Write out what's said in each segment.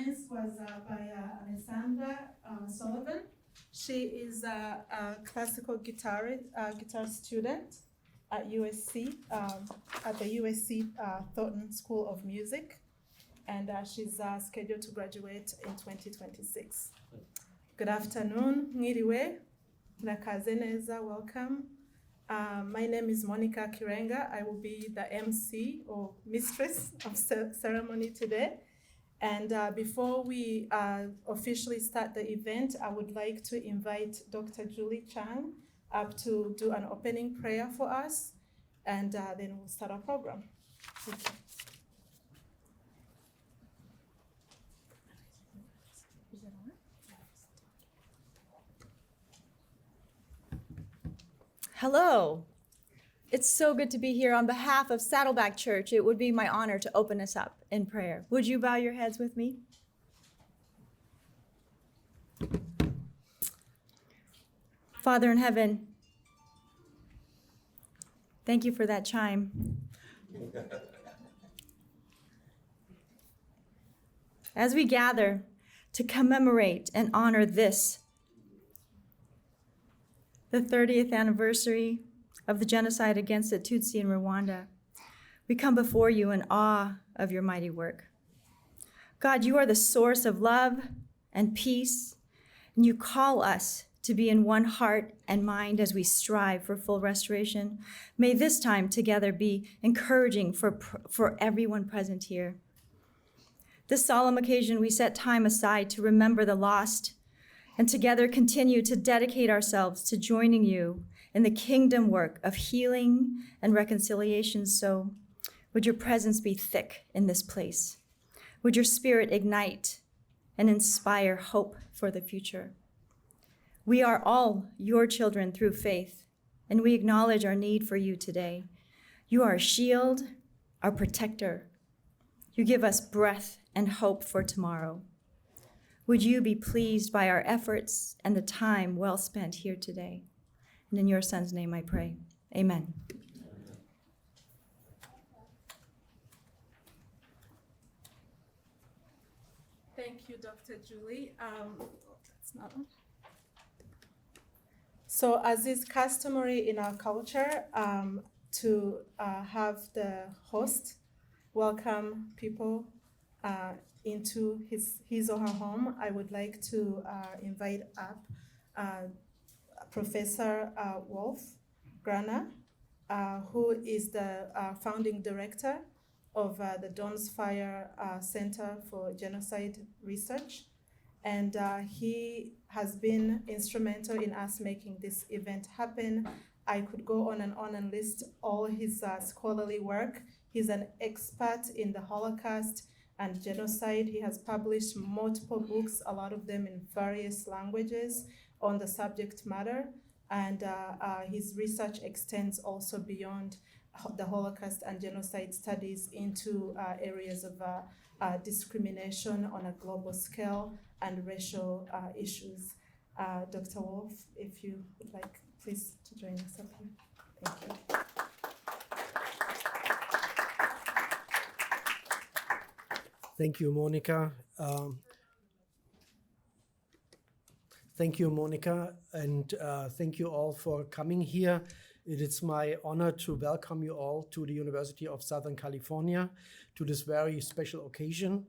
performance was by Alessandra Sullivan. She is a classical guitar student at USC, at the USC Thornton School of Music, and she's scheduled to graduate in 2026. Good afternoon, mwiriwe, murakaze neza, welcome. My name is Monika Kirenga. I will be the MC or mistress of ceremony today. And before we officially start the event, I would like to invite Dr. Julie Chung up to do an opening prayer for us, and then we'll start our program. Thank you. Hello. It's so good to be here. On behalf of Saddleback Church, it would be my honor to open us up in prayer. Would you bow your heads with me? Father in heaven, thank you for that chime. As we gather to commemorate and honor this, the 30th anniversary of the genocide against the Tutsi in Rwanda, we come before you in awe of your mighty work. God, you are the source of love and peace, and you call us to be in one heart and mind as we strive for full restoration. May this time together be encouraging for everyone present here. This solemn occasion, we set time aside to remember the lost and together continue to dedicate ourselves to joining you in the kingdom work of healing and reconciliation. So would your presence be thick in this place? Would your spirit ignite and inspire hope for the future? We are all your children through faith, and we acknowledge our need for you today. You are a shield, our protector. You give us breath and hope for tomorrow. Would you be pleased by our efforts and the time well spent here today? And in your son's name I pray, amen. Thank you, Dr. Julie. That's not on. So as is customary in our culture, to have the host welcome people into his or her home, I would like to invite up Professor Gruner, who is the founding director of the Dornsife Center for Genocide Research. And he has been instrumental in us making this event happen. I could go on and list all his scholarly work. He's an expert in the Holocaust and genocide. He has published multiple books, a lot of them in various languages on the subject matter. And his research extends also beyond the Holocaust and genocide studies into areas of discrimination on a global scale and racial issues. Dr. Wolf, if you would like, please, to join us up here. Thank you. Thank you, Monika. Thank you, Monika, and thank you all for coming here. It is my honor to welcome you all to the University of Southern California to this very special occasion.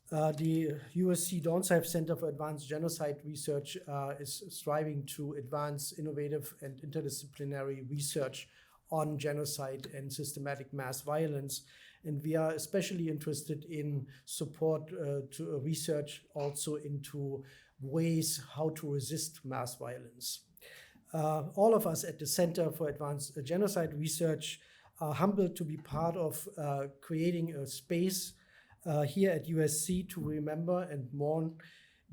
The USC Dornsife Center for Advanced Genocide Research is striving to advance innovative and interdisciplinary research on genocide and systematic mass violence. And we are especially interested in support to research also into ways how to resist mass violence. All of us at the Center for Advanced Genocide Research are humbled to be part of creating a space here at USC to remember and mourn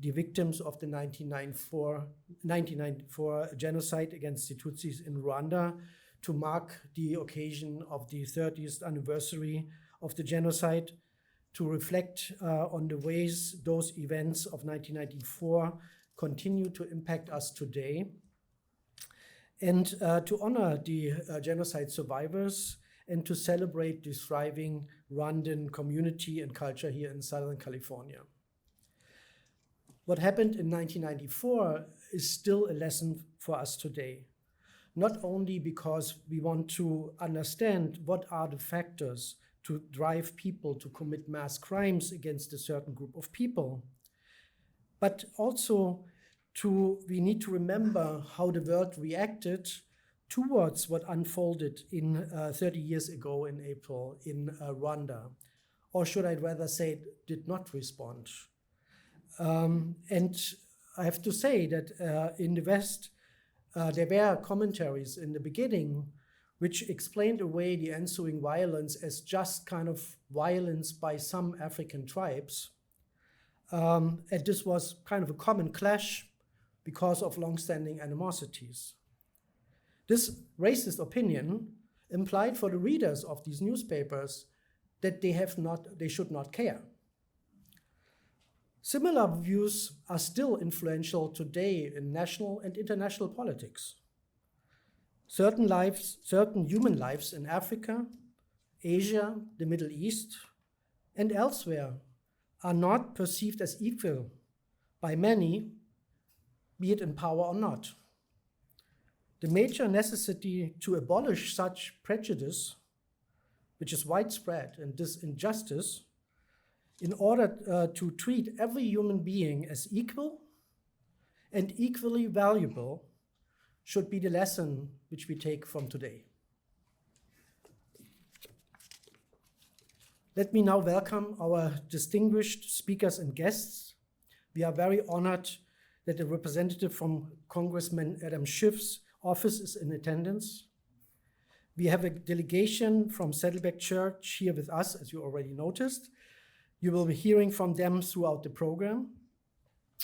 the victims of the 1994 genocide against the Tutsis in Rwanda, to mark the occasion of the 30th anniversary of the genocide, to reflect on the ways those events of 1994 continue to impact us today, and to honor the genocide survivors and to celebrate the thriving Rwandan community and culture here in Southern California. What happened in 1994 is still a lesson for us today, not only because we want to understand what are the factors to drive people to commit mass crimes against a certain group of people, but also we need to remember how the world reacted towards what unfolded in 30 years ago in April in Rwanda, or should I rather say did not respond. And I have to say that in the West, there were commentaries in the beginning which explained away the ensuing violence as just kind of violence by some African tribes. And this was kind of a common clash because of long-standing animosities. This racist opinion implied for the readers of these newspapers that they should not care. Similar views are still influential today in national and international politics. Certain human lives in Africa, Asia, the Middle East, and elsewhere are not perceived as equal by many, be it in power or not. The major necessity to abolish such prejudice, which is widespread, and this injustice, in order to treat every human being as equal and equally valuable, should be the lesson which we take from today. Let me now welcome our distinguished speakers and guests. We are very honored that a representative from Congressman Adam Schiff's office is in attendance. We have a delegation from Saddleback Church here with us, as you already noticed. You will be hearing from them throughout the program.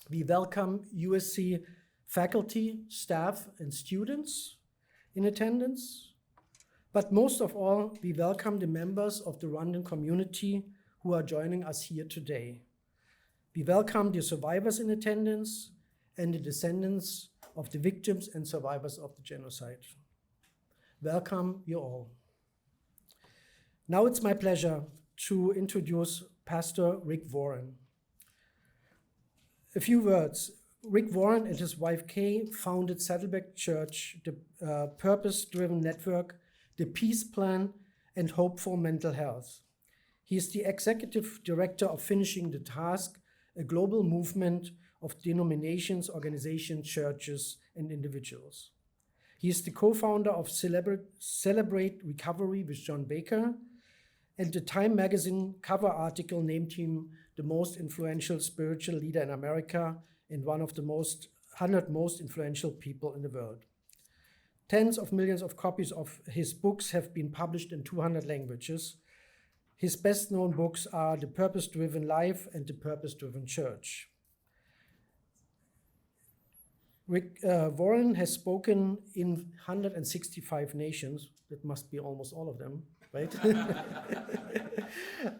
We welcome USC faculty, staff, and students in attendance. But most of all, we welcome the members of the Rwandan community who are joining us here today. We welcome the survivors in attendance and the descendants of the victims and survivors of the genocide. Welcome you all. Now it's my pleasure to introduce Pastor Rick Warren. A few words. Rick Warren and his wife Kay founded Saddleback Church, the purpose-driven network, the Peace Plan, and Hope for Mental Health. He is the executive director of Finishing the Task, a global movement of denominations, organizations, churches, and individuals. He is the co-founder of Celebrate Recovery with John Baker, and the Time magazine cover article named him the most influential spiritual leader in America and one of the 100 most influential people in the world. Tens of millions of copies of his books have been published in 200 languages. His best-known books are The Purpose-Driven Life and The Purpose-Driven Church. Rick Warren has spoken in 165 nations. That must be almost all of them, right?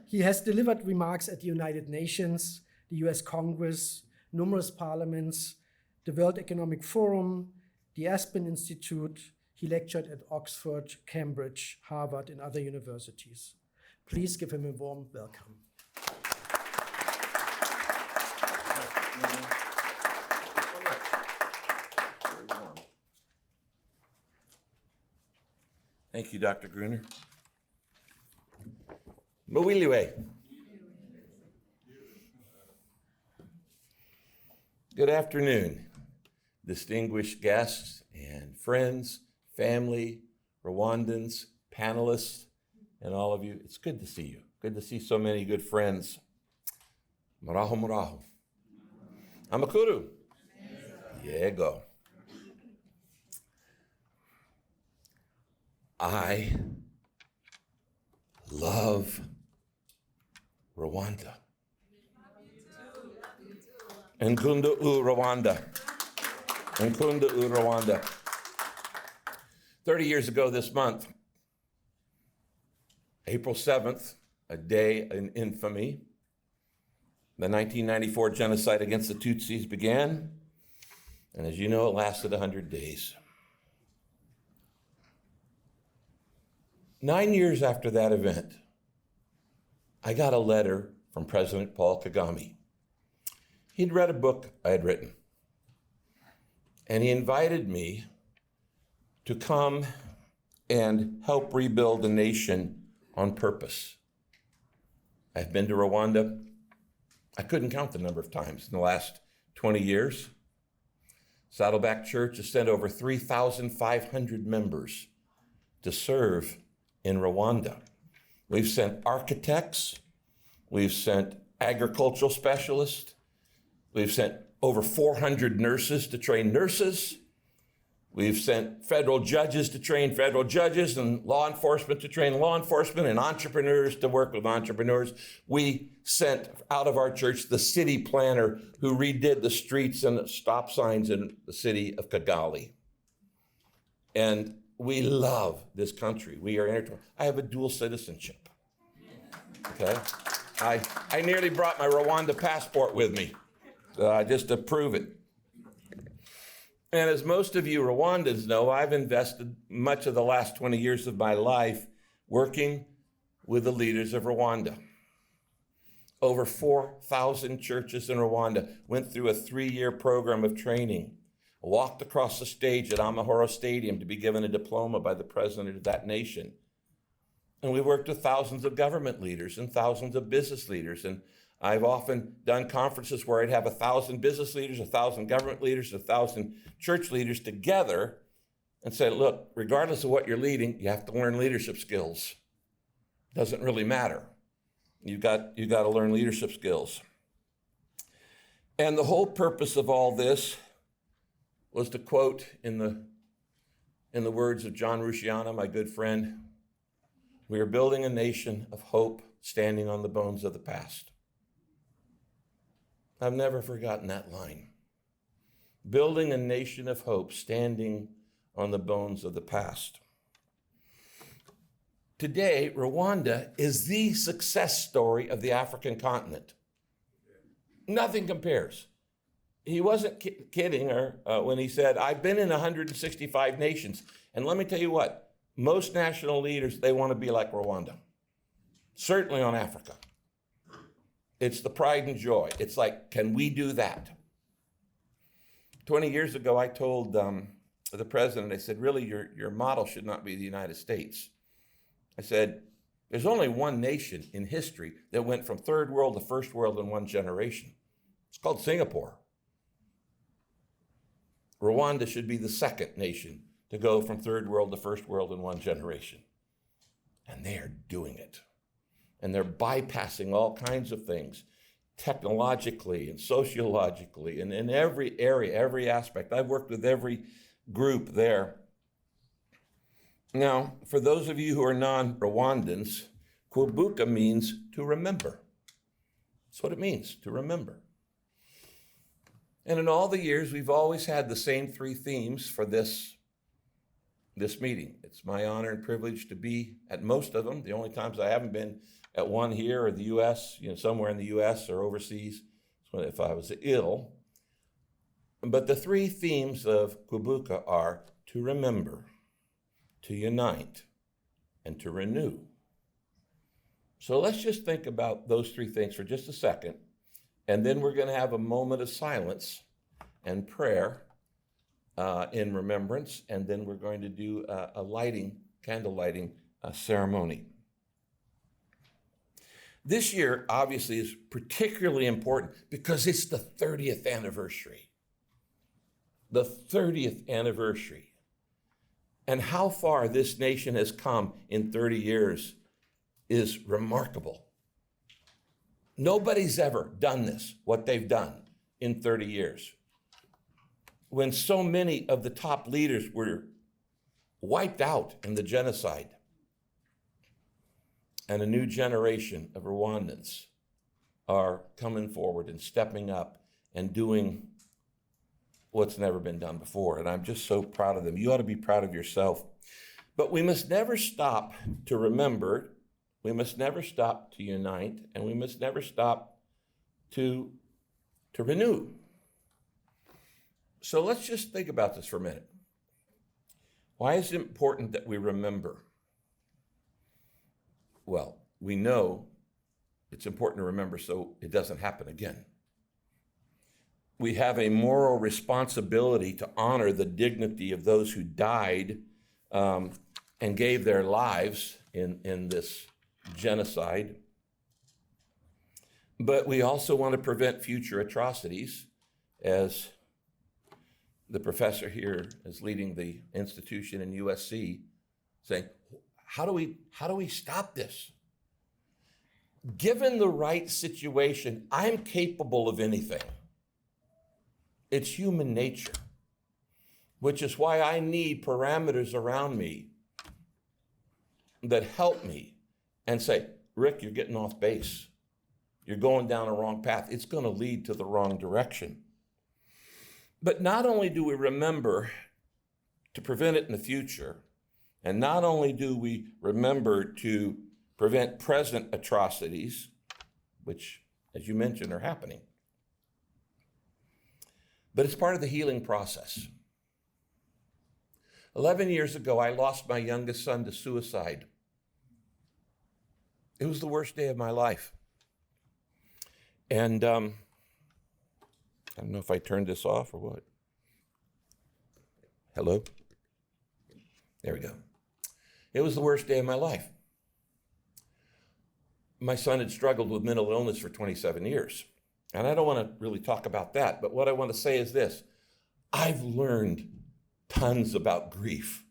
He has delivered remarks at the United Nations, the US Congress, numerous parliaments, the World Economic Forum, the Aspen Institute. He lectured at Oxford, Cambridge, Harvard, and other universities. Please give him a warm welcome. Thank you, Dr. Gruner. Mawiliwe. Good afternoon, distinguished guests and friends, family, Rwandans, panelists, and all of you. It's good to see you. Good to see so many good friends. Maraho, maraho. Amakuru. Yego. I love Rwanda. Nkunda u Rwanda. Nkunda u Rwanda. 30 years ago this month, April 7th, a day in infamy, the 1994 genocide against the Tutsis began, and as you know, it lasted 100 days. 9 years after that event, I got a letter from President Paul Kagame. He'd read a book I had written, and he invited me to come and help rebuild the nation on purpose. I've been to Rwanda. I couldn't count the number of times in the last 20 years. Saddleback Church has sent over 3,500 members to serve in Rwanda. We've sent architects, we've sent agricultural specialists, we've sent over 400 nurses to train nurses, we've sent federal judges to train federal judges, and law enforcement to train law enforcement, and entrepreneurs to work with entrepreneurs. We sent out of our church the city planner who redid the streets and stop signs in the city of Kigali. And we love this country. We are intertwined. I have a dual citizenship. Okay? I nearly brought my Rwanda passport with me just to prove it. And as most of you Rwandans know, I've invested much of the last 20 years of my life working with the leaders of Rwanda. Over 4,000 churches in Rwanda went through a 3-year program of training, walked across the stage at Amahoro Stadium to be given a diploma by the president of that nation. And we worked with thousands of government leaders and thousands of business leaders. And I've often done conferences where I'd have 1,000 business leaders, 1,000 government leaders, 1,000 church leaders together and say, look, regardless of what you're leading, you have to learn leadership skills. Doesn't really matter. You got to learn leadership skills. And the whole purpose of all this was to quote in the words of John Rusciano, my good friend, we are building a nation of hope standing on the bones of the past. I've never forgotten that line. Building a nation of hope standing on the bones of the past. Today, Rwanda is the success story of the African continent. Nothing compares. He wasn't kidding when he said, I've been in 165 nations, and let me tell you what, most national leaders, they want to be like Rwanda. Certainly on Africa. It's the pride and joy. It's like, can we do that? 20 years ago, I told the president, I said, really, your model should not be the United States. I said, there's only one nation in history that went from third world to first world in one generation. It's called Singapore. Rwanda should be the second nation to go from third world to first world in one generation. And they are doing it. And they're bypassing all kinds of things, technologically and sociologically, and in every area, every aspect. I've worked with every group there. Now, for those of you who are non-Rwandans, Kwibuka means to remember. That's what it means, to remember. And in all the years, we've always had the same 3 themes for this meeting. It's my honor and privilege to be at most of them. The only times I haven't been at one here or the U.S., somewhere in the U.S. or overseas, if I was ill. But the 3 themes of Kwibuka are to remember, to unite, and to renew. So let's just think about those 3 things for just a second, and then we're going to have a moment of silence and prayer in remembrance, and then we're going to do a candle lighting ceremony. This year, obviously, is particularly important because it's the 30th anniversary. The 30th anniversary. And how far this nation has come in 30 years is remarkable. Nobody's ever done this, what they've done in 30 years. When so many of the top leaders were wiped out in the genocide, and a new generation of Rwandans are coming forward and stepping up and doing what's never been done before. And I'm just so proud of them. You ought to be proud of yourself. But we must never stop to remember, we must never stop to unite, and we must never stop to renew. So let's just think about this for a minute. Why is it important that we remember? Well, we know it's important to remember so it doesn't happen again. we have a moral responsibility to honor the dignity of those who died and gave their lives in this genocide. But we also want to prevent future atrocities, as the professor here is leading the institution in USC, saying, how do we stop this? Given the right situation, I'm capable of anything. It's human nature, which is why I need parameters around me that help me and say, Rick, you're getting off base. You're going down a wrong path. It's going to lead to the wrong direction. But not only do we remember to prevent it in the future, and not only do we remember to prevent present atrocities, which, as you mentioned, are happening, but it's part of the healing process. 11 years ago, I lost my youngest son to suicide. It was the worst day of my life. And I don't know if I turned this off or what. Hello? There we go. It was the worst day of my life. My son had struggled with mental illness for 27 years. And I don't want to really talk about that, but what I want to say is this. I've learned tons about grief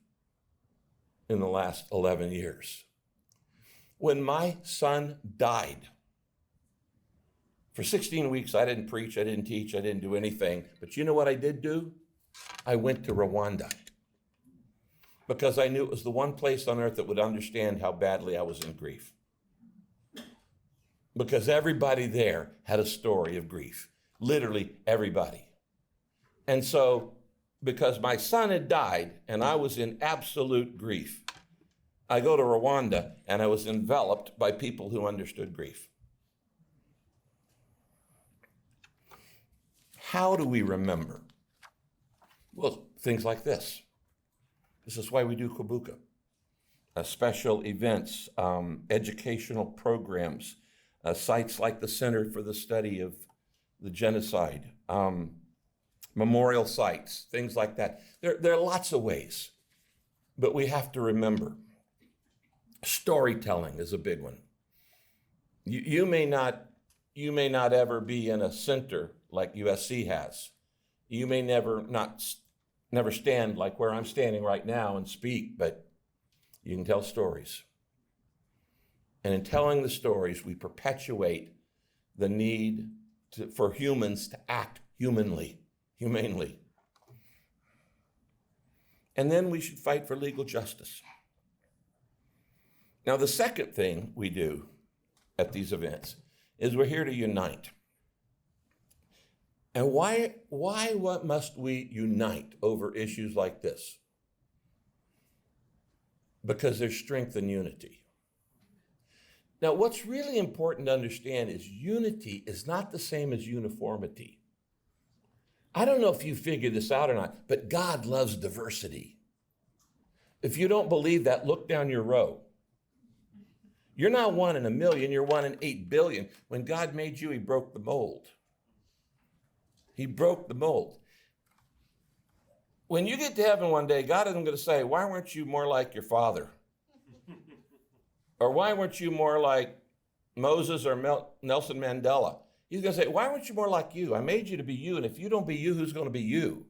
in the last 11 years. When my son died, for 16 weeks, I didn't preach, I didn't teach, I didn't do anything. But you know what I did do? I went to Rwanda because I knew it was the one place on earth that would understand how badly I was in grief. Because everybody there had a story of grief, literally everybody. And so, because my son had died and I was in absolute grief, I go to Rwanda and I was enveloped by people who understood grief. How do we remember? Well, things like this. This is why we do Kwibuka. Special events, educational programs, sites like the Center for the Study of the Genocide, memorial sites, things like that. There are lots of ways, but we have to remember. Storytelling is a big one. You may not ever be in a center like USC has. You may never stand like where I'm standing right now and speak, but you can tell stories. And in telling the stories, we perpetuate the need for humans to act humanely. And then we should fight for legal justice. Now, the second thing we do at these events is we're here to unite. And why must we unite over issues like this? Because there's strength in unity. Now, what's really important to understand is unity is not the same as uniformity. I don't know if you figured this out or not, but God loves diversity. If you don't believe that, look down your row. You're not 1 in a million, you're 1 in 8 billion. When God made you, he broke the mold. He broke the mold. When you get to heaven one day, God isn't going to say, why weren't you more like your father? Or why weren't you more like Moses or Nelson Mandela? He's going to say, why weren't you more like you? I made you to be you, and if you don't be you, who's going to be you?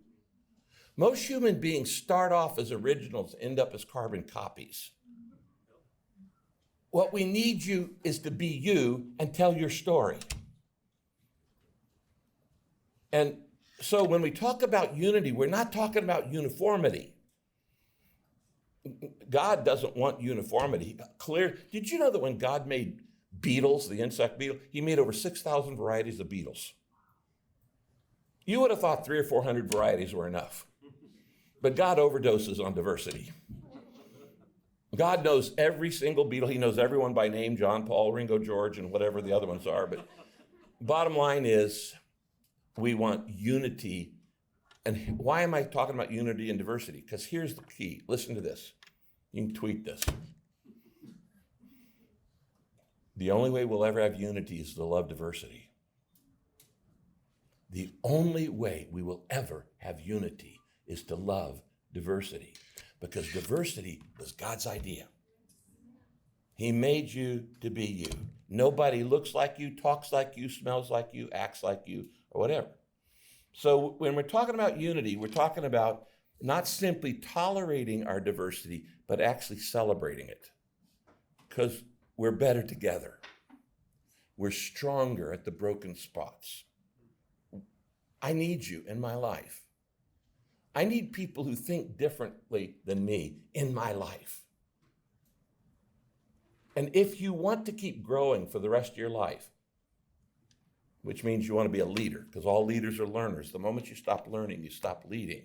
Most human beings start off as originals, end up as carbon copies. What we need you is to be you and tell your story. And so when we talk about unity, we're not talking about uniformity. God doesn't want uniformity. Did you know that when God made beetles, the insect beetle, he made over 6,000 varieties of beetles? You would have thought 300 or 400 varieties were enough. But God overdoses on diversity. God knows every single beetle. He knows everyone by name, John, Paul, Ringo, George, and whatever the other ones are. But bottom line is, we want unity. And why am I talking about unity and diversity? Because here's the key. Listen to this. You can tweet this. The only way we'll ever have unity is to love diversity. The only way we will ever have unity is to love diversity, because diversity was God's idea. He made you to be you. Nobody looks like you, talks like you, smells like you, acts like you, or whatever. So when we're talking about unity, we're talking about not simply tolerating our diversity, but actually celebrating it, because we're better together. We're stronger at the broken spots. I need you in my life. I need people who think differently than me in my life. And if you want to keep growing for the rest of your life, which means you want to be a leader, because all leaders are learners. The moment you stop learning, you stop leading.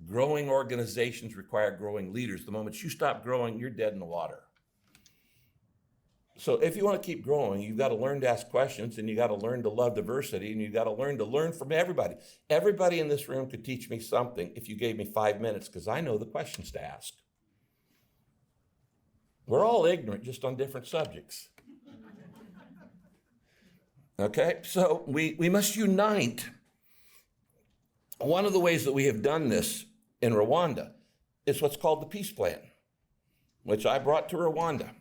Growing organizations require growing leaders. The moment you stop growing, you're dead in the water. So if you want to keep growing, you've got to learn to ask questions, and you got to learn to love diversity, and you got to learn from everybody. Everybody in this room could teach me something if you gave me 5 minutes, because I know the questions to ask. We're all ignorant, just on different subjects. Okay, so we must unite. One of the ways that we have done this in Rwanda is what's called the peace plan, which I brought to Rwanda.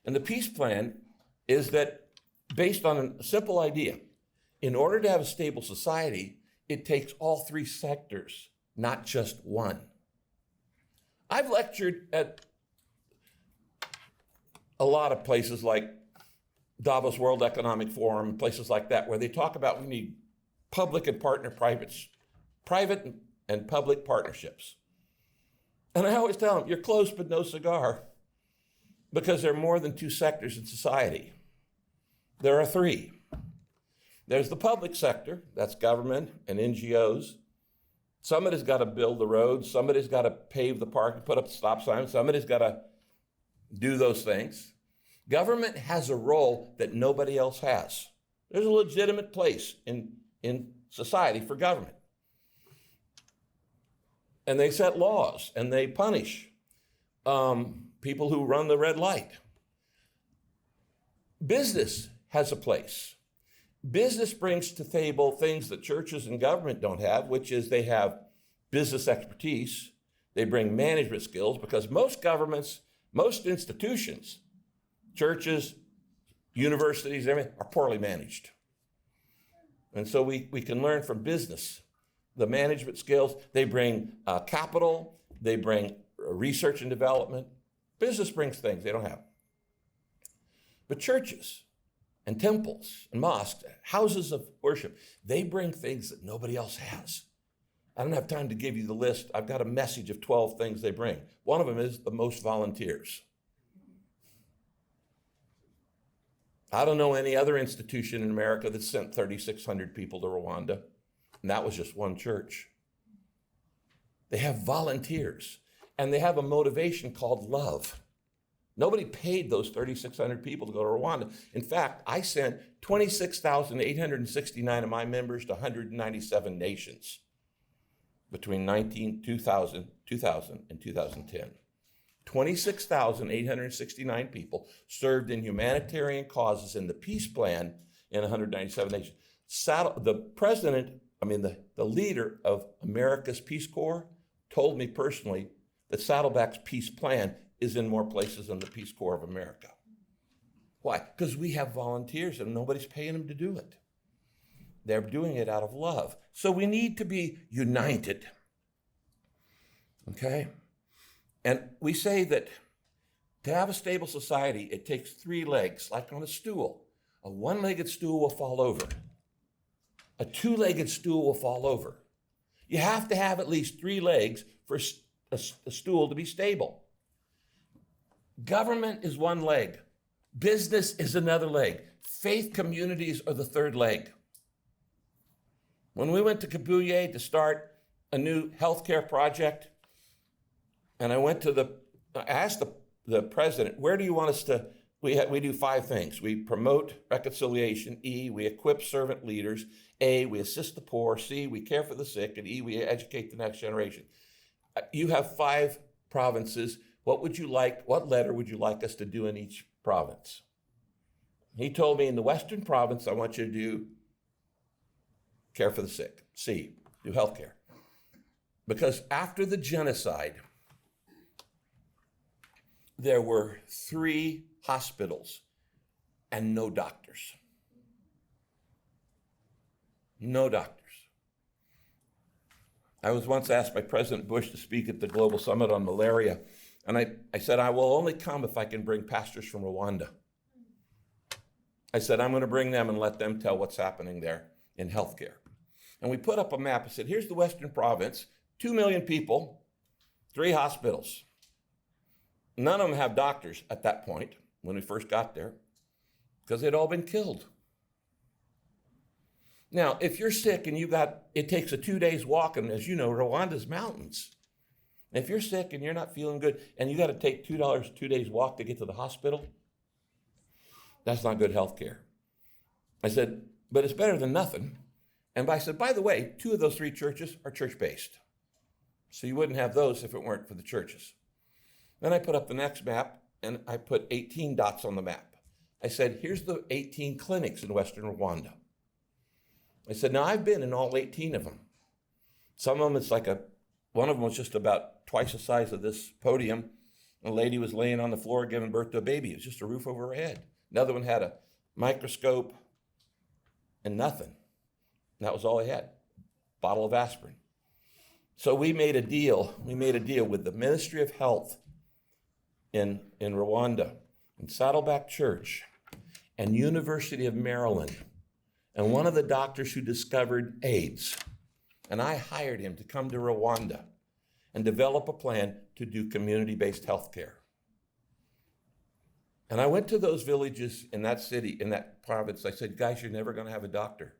And the peace plan is that based on a simple idea. In order to have a stable society, it takes all three sectors, not just one. I've lectured at a lot of places like Davos World Economic Forum, places like that, where they talk about we need public and private and public partnerships. And I always tell them, you're close but no cigar, because there are more than two sectors in society. There are three. There's the public sector, that's government and NGOs. Somebody's got to build the roads, somebody's got to pave the park and put up the stop signs, somebody's got to do those things. Government has a role that nobody else has. There's a legitimate place in society for government. And they set laws and they punish people who run the red light. Business has a place. Business brings to the table things that churches and government don't have, which is they have business expertise. They bring management skills, because most governments, most institutions, churches, universities, everything are poorly managed. And so we can learn from business, the management skills. They bring capital, they bring research and development. Business brings things they don't have. But churches and temples and mosques, houses of worship, they bring things that nobody else has. I don't have time to give you the list. I've got a message of 12 things they bring. One of them is the most volunteers. I don't know any other institution in America that sent 3,600 people to Rwanda, and that was just one church. They have volunteers, and they have a motivation called love. Nobody paid those 3,600 people to go to Rwanda. In fact, I sent 26,869 of my members to 197 nations between 2000 and 2010. 26,869 people served in humanitarian causes in the peace plan in 197 nations. The leader of America's Peace Corps told me personally that Saddleback's peace plan is in more places than the Peace Corps of America. Why? Because we have volunteers and nobody's paying them to do it. They're doing it out of love. So we need to be united. Okay? And we say that to have a stable society, it takes three legs, like on a stool. A one-legged stool will fall over. A two-legged stool will fall over. You have to have at least three legs for a stool to be stable. Government is one leg. Business is another leg. Faith communities are the third leg. When we went to Kibuye to start a new healthcare project, and I asked the president, where do you want us to, we do 5 things. We promote reconciliation. E, we equip servant leaders. A, we assist the poor. C, we care for the sick. And E, we educate the next generation. You have 5 provinces. What letter would you like us to do in each province? He told me in the Western province, I want you to do care for the sick. C, do healthcare. Because after the genocide, there were 3 hospitals and no doctors. No doctors. I was once asked by President Bush to speak at the Global Summit on Malaria, and I said, I will only come if I can bring pastors from Rwanda. I said, I'm going to bring them and let them tell what's happening there in healthcare. And we put up a map. I said, here's the Western province, 2 million people, 3 hospitals. None of them have doctors at that point when we first got there because they'd all been killed. Now, if you're sick and it takes a 2 days walk, and as you know, Rwanda's mountains. If you're sick and you're not feeling good and you got to take $2 2 days walk to get to the hospital, that's not good health care. I said, but it's better than nothing. And I said, by the way, 2 of those 3 churches are church-based. So you wouldn't have those if it weren't for the churches. Then I put up the next map, and I put 18 dots on the map. I said, here's the 18 clinics in Western Rwanda. I said, now I've been in all 18 of them. Some of them, one of them was just about twice the size of this podium. A lady was laying on the floor giving birth to a baby. It was just a roof over her head. Another one had a microscope and nothing. And that was all I had, bottle of aspirin. So we made a deal. We made a deal with the Ministry of Health in Rwanda, and Saddleback Church, and University of Maryland, and one of the doctors who discovered AIDS. And I hired him to come to Rwanda and develop a plan to do community-based health care. And I went to those villages in that city, in that province. I said, guys, you're never going to have a doctor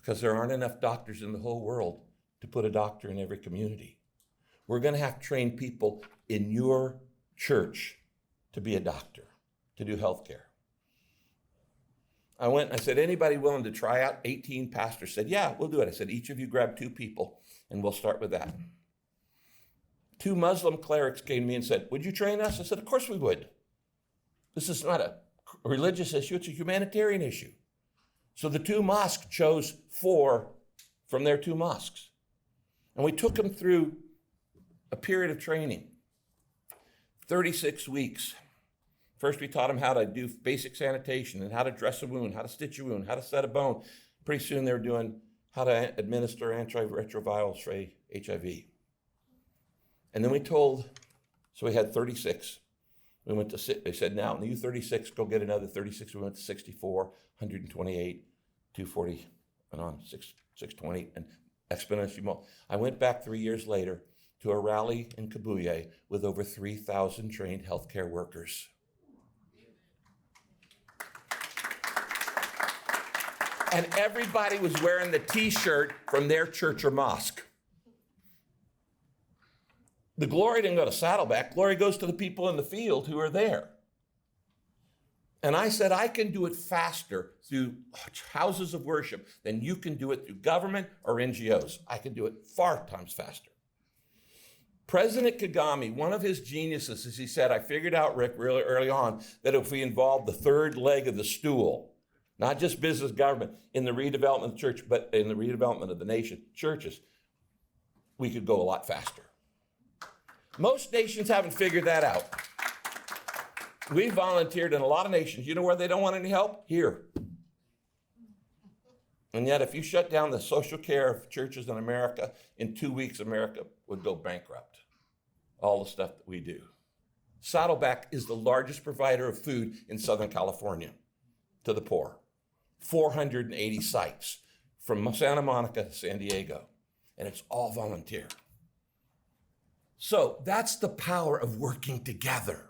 because there aren't enough doctors in the whole world to put a doctor in every community. We're going to have to train people in your church to be a doctor, to do health care. I went, I said, anybody willing to try out? 18 pastors said, yeah, we'll do it. I said, each of you grab 2 people and we'll start with that. 2 Muslim clerics came to me and said, would you train us? I said, of course we would. This is not a religious issue, it's a humanitarian issue. So the 2 mosques chose 4 from their 2 mosques. And we took them through a period of training, 36 weeks. First, we taught them how to do basic sanitation and how to dress a wound, how to stitch a wound, how to set a bone. Pretty soon they were doing how to administer antiretrovirals for HIV. And then so we had 36. We went to, they said, now, you 36, go get another 36. We went to 64, 128, 240, and on, 620, and exponentially more. I went back 3 years later to a rally in Kibuye with over 3,000 trained healthcare workers. And everybody was wearing the t-shirt from their church or mosque. The glory didn't go to Saddleback. Glory goes to the people in the field who are there. And I said, I can do it faster through houses of worship than you can do it through government or NGOs. I can do it 4 times faster. President Kagabo, one of his geniuses, is he said, I figured out, Rick, really early on, that if we involved the 3rd leg of the stool, not just business government, in the redevelopment of the church, but in the redevelopment of the nation, churches, we could go a lot faster. Most nations haven't figured that out. We volunteered in a lot of nations. You know where they don't want any help? Here. And yet, if you shut down the social care of churches in America, in 2 weeks, America would go bankrupt. All the stuff that we do. Saddleback is the largest provider of food in Southern California to the poor. 480 sites from Santa Monica to San Diego. And it's all volunteer. So that's the power of working together.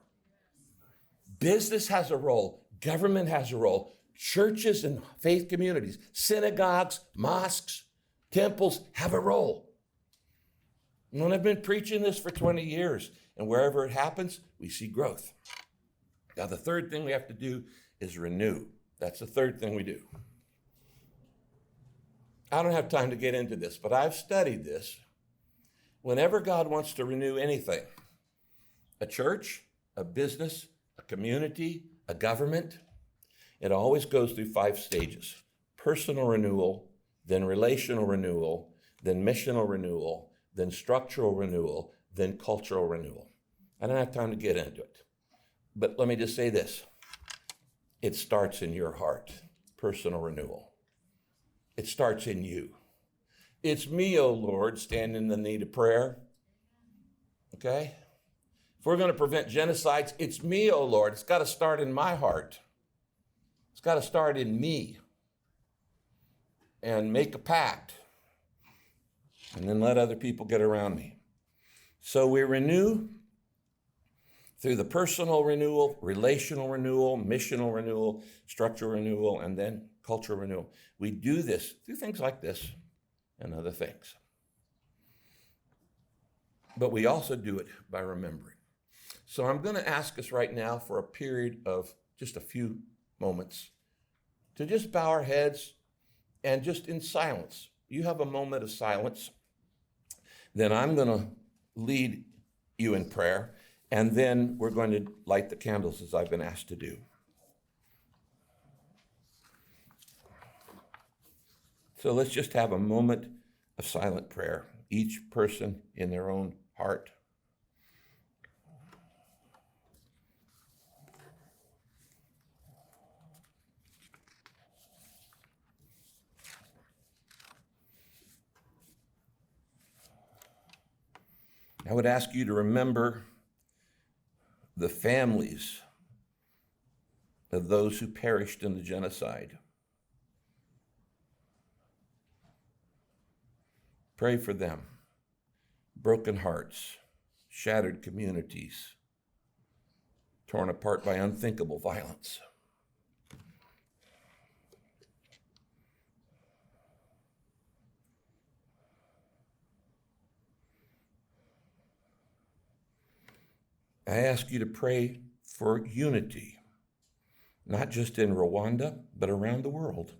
Business has a role, government has a role, churches and faith communities, synagogues, mosques, temples have a role. And I've been preaching this for 20 years, and wherever it happens, we see growth. Now, the 3rd thing we have to do is renew. That's the 3rd thing we do. I don't have time to get into this, but I've studied this. Whenever God wants to renew anything, a church, a business, a community, a government, it always goes through 5 stages. Personal renewal, then relational renewal, then missional renewal, then structural renewal, then cultural renewal. I don't have time to get into it. But let me just say this. It starts in your heart, personal renewal. It starts in you. It's me, O Lord, standing in the need of prayer. Okay? If we're going to prevent genocides, it's me, O Lord. It's got to start in my heart. It's got to start in me. And make a pact. And then let other people get around me. So we renew through the personal renewal, relational renewal, missional renewal, structural renewal, and then cultural renewal. We do this through things like this and other things. But we also do it by remembering. So I'm going to ask us right now for a period of just a few moments to just bow our heads and just in silence. You have a moment of silence. Then I'm going to lead you in prayer, and then we're going to light the candles as I've been asked to do. So let's just have a moment of silent prayer, each person in their own heart. I would ask you to remember the families of those who perished in the genocide. Pray for them. Broken hearts, shattered communities, torn apart by unthinkable violence. I ask you to pray for unity, not just in Rwanda, but around the world.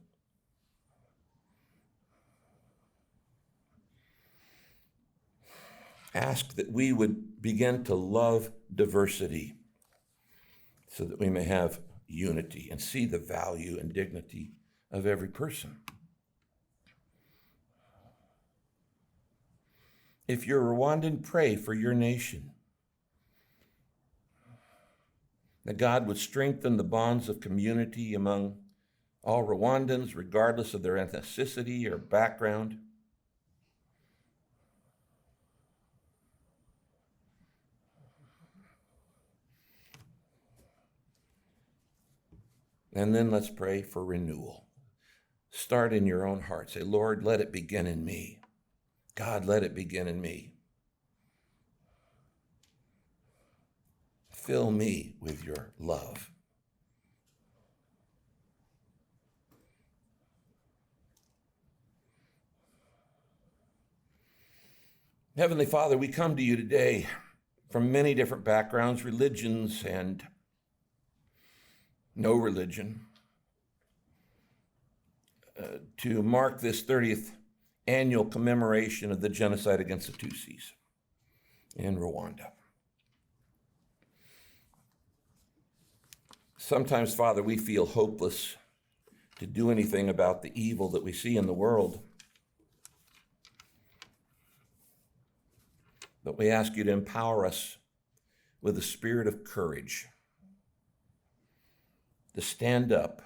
Ask that we would begin to love diversity so that we may have unity and see the value and dignity of every person. If you're Rwandan, pray for your nation. That God would strengthen the bonds of community among all Rwandans, regardless of their ethnicity or background. And then let's pray for renewal. Start in your own heart. Say, Lord, let it begin in me. God, let it begin in me. Fill me with your love. Heavenly Father, we come to you today from many different backgrounds, religions, and no religion, to mark this 30th annual commemoration of the genocide against the Tutsis in Rwanda. Sometimes, Father, we feel hopeless to do anything about the evil that we see in the world. But we ask you to empower us with a spirit of courage to stand up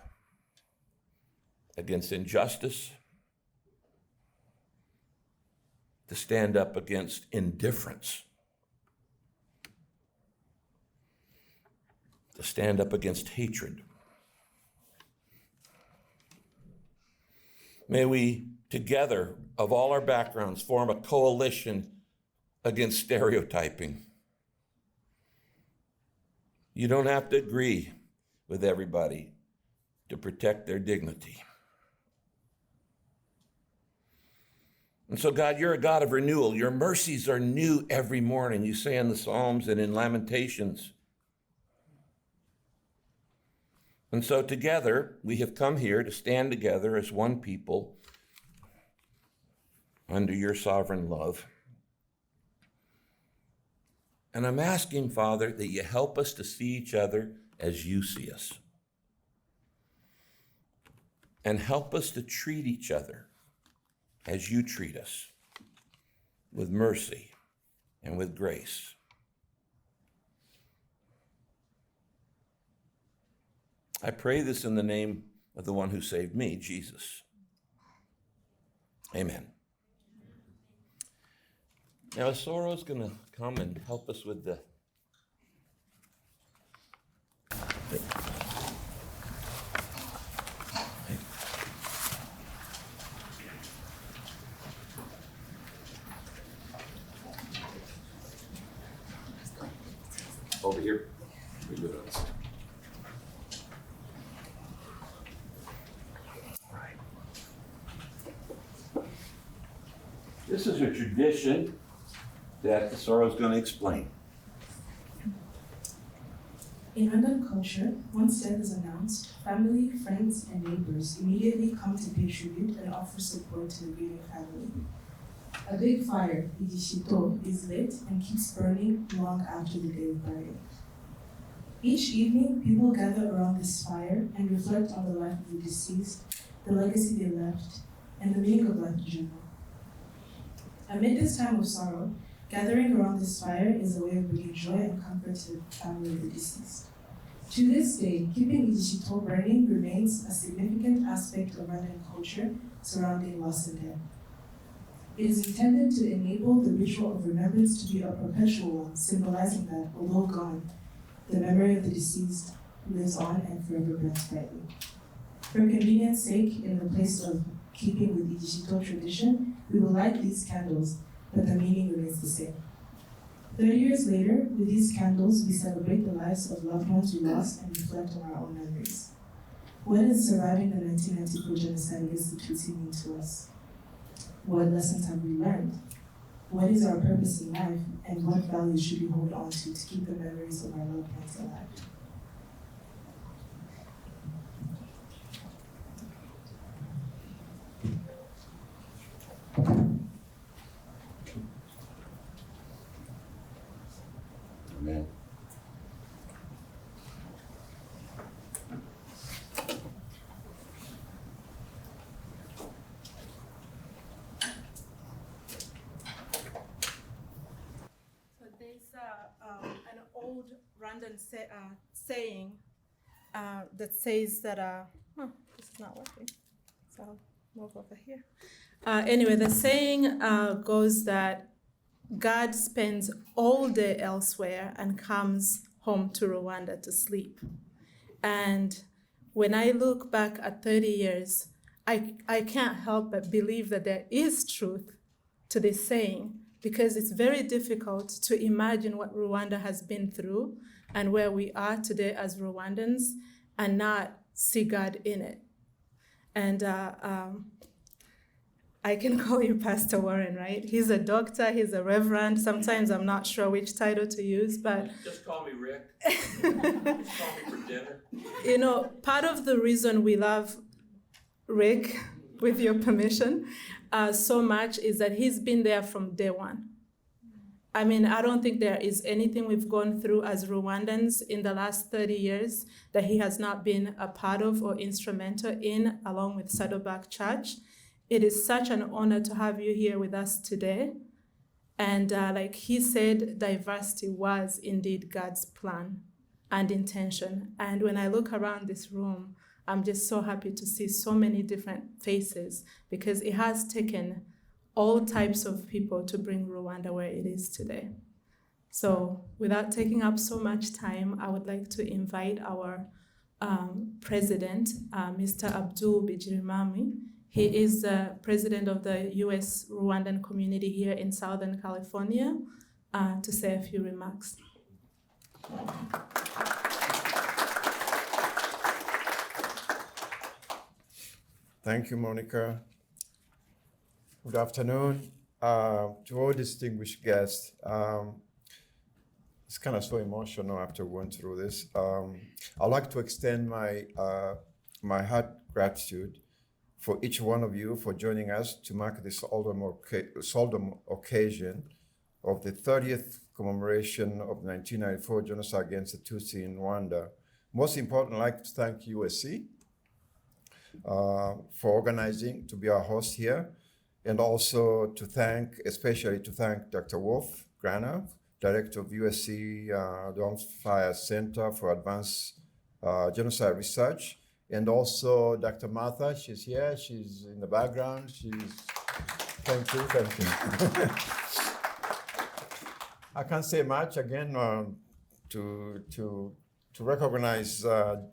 against injustice, to stand up against indifference, to stand up against hatred. May we, together, of all our backgrounds, form a coalition against stereotyping. You don't have to agree with everybody to protect their dignity. And so, God, you're a God of renewal. Your mercies are new every morning, you say in the Psalms and in Lamentations. And so together, we have come here to stand together as one people under your sovereign love. And I'm asking, Father, that you help us to see each other as you see us. And help us to treat each other as you treat us, with mercy and with grace. I pray this in the name of the one who saved me, Jesus. Amen. Now, Isaro going to come and help us with the... Over here. We do it on this side. All right. This is a tradition that Isaro is going to explain. In Rwandan culture, once death is announced, family, friends, and neighbors immediately come to pay tribute and offer support to the grieving family. A big fire, igishito, is lit and keeps burning long after the day of burial. Each evening, people gather around this fire and reflect on the life of the deceased, the legacy they left, and the meaning of life in general. Amid this time of sorrow, gathering around this fire is a way of bringing joy and comfort to the family of the deceased. To this day, keeping igishito burning remains a significant aspect of Rwandan culture surrounding loss and death. It is intended to enable the ritual of remembrance to be a perpetual one, symbolizing that, although gone, the memory of the deceased lives on and forever burns brightly. For convenience sake, in the place of keeping with igishito tradition, we will light these candles, but the meaning remains the same. 30 years later, with these candles, we celebrate the lives of loved ones we lost and reflect on our own memories. What does surviving the 1994 genocide against the Tutsi mean to us? What lessons have we learned? What is our purpose in life, and what values should we hold on to keep the memories of our loved ones alive? Amen. So there's an old Rwandan saying that says that, this is not working, so I'll move over here. Anyway, the saying goes that God spends all day elsewhere and comes home to Rwanda to sleep. And when I look back at 30 years, I can't help but believe that there is truth to this saying, because it's very difficult to imagine what Rwanda has been through and where we are today as Rwandans and not see God in it. And I can call you Pastor Warren, right? He's a doctor, he's a reverend. Sometimes I'm not sure which title to use, but... Just call me Rick. Just call me for dinner. You know, part of the reason we love Rick, with your permission, so much is that he's been there from day one. I mean, I don't think there is anything we've gone through as Rwandans in the last 30 years that he has not been a part of or instrumental in, along with Saddleback Church. It is such an honor to have you here with us today. And like he said, diversity was indeed God's plan and intention. And when I look around this room, I'm just so happy to see so many different faces, because it has taken all types of people to bring Rwanda where it is today. So without taking up so much time, I would like to invite our president, Mr. Abdul Bigirumwami. He is the president of the US Rwandan community here in Southern California, to say a few remarks. Thank you, Monika. Good afternoon to all distinguished guests. It's kind of so emotional after going through this. I'd like to extend my heart gratitude for each one of you for joining us to mark this solemn occasion of the 30th commemoration of 1994 genocide against the Tutsi in Rwanda. Most importantly, I'd like to thank USC for organizing to be our host here. and also to thank, especially to thank Dr. Wolf Gruner, Director of USC Dornsife Center for Advanced Genocide Research, and also Dr. Martha. She's here. She's in the background. Thank you. I can't say much again to recognize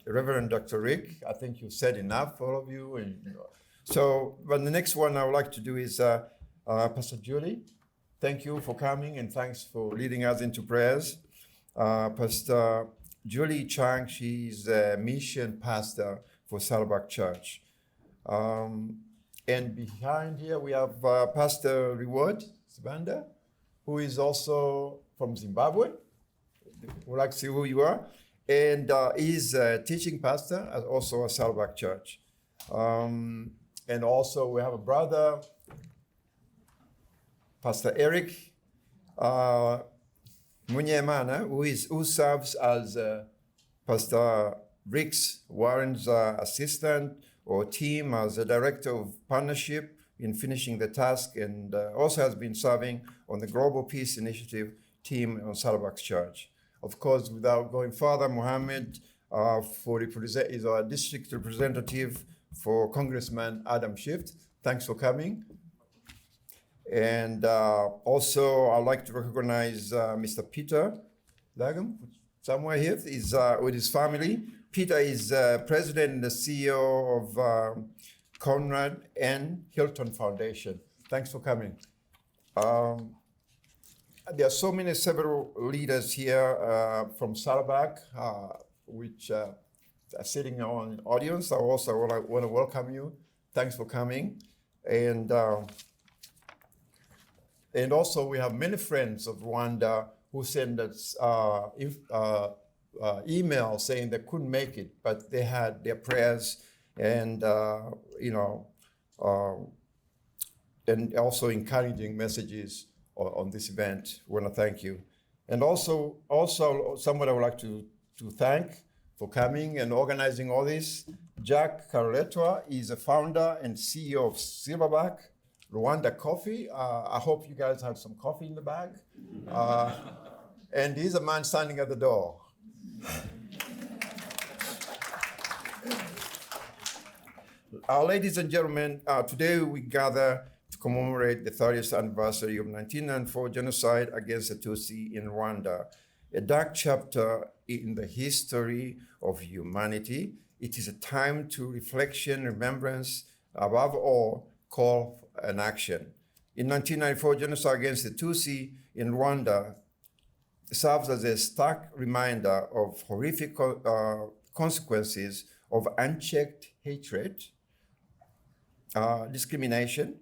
Reverend Dr. Rick. I think you said enough, all of you. And so, but the next one I would like to do is Pastor Julie. Thank you for coming and thanks for leading us into prayers. Pastor Julie Chung, she's a mission pastor for Saddleback Church. And behind here we have Pastor Reward Sibanda, who is also from Zimbabwe. We'd like to see who you are. And he's a teaching pastor, also at Saddleback Church. And also we have a brother, Pastor Eric Munyemana, who serves as Pastor Rick's Warren's assistant or team as a director of partnership in finishing the task, and also has been serving on the Global Peace Initiative team on Saddleback Church. Of course, without going further, Mohammed is our district representative for Congressman Adam Schiff. Thanks for coming. And also, I'd like to recognize Mr. Peter Lagam, somewhere here, is with his family. Peter is president and the CEO of Conrad and Hilton Foundation. Thanks for coming. There are several leaders here from Saddleback, which are sitting on the audience. I also want to welcome you. Thanks for coming. And also we have many friends of Rwanda who send us email saying they couldn't make it, but they had their prayers and and also encouraging messages on this event. We want to thank you. And also someone I would like to thank for coming and organizing all this. Jack Caroletwa is a founder and CEO of Silverback Rwanda Coffee. I hope you guys had some coffee in the bag. And he's a man standing at the door. Ladies and gentlemen, today we gather to commemorate the 30th anniversary of 1994 genocide against the Tutsi in Rwanda, a dark chapter in the history of humanity. It is a time to reflection, remembrance, above all, call and action. In 1994, genocide against the Tutsi in Rwanda serves as a stark reminder of horrific consequences of unchecked hatred, discrimination,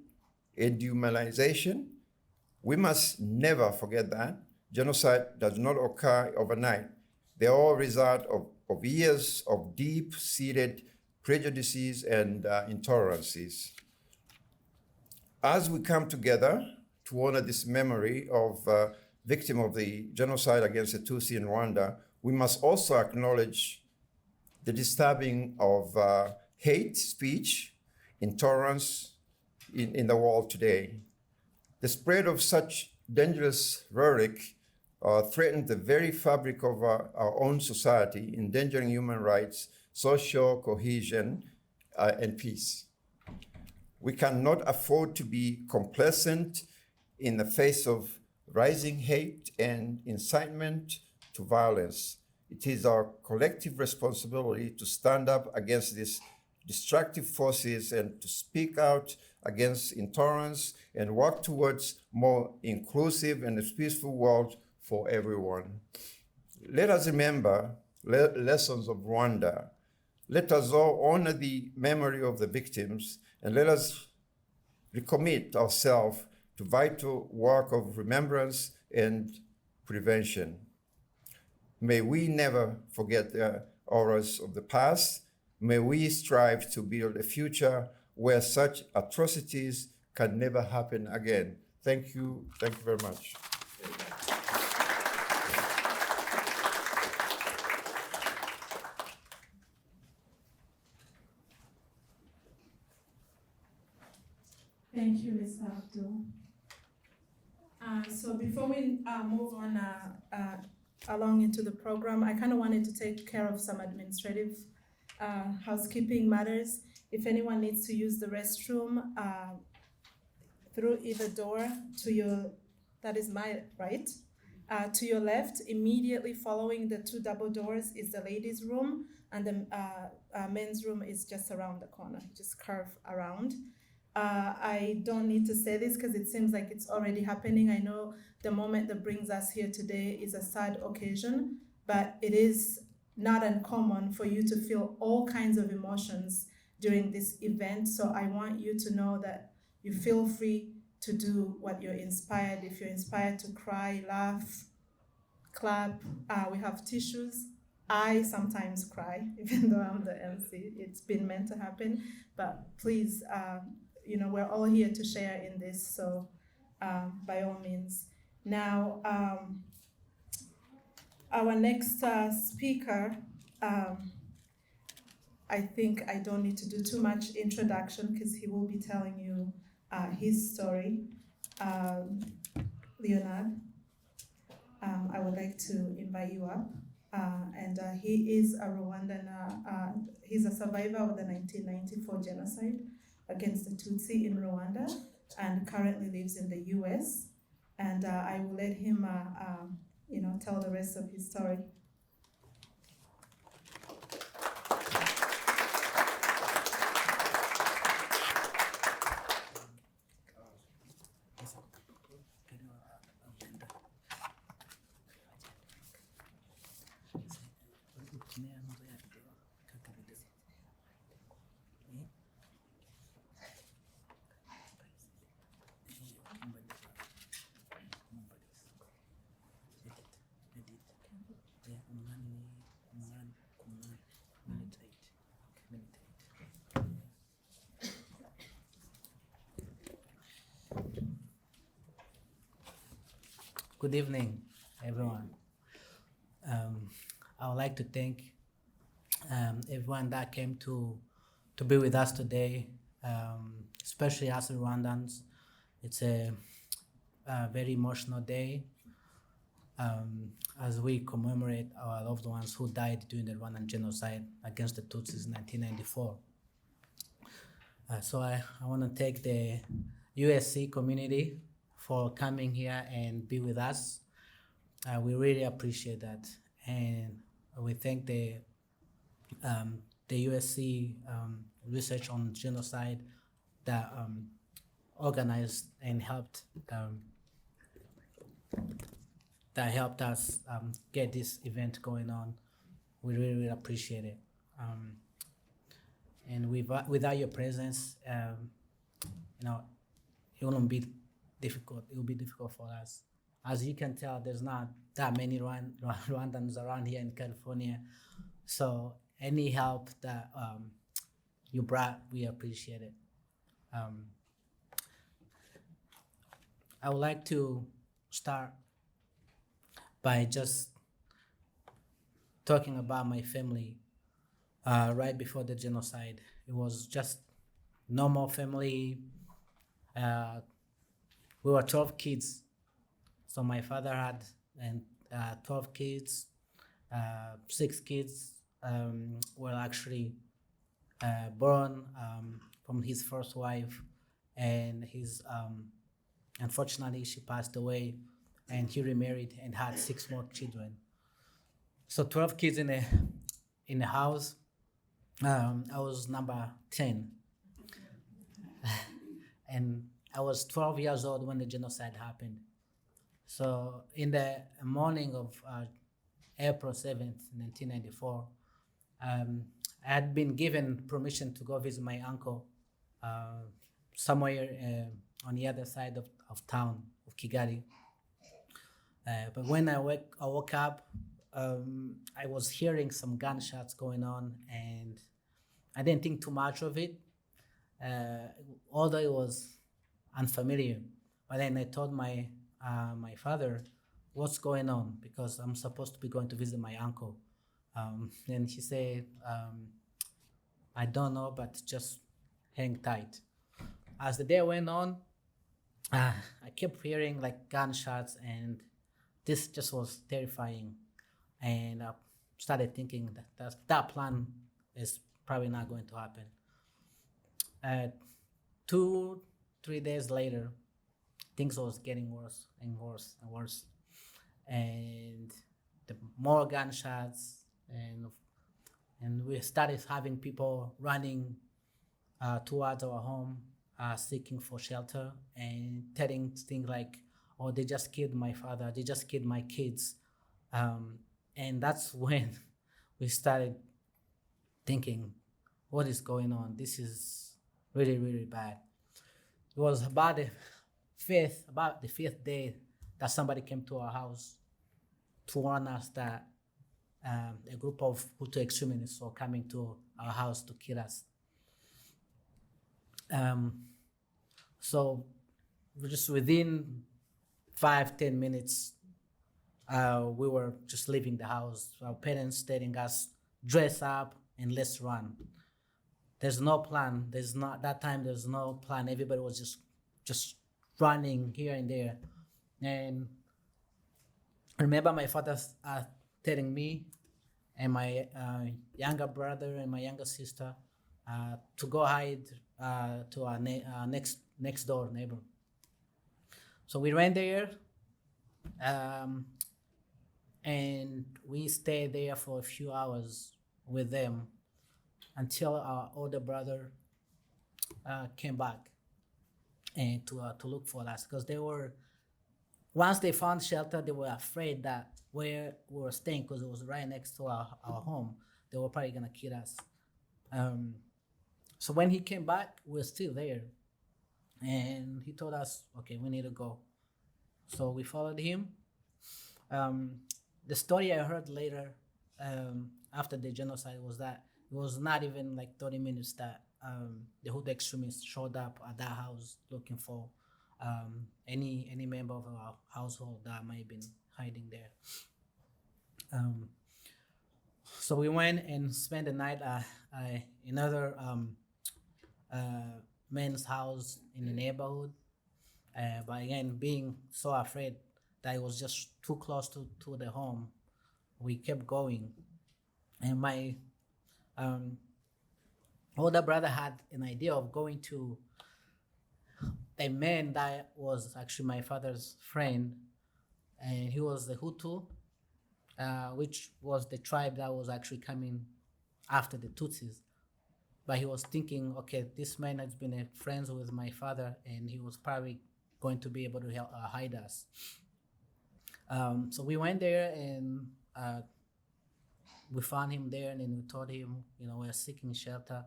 and dehumanization. We must never forget that genocide does not occur overnight. They are all result of years of deep-seated prejudices and intolerances. As we come together to honor this memory of victim of the genocide against the Tutsi in Rwanda, we must also acknowledge the disturbing of hate speech, intolerance in the world today. The spread of such dangerous rhetoric threatens the very fabric of our own society, endangering human rights, social cohesion, and peace. We cannot afford to be complacent in the face of rising hate and incitement to violence. It is our collective responsibility to stand up against these destructive forces and to speak out against intolerance and work towards more inclusive and a peaceful world for everyone. Let us remember lessons of Rwanda. Let us all honor the memory of the victims, and let us recommit ourselves to vital work of remembrance and prevention. May we never forget the horrors of the past. May we strive to build a future where such atrocities can never happen again. Thank you. Thank you very much. Thank you, Ms. Abdul. So before we move on along into the program, I kind of wanted to take care of some administrative housekeeping matters. If anyone needs to use the restroom through either door to your, that is my right, to your left, immediately following the two double doors is the ladies' room, and the men's room is just around the corner, just curve around. I don't need to say this because it seems like it's already happening. I know the moment that brings us here today is a sad occasion, but it is not uncommon for you to feel all kinds of emotions during this event. So I want you to know that you feel free to do what you're inspired. If you're inspired to cry, laugh, clap, we have tissues. I sometimes cry, even though I'm the MC. It's been meant to happen, but please, we're all here to share in this, so by all means. Now, our next speaker, I think I don't need to do too much introduction because he will be telling you his story. Léonard, I would like to invite you up. And he is a Rwandan, he's a survivor of the 1994 genocide against the Tutsi in Rwanda and currently lives in the US. And I will let him, tell the rest of his story. Good evening, everyone. I would like to thank everyone that came to be with us today, especially us Rwandans. It's a very emotional day as we commemorate our loved ones who died during the Rwandan genocide against the Tutsis in 1994. So I want to thank the USC community for coming here and be with us. We really appreciate that. And we thank the USC Research on Genocide that organized and helped us get this event going on. We really, really appreciate it. And without your presence, it wouldn't be difficult. It will be difficult for us. As you can tell, there's not that many Rwandans around here in California. So any help that you brought, we appreciate it. I would like to start by just talking about my family right before the genocide. It was just normal family. We were 12 kids. So my father had 12 kids. 6 kids were actually born from his first wife, and unfortunately she passed away, and he remarried and had 6 more children. So 12 kids in a house. I was number 10, and I was 12 years old when the genocide happened. So in the morning of April 7th, 1994, I had been given permission to go visit my uncle somewhere on the other side of town, of Kigali. But when I woke up, I was hearing some gunshots going on, and I didn't think too much of it, although it was unfamiliar. But then I told my father what's going on, because I'm supposed to be going to visit my uncle. And he said, I don't know, but just hang tight. as the day went on, I kept hearing like gunshots, and this just was terrifying. And I started thinking that plan is probably not going to happen. 2-3 days later, things was getting worse and worse and worse, and the more gunshots, and we started having people running towards our home, seeking for shelter and telling things like, "Oh, they just killed my father. They just killed my kids," and that's when we started thinking, "What is going on? This is really, really bad." It was about the fifth day that somebody came to our house to warn us that a group of Hutu extremists were coming to our house to kill us. So just within 5-10 minutes, we were just leaving the house. Our parents telling us, dress up and let's run. There's no plan. There's no plan. Everybody was just running here and there. And I remember my father telling me and my younger brother and my younger sister to go hide to our next door neighbor. So we ran there, and we stayed there for a few hours with them until our older brother came back and to look for us, because once they found shelter, they were afraid that where we were staying, because it was right next to our home, they were probably gonna kill us. So when he came back, we were still there, and he told us, okay, we need to go. So we followed him. The story I heard later, after the genocide, was that it was not even like 30 minutes that the Hutu extremists showed up at that house looking for any member of our household that might have been hiding there. So we went and spent the night at another man's house in the neighborhood. But again, being so afraid that it was just too close to the home, we kept going. And my older brother had an idea of going to a man that was actually my father's friend, and he was the Hutu, which was the tribe that was actually coming after the Tutsis. But he was thinking, okay, this man has been friends with my father, and he was probably going to be able to help hide us. So we went there, and we found him there, and then we told him, we're seeking shelter.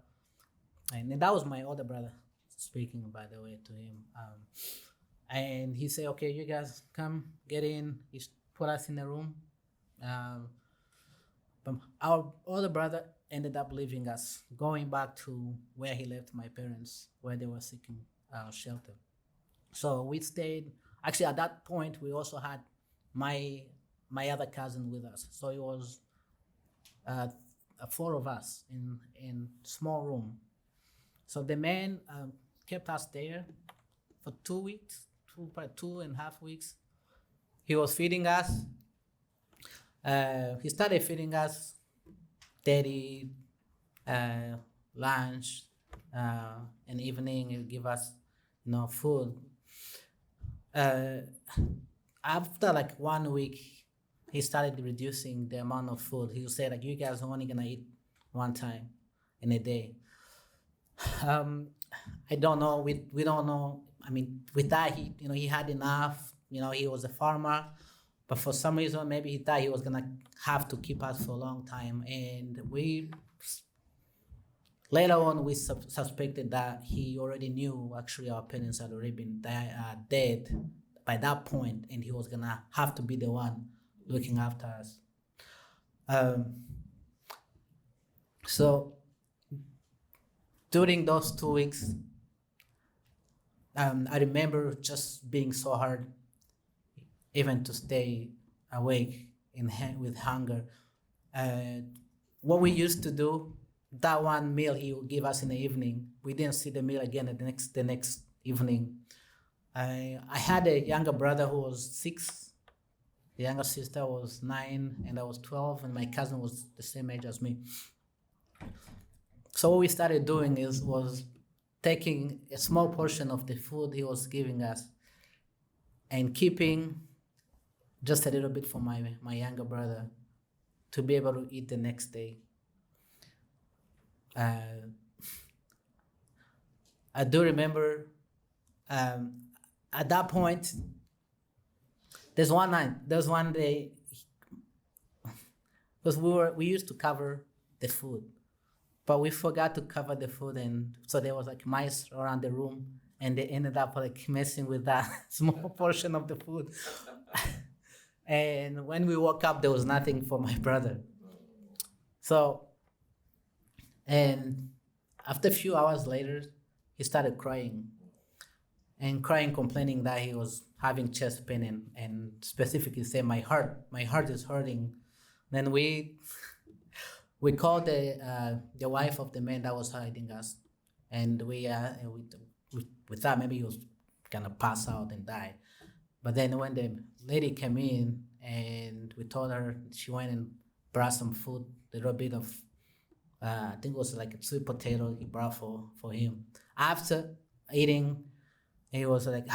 And then that was my older brother speaking, by the way, to him. And he said, okay, you guys come, get in. He put us in a room. But our older brother ended up leaving us, going back to where he left my parents, where they were seeking shelter. So we stayed. Actually, at that point, we also had my other cousin with us. So it was 4 of us in small room. So the man kept us there for 2 weeks, probably 2.5 weeks. He was feeding us. He started feeding us daily lunch, and evening he'll give us, food. After like 1 week, he started reducing the amount of food. He would say, like, you guys are only gonna eat 1 time in a day. I don't know. We don't know. I mean, with that, he had enough. He was a farmer, but for some reason, maybe he thought he was gonna have to keep us for a long time. And later on, we suspected that he already knew actually our parents had already been dead by that point, and he was gonna have to be the one looking after us. So during those 2 weeks, I remember just being so hard, even to stay awake with hunger. What we used to do that one meal he would give us in the evening, we didn't see the meal again the next evening. I had a younger brother who was 6. The younger sister was 9, and I was 12, and my cousin was the same age as me. So what we started doing was taking a small portion of the food he was giving us and keeping just a little bit for my younger brother to be able to eat the next day. I do remember at that point, there's one day, because we used to cover the food, but we forgot to cover the food, and so there was like mice around the room, and they ended up like messing with that small portion of the food. And when we woke up, there was nothing for my brother. So, and after a few hours later, he started crying, complaining that he was having chest pain, and specifically say, my heart is hurting. Then we called the wife of the man that was hiding us, and we thought maybe he was gonna pass out and die. But then when the lady came in and we told her, she went and brought some food, a little bit of, I think it was like a sweet potato he brought for him. After eating, he was like,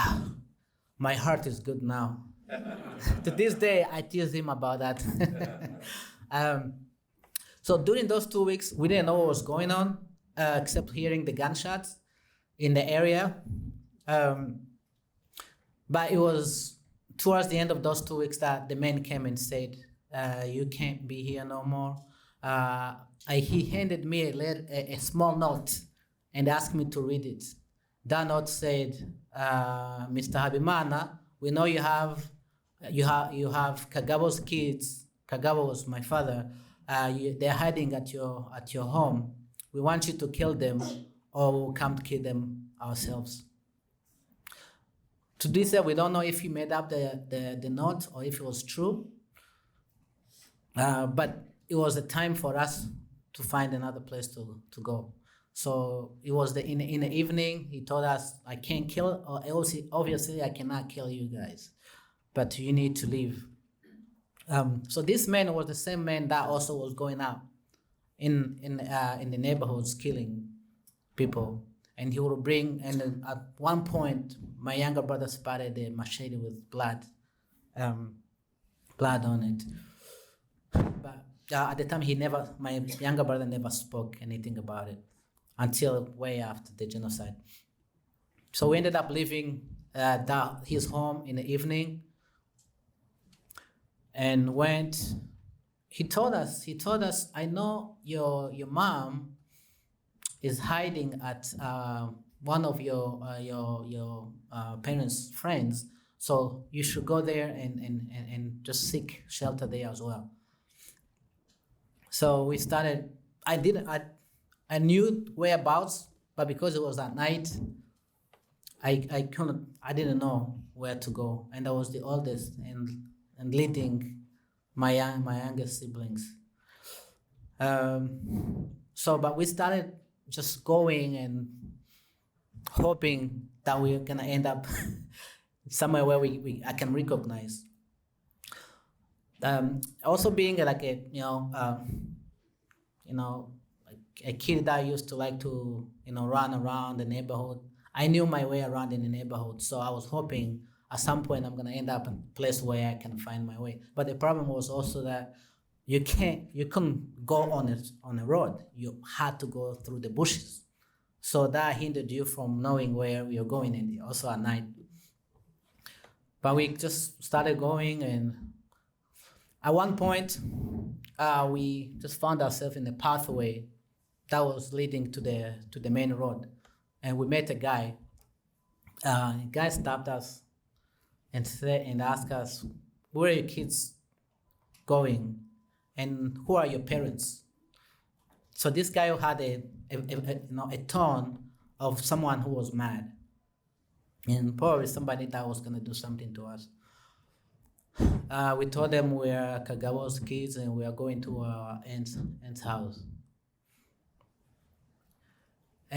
my heart is good now. To this day, I tease him about that. So during those 2 weeks, we didn't know what was going on, except hearing the gunshots in the area. But it was towards the end of those 2 weeks that the man came and said, you can't be here no more. He handed me a small note and asked me to read it. That note said, Mr. Habimana, we know you have Kagabo's kids. Kagabo was my father. They're hiding at your home. We want you to kill them, or we'll come to kill them ourselves. To this day, we don't know if he made up the note or if it was true. But it was a time for us to find another place to go. So it was in the evening. He told us, I can't kill, or obviously I cannot kill you guys, but you need to leave. So this man was the same man that also was going out in the neighborhoods killing people, and he would bring. And at one point, my younger brother spotted a machete with blood on it. But at the time, my younger brother never spoke anything about it until way after the genocide. So we ended up leaving his home in the evening, and went. He told us, I know your mom is hiding at one of your parents' friends, so you should go there and just seek shelter there as well. So we started. I knew whereabouts, but because it was at night, I didn't know where to go, and I was the oldest and leading my younger siblings. But we started just going and hoping that we're gonna end up somewhere where I can recognize. Also being like a kid that used to like to run around the neighborhood, I knew my way around in the neighborhood, so I was hoping at some point I'm gonna end up in a place where I can find my way. But the problem was also that you couldn't go on a road. You had to go through the bushes, so that hindered you from knowing where you're going, and also at night. But we just started going, and at one point we just found ourselves in a pathway that was leading to the main road, and we met a guy. The guy stopped us and asked us, "Where are your kids going, and who are your parents?" So this guy had a tone of someone who was mad, and probably somebody that was gonna do something to us. We told them we're Kagabo's kids and we are going to our aunt's house.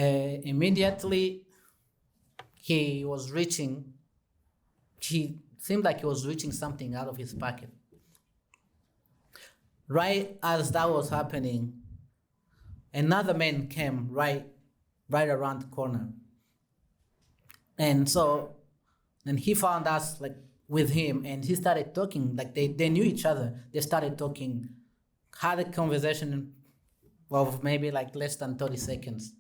immediately he seemed like he was reaching something out of his pocket. Right as that was happening, another man came right around the corner. And he found us like with him, and he started talking, like they knew each other. They started talking, had a conversation of maybe like less than 30 seconds.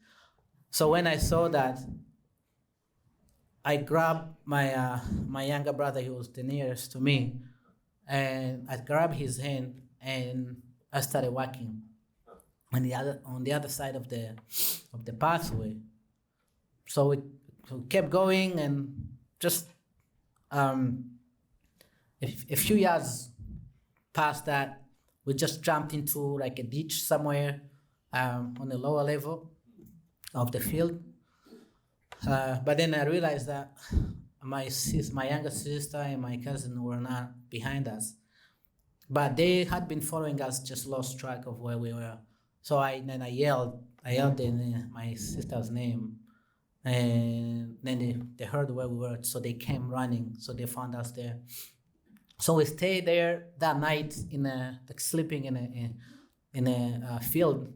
So when I saw that, I grabbed my younger brother, he was the nearest to me, and I grabbed his hand and I started walking on the other side of the pathway. So we kept going, and just a few yards past that, we just jumped into like a ditch somewhere on the lower level of the field. But then I realized that my younger sister and my cousin were not behind us, but they had been following us, just lost track of where we were. So I yelled my sister's name, and then they heard where we were, so they came running. So they found us there. So we stayed there that night sleeping in a field,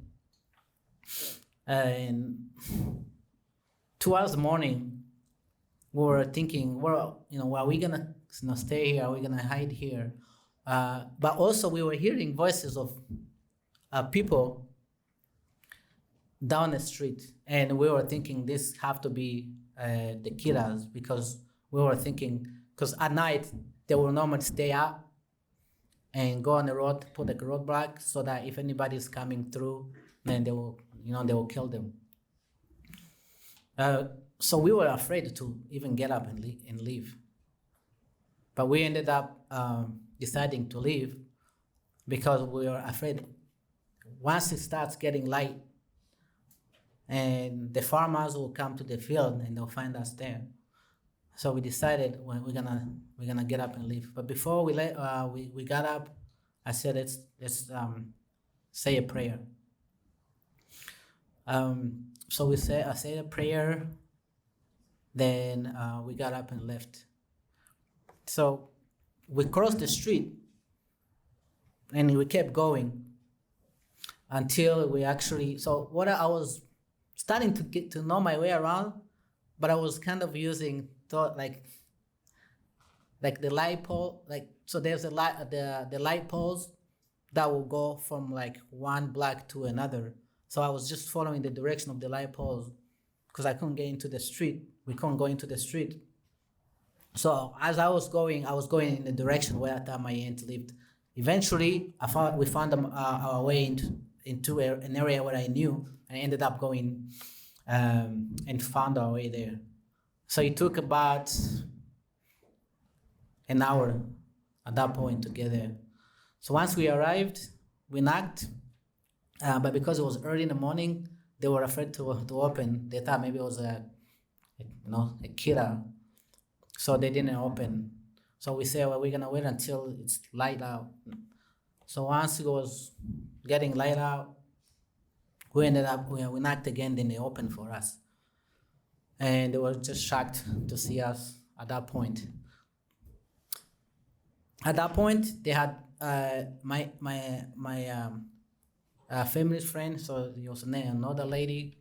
and towards the morning, we were thinking, well, are we gonna stay here? Are we gonna hide here? But also we were hearing voices of people down the street, and we were thinking this have to be the killers, because at night they will normally stay up and go on the road, put a roadblock, so that if anybody's coming through, then they will kill them. So we were afraid to even get up and leave. But we ended up deciding to leave because we were afraid once it starts getting light, and the farmers will come to the field and they'll find us there. So we decided we're gonna get up and leave. But before we got up, I said let's say a prayer. So I said a prayer, then we got up and left. So we crossed the street and we kept going until we actually, so what I was starting to get to know my way around, but I was kind of using like the light pole, so there's the light poles that will go from like one block to another. So I was just following the direction of the light poles because I couldn't get into the street. We couldn't go into the street. So as I was going in the direction where I thought my aunt lived. Eventually, we found our way into an area where I knew, and ended up going and found our way there. So it took about an hour at that point to get there. So once we arrived, we knocked, but because it was early in the morning, they were afraid to open. They thought maybe it was a killer, so they didn't open. So we said, well, we're gonna wait until it's light out. So once it was getting light out, we knocked again, then they opened for us. And they were just shocked to see us at that point. At that point, they had my family's friend, so there was another lady.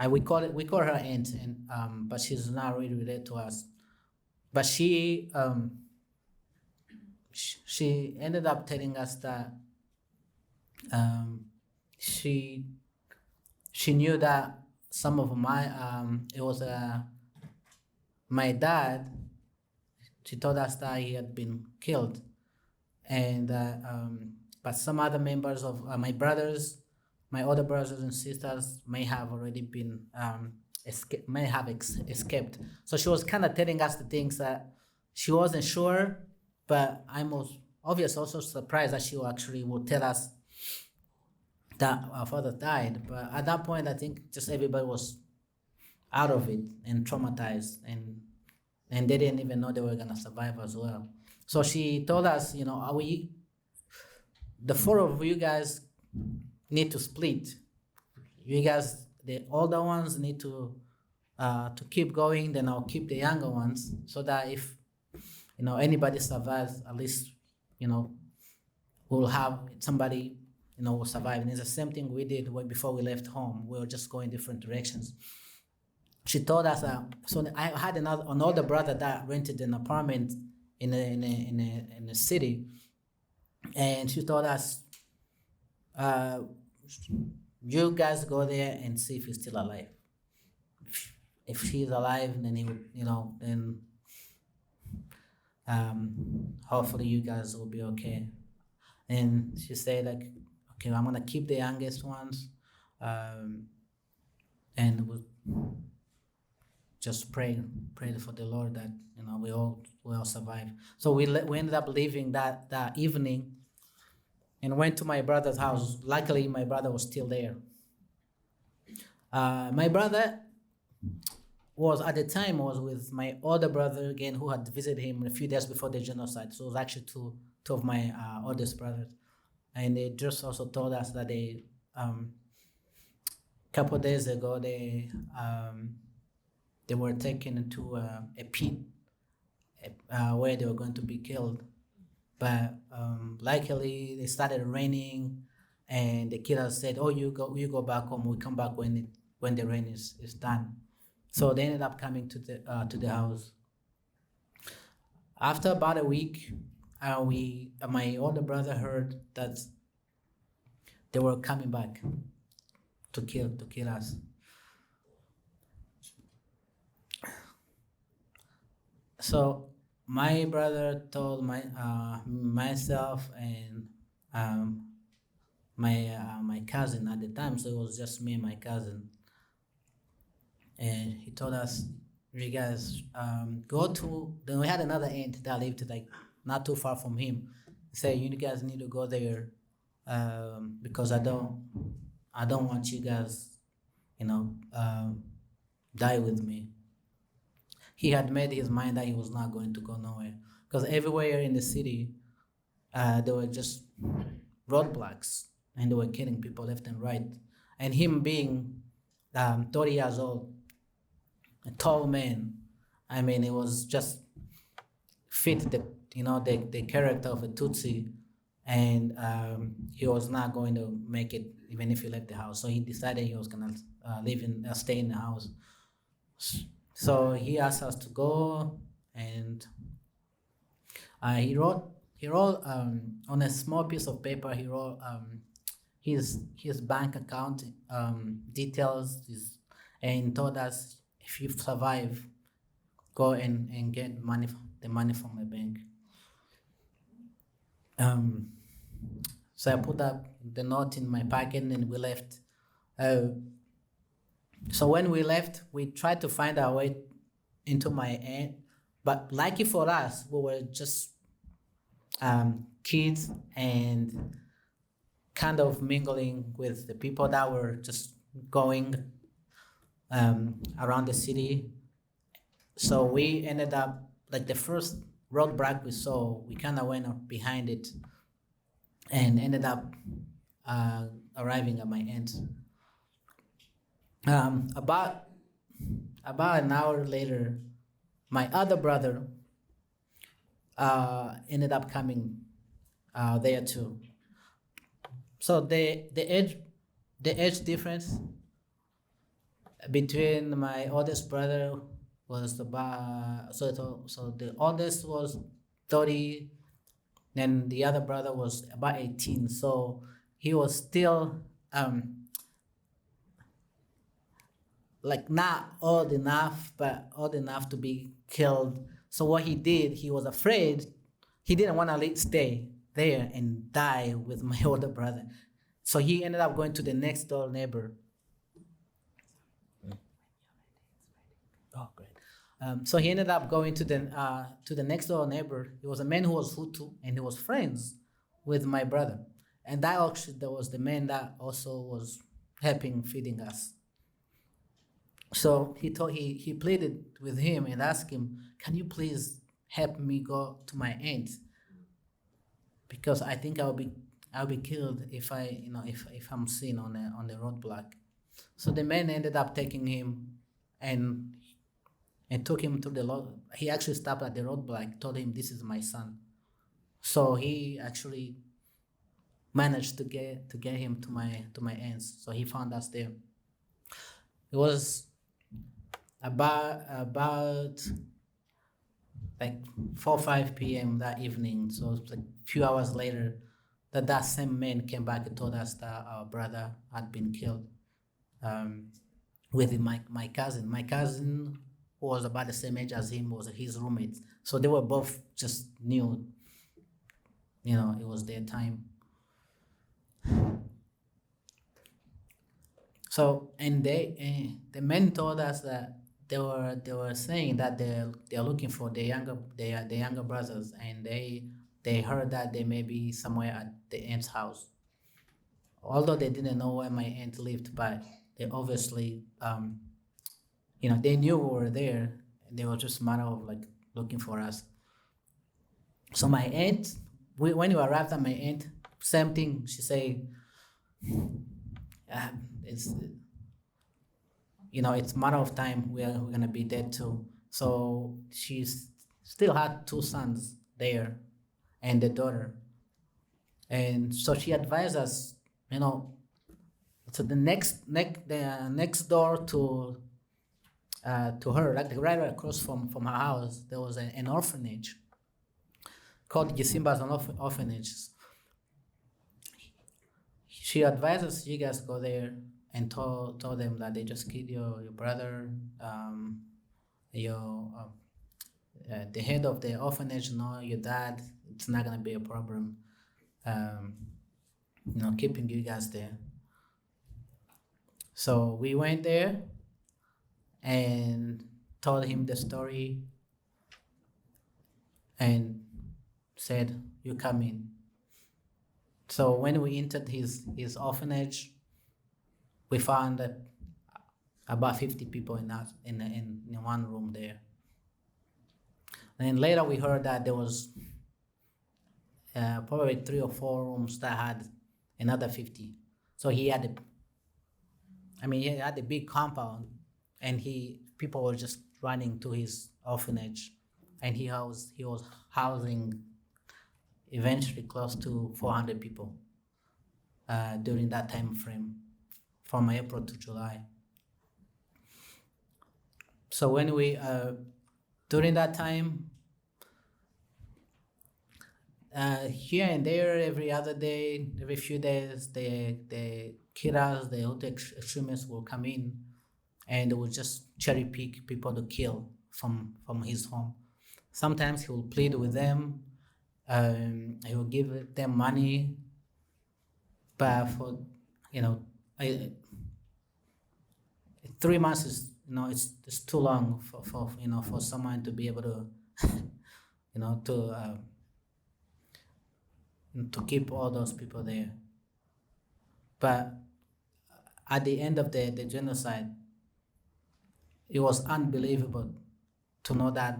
We call her aunt, and but she's not really related to us. But she ended up telling us that she knew that some of my dad. She told us that he had been killed, and but some other members of my other brothers and sisters may have already been escaped. So she was kind of telling us the things that she wasn't sure, but I was obviously also surprised that she actually would tell us that our father died. But at that point, I think just everybody was out of it and traumatized, and they didn't even know they were gonna survive as well. So she told us, the four of you guys need to split. You guys the older ones need to keep going, then I'll keep the younger ones, so that if anybody survives, at least we'll have somebody will survive. And it's the same thing we did before we left home. We were just going different directions. She told us, so I had an older brother that rented an apartment in a city, and she told us, you guys go there and see if he's still alive. If he's alive, then he would, then hopefully you guys will be okay. And she said, like, okay, I'm gonna keep the youngest ones, and we'll just pray for the Lord that we all survive. So we ended up leaving that evening and went to my brother's house. Luckily, my brother was still there. My brother was at the time with my older brother again, who had visited him a few days before the genocide. So it was actually two of my oldest brothers, and they just also told us that they couple days ago they were taken into a pit where they were going to be killed. But luckily, it started raining, and the killers said, "Oh, you go back home. We come back when the rain is done." So they ended up coming to the house. After about a week, my older brother heard that they were coming back to kill us. So my brother told myself and my cousin at the time, so it was just me and my cousin. And he told us, you guys go to, then we had another aunt that lived like not too far from him. He said, you guys need to go there because I don't want you guys, die with me. He had made his mind that he was not going to go nowhere, because everywhere in the city, there were just roadblocks and they were killing people left and right. And him being 30 years old, a tall man, I mean, it was just fit the character of a Tutsi, and he was not going to make it even if he left the house. So he decided he was gonna stay in the house. So he asked us to go, and he wrote on a small piece of paper. He wrote his bank account details, and told us, if you survive, go and get the money from the bank. So I put up the note in my pocket and we left. So when we left, we tried to find our way into my aunt, but lucky for us, we were just kids and kind of mingling with the people that were just going around the city. So we ended up, like the first roadblock we saw, we kind of went up behind it and ended up arriving at my aunt's. About an hour later, my other brother ended up coming there too. So the age difference between my oldest brother was about, so the oldest was 30, and the other brother was about 18. So he was still like not old enough, but old enough to be killed. So what he did, he was afraid. He didn't want to stay there and die with my older brother. So he ended up going to the next door neighbor. Oh, great. So he ended up going to the next door neighbor. He was a man who was Hutu, and he was friends with my brother. And that was the man that also was helping feeding us. So he pleaded with him and asked him, "Can you please help me go to my aunt? Because I think I'll be killed if I'm seen on the roadblock." So the men ended up taking him and took him to the he actually stopped at the roadblock, told him, "This is my son." So he actually managed to get him to my aunts. So he found us there. It was about like 4 or 5 p.m. that evening. So it was like a few hours later that same man came back and told us that our brother had been killed with my cousin. My cousin, who was about the same age as him, was his roommate. So they were both just knew, it was their time. So, and the men told us that they were saying that they're looking for the younger brothers, and they heard that they may be somewhere at the aunt's house. Although they didn't know where my aunt lived, but they obviously, they knew we were there, and they were just a matter of like looking for us. So my aunt, when we arrived at my aunt, same thing. She said, it's a matter of time. We're gonna be dead too. So she still had 2 sons there, and a daughter. And so she advised us, so the next door to her, like right across from her house, there was an orphanage called Gisimba's orphanage. She advised us, you guys go there and told them that they just killed your brother, the head of the orphanage, your dad. It's not gonna be a problem, keeping you guys there. So we went there and told him the story and said, "You come in." So when we entered his orphanage, we found that about 50 people in one room there. And then later we heard that there was probably 3 or 4 rooms that had another 50. So he had a big compound, and people were just running to his orphanage, and he was housing eventually close to 400 people during that time frame, from April to July. So when we during that time, here and there, every other day, every few days, the killers, the Hutu extremists will come in, and they will just cherry pick people to kill from his home. Sometimes he will plead with them. He will give them money, but for 3 months is it's too long for someone to be able to to keep all those people there. But at the end of the genocide, it was unbelievable to know that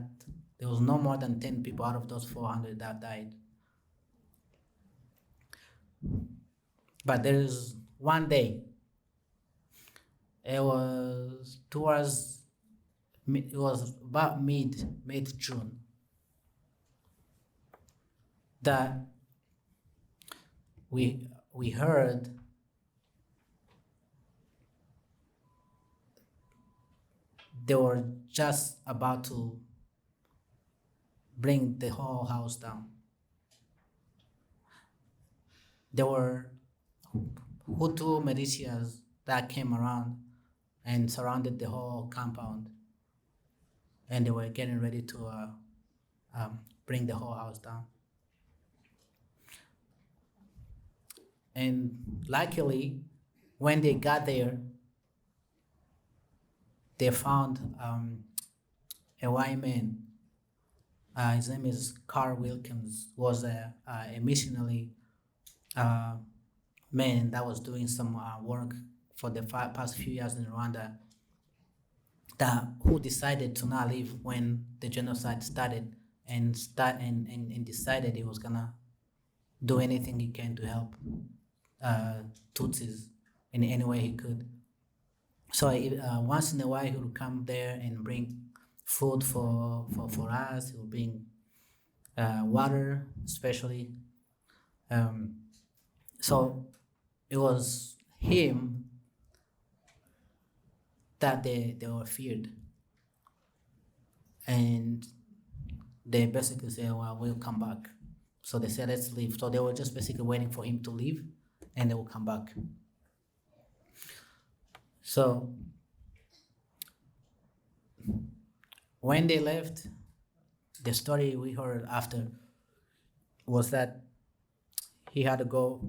there was no more than 10 people out of those 400 that died. But there is one day, it was about mid-June, that we heard they were just about to bring the whole house down. There were Hutu militias that came around and surrounded the whole compound, and they were getting ready to bring the whole house down. And luckily, when they got there, they found a white man. His name is Carl Wilkins, was a missionary man that was doing some work for the past few years in Rwanda, who decided to not leave when the genocide started, and decided he was gonna do anything he can to help Tutsis in any way he could. So once in a while he would come there and bring food for us. He would bring water, especially. So it was him that they were feared. And they basically said, well, we'll come back. So they said, let's leave. So they were just basically waiting for him to leave, and they will come back. So when they left, the story we heard after was that he had to go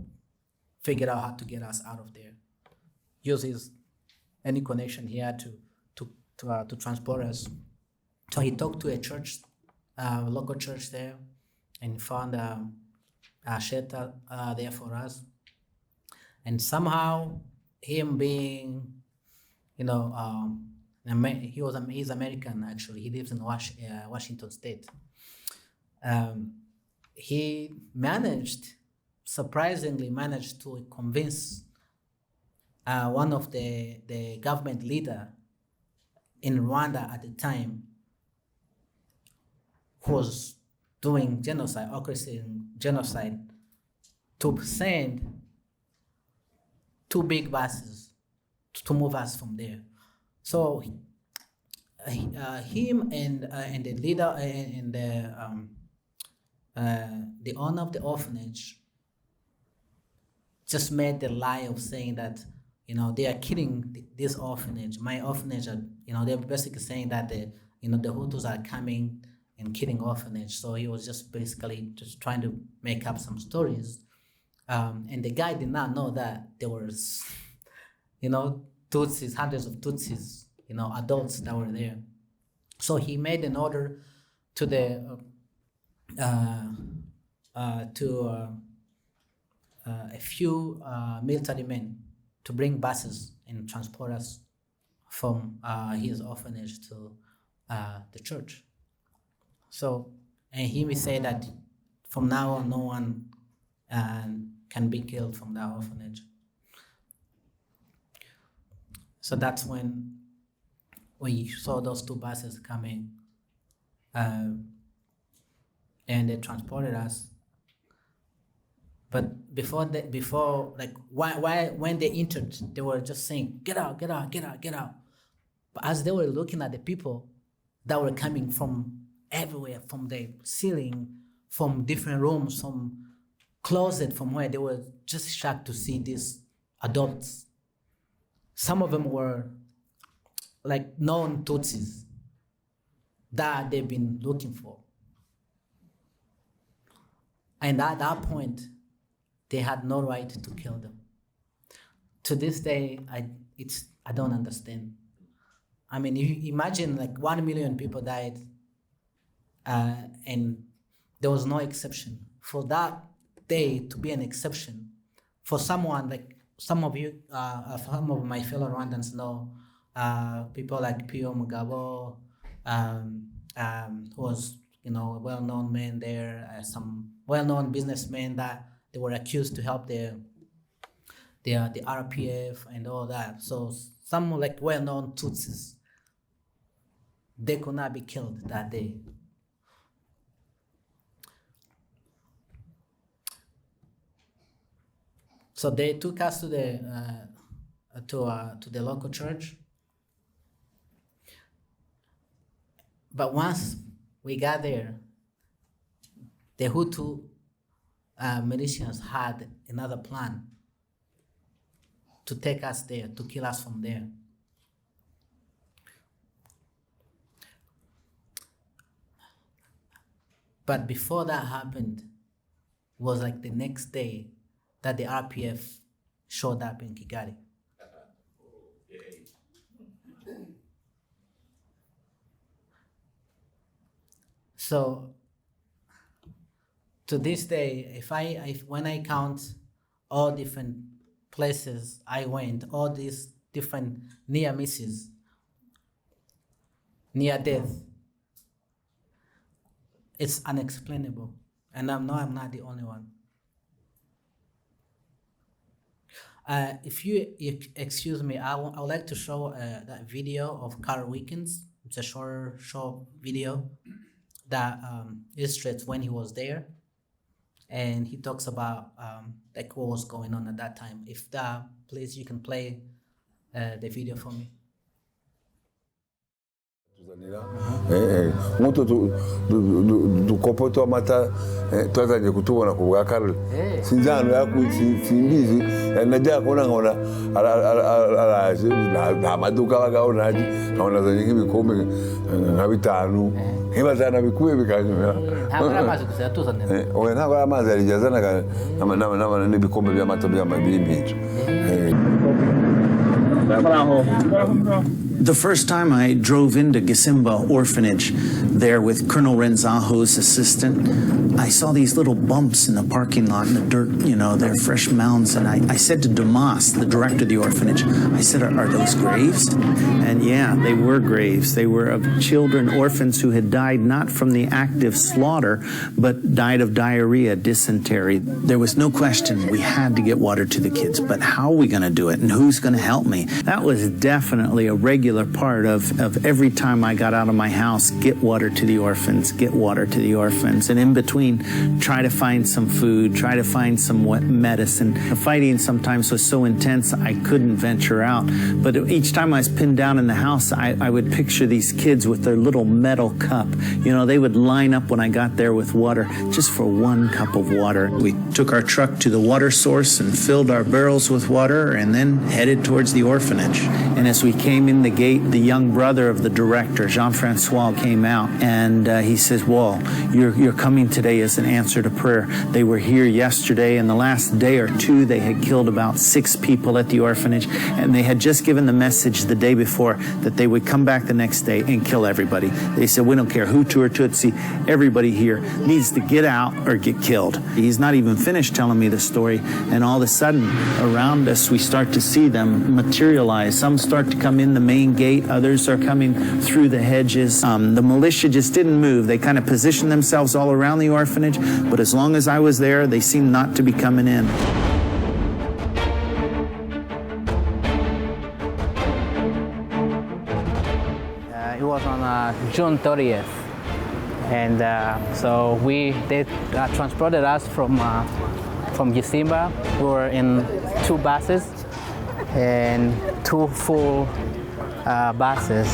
figure out how to get us out of there, use any connection he had to transport us. So he talked to a church, local church there, and found a shelter there for us. And somehow, him being, he's American actually. He lives in Washington State. He surprisingly managed to convince one of the government leader in Rwanda at the time, who was doing genocide, orchestrating genocide, to send 2 big buses to move us from there. So him and the leader and the owner of the orphanage just made the lie of saying that they are killing this orphanage. My orphanage are, they're basically saying that the Hutus are coming and killing orphanage. So he was just basically just trying to make up some stories. And the guy did not know that there was, Tutsis, hundreds of Tutsis, adults that were there. So he made an order to a few military men to bring buses and transport us from his orphanage to the church. So, and he will say that from now on, no one can be killed from that orphanage. So that's when we saw those 2 buses coming, and they transported us. But when they entered, they were just saying, "Get out, get out, get out, get out." But as they were looking at the people that were coming from everywhere, from the ceiling, from different rooms, from closet, from where, they were just shocked to see these adults. Some of them were like known Tutsis that they've been looking for. And at that point, they had no right to kill them. To this day, I don't understand. I mean, you imagine like 1 million people died, and there was no exception. For that day to be an exception, for someone like some of you, some of my fellow Rwandans know, people like P.O. Kagabo, who was a well-known man there, some well-known businessmen that they were accused to help the RPF and all that. So some like well-known Tutsis, they could not be killed that day. So they took us to the local church. But once we got there, the Hutu militias had another plan to take us there, to kill us from there. But before that happened, was like the next day that the RPF showed up in Kigali. So to this day, when I count all different places I went, all these different near misses, near death, it's unexplainable. And I know I'm not the only one. If you excuse me, I would like to show that video of Carl Wickens. It's a short video that illustrates when he was there, and he talks about like what was going on at that time. If that, please, you can play the video for me. Mutu dukopoto amata twazanye kutubona ku bwa Karoli sinzano simbizi najya kubona nkona araje nta maduka bagaho naje nkabona zanye nk'ibikombe nka bitanu nkibazana bikuye bikanyura ntabwo amazi gusa yatuzanira oya ntabwo amazi yarijazanaga n'ibikombe by'amata by'amabirimbinja The first time I drove into Gasimba orphanage there with Colonel Renzaho's assistant, I saw these little bumps in the parking lot in the dirt, you know, they're fresh mounds. And I said to Damas, the director of the orphanage, I said, are those graves? And yeah, they were graves. They were of children, orphans who had died not from the active slaughter, but died of diarrhea, dysentery. There was no question we had to get water to the kids, but how are we going to do it? And who's going to help me? That was definitely a regular part of every time I got out of my house, get water to the orphans, get water to the orphans. And in between, try to find some food, try to find some medicine. The fighting sometimes was so intense, I couldn't venture out. But each time I was pinned down in the house, I would picture these kids with their little metal cup. You know, they would line up when I got there with water, just for one cup of water. We took our truck to the water source and filled our barrels with water and then headed towards the orphanage. And as we came in the gate, the young brother of the director, Jean-Francois, came out and he says, well, you're coming today as an answer to prayer. They were here yesterday, and the last day or two they had killed about 6 people at the orphanage, and they had just given the message the day before that they would come back the next day and kill everybody. They said, we don't care Hutu or Tutsi, everybody here needs to get out or get killed. He's not even finished telling me the story, and all of a sudden around us we start to see them materialize. Some start to come in the main gate, others are coming through the hedges. The militia just didn't move. They kind of positioned themselves all around the orphanage, but as long as I was there, they seemed not to be coming in. It was on June 30th, and so they transported us from Gisimba. We were in 2 buses and 2 full buses,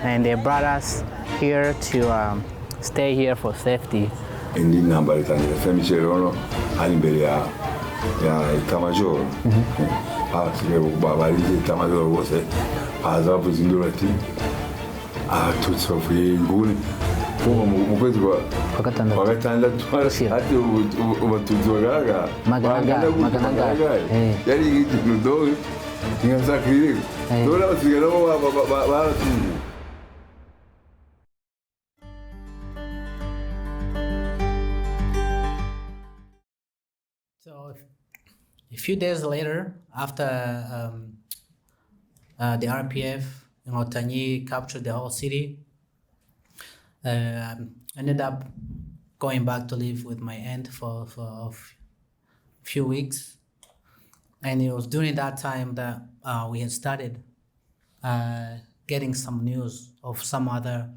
and they brought us here to stay here for safety. indi nambara itangira femicherono ari imbere ya itamajoro abasigaye babarize itamajoro bose baza bavuza induru ati Tutsi bavuye inguni mu kwezi kwa gatandatu ati Abatutsi bagaragara magana yari ikintu doge ntiyazakwiriye dore abasigaye nabo baratuye. So a few days later, after the RPF in Otanyi captured the whole city, I ended up going back to live with my aunt for a few weeks. And it was during that time that we had started getting some news of some other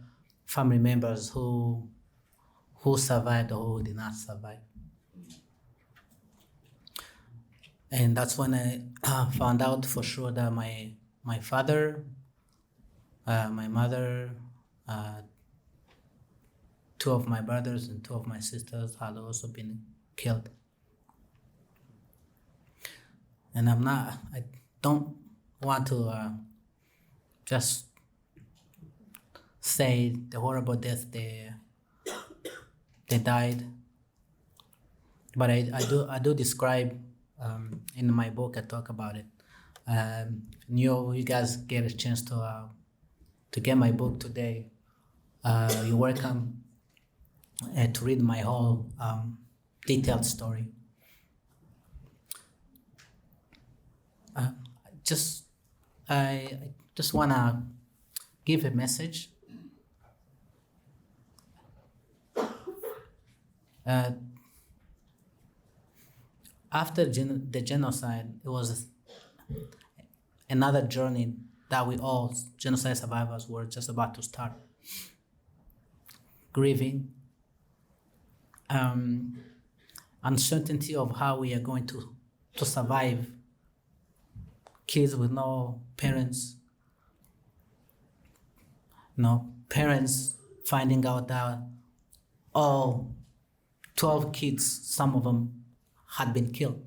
family members who survived or who did not survive. And that's when I found out for sure that my father, my mother, 2 of my brothers and 2 of my sisters had also been killed. And I don't want to just say the horrible death they died, but I do describe in my book. I talk about it. You guys get a chance to get my book today. You're welcome to read my whole detailed story. I just wanna give a message. After the genocide, it was another journey that we all genocide survivors were just about to start. Grieving, uncertainty of how we are going to survive. Kids with no parents, parents finding out that all 12 kids, some of them had been killed.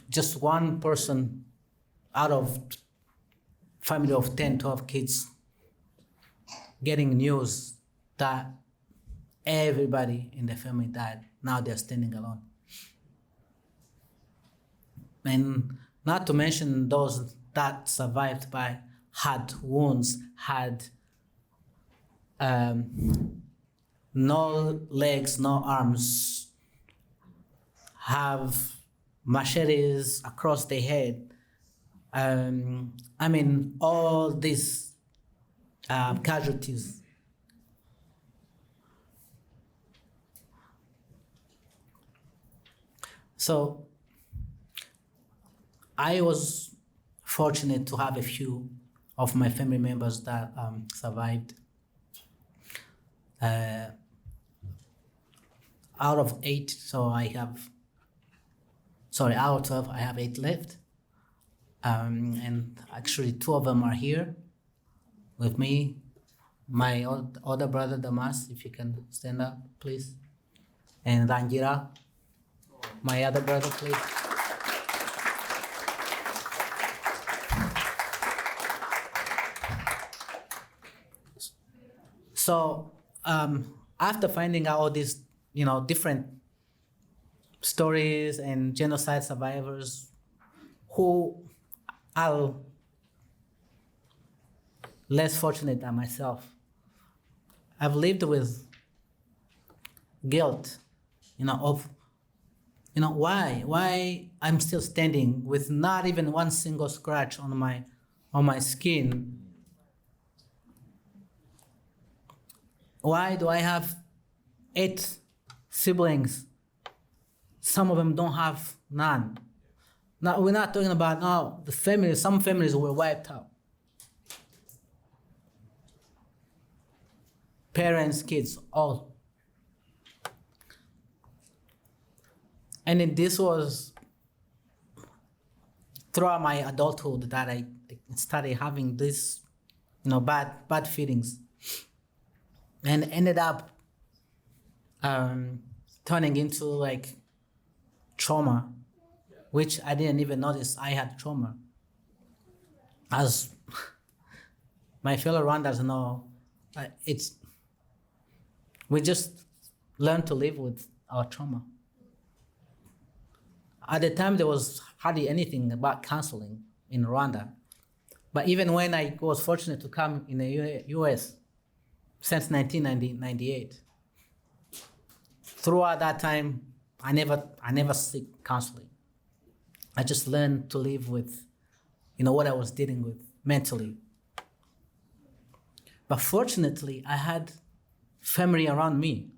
Just one person out of family of 10, 12 kids getting news that everybody in the family died. Now they're standing alone. And not to mention those that survived by had wounds, had no legs, no arms, have machetes across their head. All these casualties. So I was fortunate to have a few of my family members that survived. Out of 8, out of 12, I have 8 left. And actually 2 of them are here with me. My older brother, Damas, if you can stand up, please. And Rangira, my other brother, please. So after finding out all these, different stories and genocide survivors who are less fortunate than myself, I've lived with guilt, of, why I'm still standing with not even one single scratch on my skin. Why do I have 8 siblings? Some of them don't have none. Now, we're not talking about the families. Some families were wiped out. Parents, kids, all. And this was throughout my adulthood that I started having this, bad feelings. And ended up turning into trauma, which I didn't even notice I had trauma. As my fellow Rwandans know, we just learn to live with our trauma. At the time, there was hardly anything about counseling in Rwanda. But even when I was fortunate to come in the US, since 1998. Throughout that time, I never seek counseling. I just learned to live with, what I was dealing with mentally. But fortunately, I had family around me.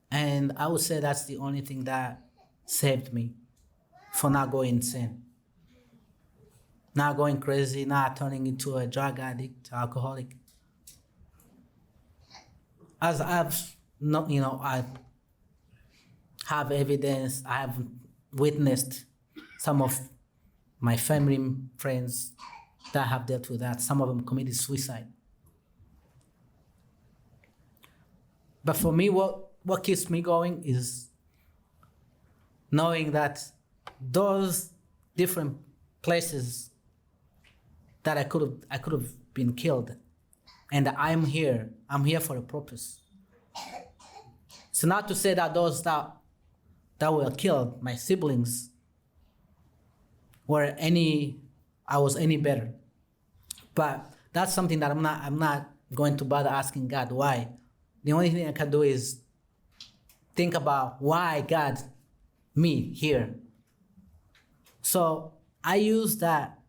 And I would say that's the only thing that saved me from not going insane. Not going crazy, not turning into a drug addict, alcoholic. As I've not, I have evidence, I have witnessed some of my family friends that have dealt with that. Some of them committed suicide. But for me, what keeps me going is knowing that those different places that I could have been killed, and I'm here for a purpose. It's not to say that those that were killed, my siblings, I was any better. But that's something that I'm not going to bother asking God why. The only thing I can do is think about why God, me here. So I use that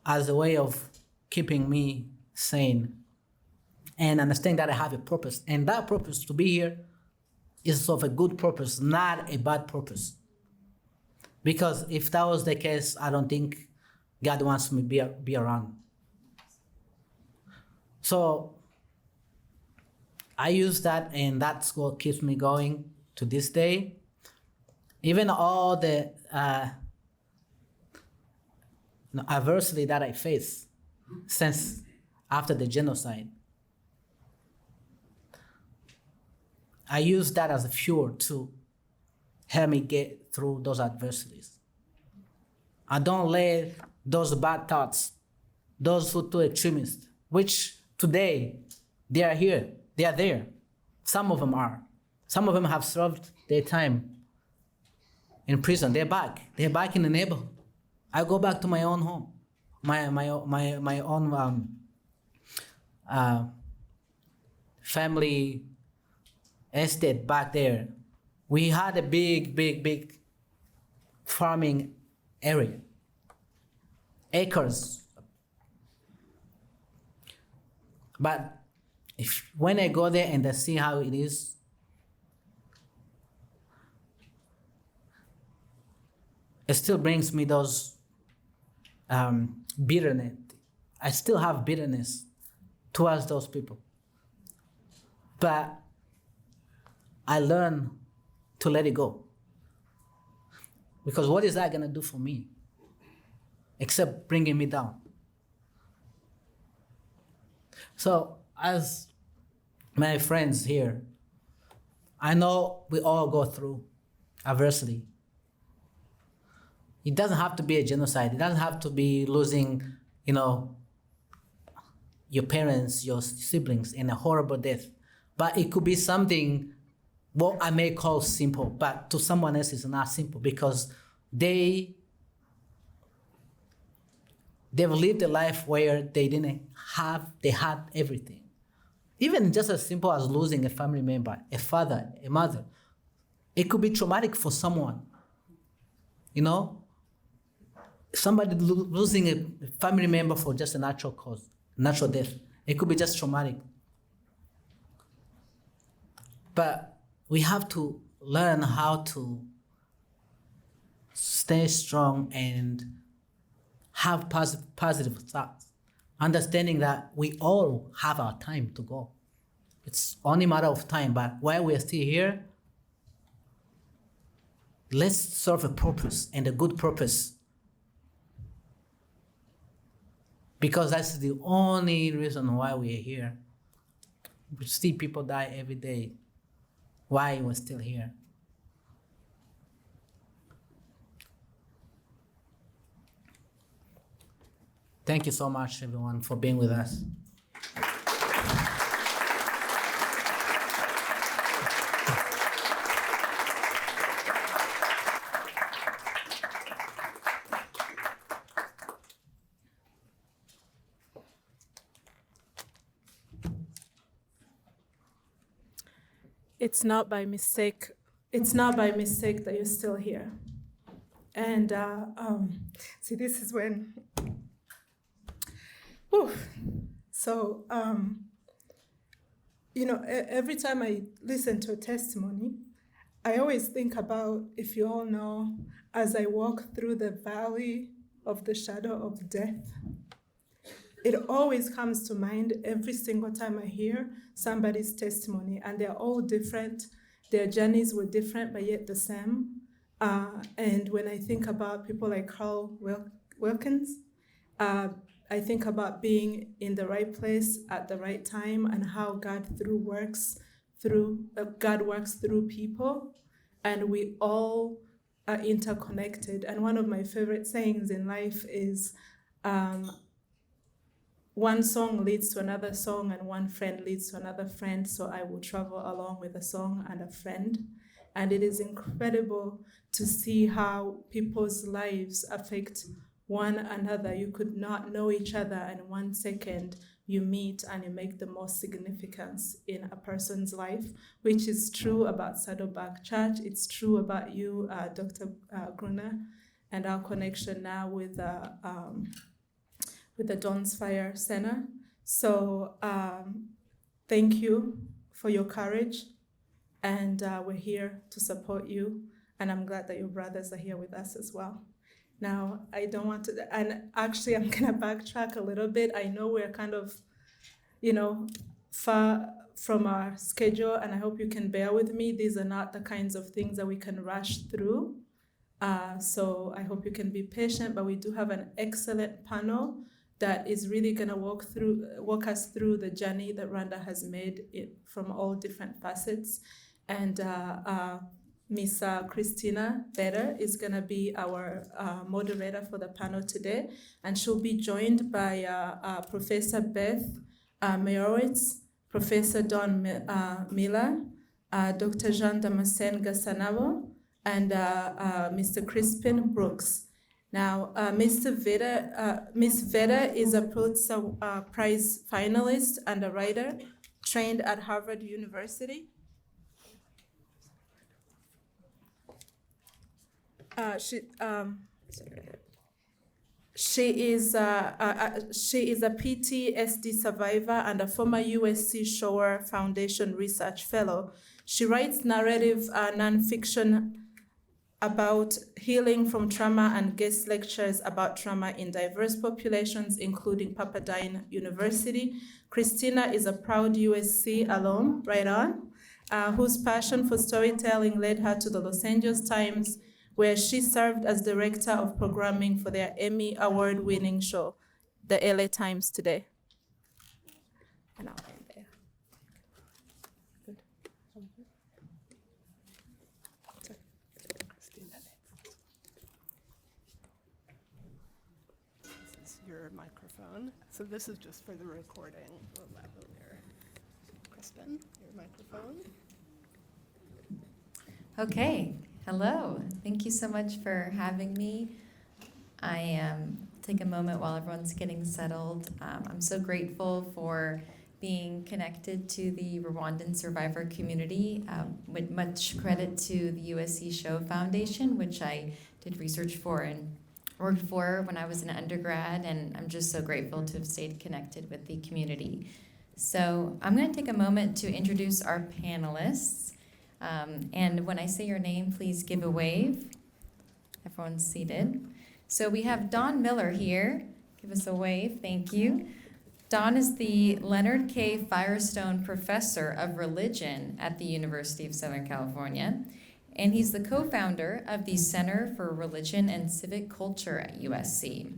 as a way of keeping me sane and understand that I have a purpose. And that purpose to be here is of a good purpose, not a bad purpose. Because if that was the case, I don't think God wants me to be around. So I use that, and that's what keeps me going to this day. Even all the adversity that I face since after the genocide, I use that as a fuel to help me get through those adversities. I don't let those bad thoughts, those Hutu extremists, which today they are here, they are there. Some of them are. Some of them have served their time in prison. They're back in the neighborhood. I go back to my own home, my own family estate back there. We had a big farming area, acres. But when I go there and I see how it is, it still brings me those bitterness. I still have bitterness towards those people. But I learn to let it go. Because what is that gonna do for me? Except bringing me down. So as my friends here, I know we all go through adversity. It doesn't have to be a genocide. It doesn't have to be losing, your parents, your siblings in a horrible death. But it could be something what I may call simple, but to someone else it's not simple because they've lived a life where they had everything. Even just as simple as losing a family member, a father, a mother. It could be traumatic for someone. Somebody losing a family member for just a natural cause, natural death. It could be just traumatic. But we have to learn how to stay strong and have positive thoughts, understanding that we all have our time to go. It's only a matter of time, but while we're still here, let's serve a purpose and a good purpose. Because that's the only reason why we're here. We see people die every day. Why we're still here? Thank you so much, everyone, for being with us. It's not by mistake. It's not by mistake that you're still here. And see, this is when. So, every time I listen to a testimony, I always think about, if you all know, as I walk through the valley of the shadow of death, it always comes to mind every single time I hear somebody's testimony, and they're all different. Their journeys were different, but yet the same. And when I think about people like Carl Wilkins, I think about being in the right place at the right time and how God works through people, and we all are interconnected. And one of my favorite sayings in life is, one song leads to another song, and one friend leads to another friend, so I will travel along with a song and a friend. And it is incredible to see how people's lives affect one another. You could not know each other, and 1 second you meet and you make the most significance in a person's life, which is true about Saddleback Church. It's true about you, Dr. Gruner, and our connection now with the Dornsife Center. So thank you for your courage. and we're here to support you. And I'm glad that your brothers are here with us as well. Now, I don't want to, and actually I'm gonna backtrack a little bit. I know we're kind of, far from our schedule, and I hope you can bear with me. These are not the kinds of things that we can rush through. So I hope you can be patient, but we do have an excellent panel that is really gonna walk us through the journey that Rwanda has made from all different facets. And Miss Christina Veta is gonna be our moderator for the panel today. And she'll be joined by Professor Beth Meyerowitz, Professor Don Miller, Dr. Jean Damascene Gasanabo, and Mr. Crispin Brooks. Now, Miss Veta is a Pulitzer Prize finalist and a writer trained at Harvard University. She is a PTSD survivor and a former USC Shoah Foundation Research Fellow. She writes narrative nonfiction about healing from trauma and guest lectures about trauma in diverse populations, including Pepperdine University. Christina is a proud USC alum, right on, whose passion for storytelling led her to the Los Angeles Times, where she served as director of programming for their Emmy award-winning show, the LA Times Today. And I'll end there. Good. This is your microphone. So this is just for the recording. Crispin, your microphone. Okay, hello. Thank you so much for having me. I take a moment while everyone's getting settled. I'm so grateful for being connected to the Rwandan survivor community, with much credit to the USC Shoah Foundation, which I did research for and worked for when I was an undergrad, and I'm just so grateful to have stayed connected with the community. So I'm going to take a moment to introduce our panelists. And when I say your name, please give a wave. Everyone's seated. So we have Don Miller here. Give us a wave, thank you. Don is the Leonard K. Firestone Professor of Religion at the University of Southern California. And he's the co-founder of the Center for Religion and Civic Culture at USC.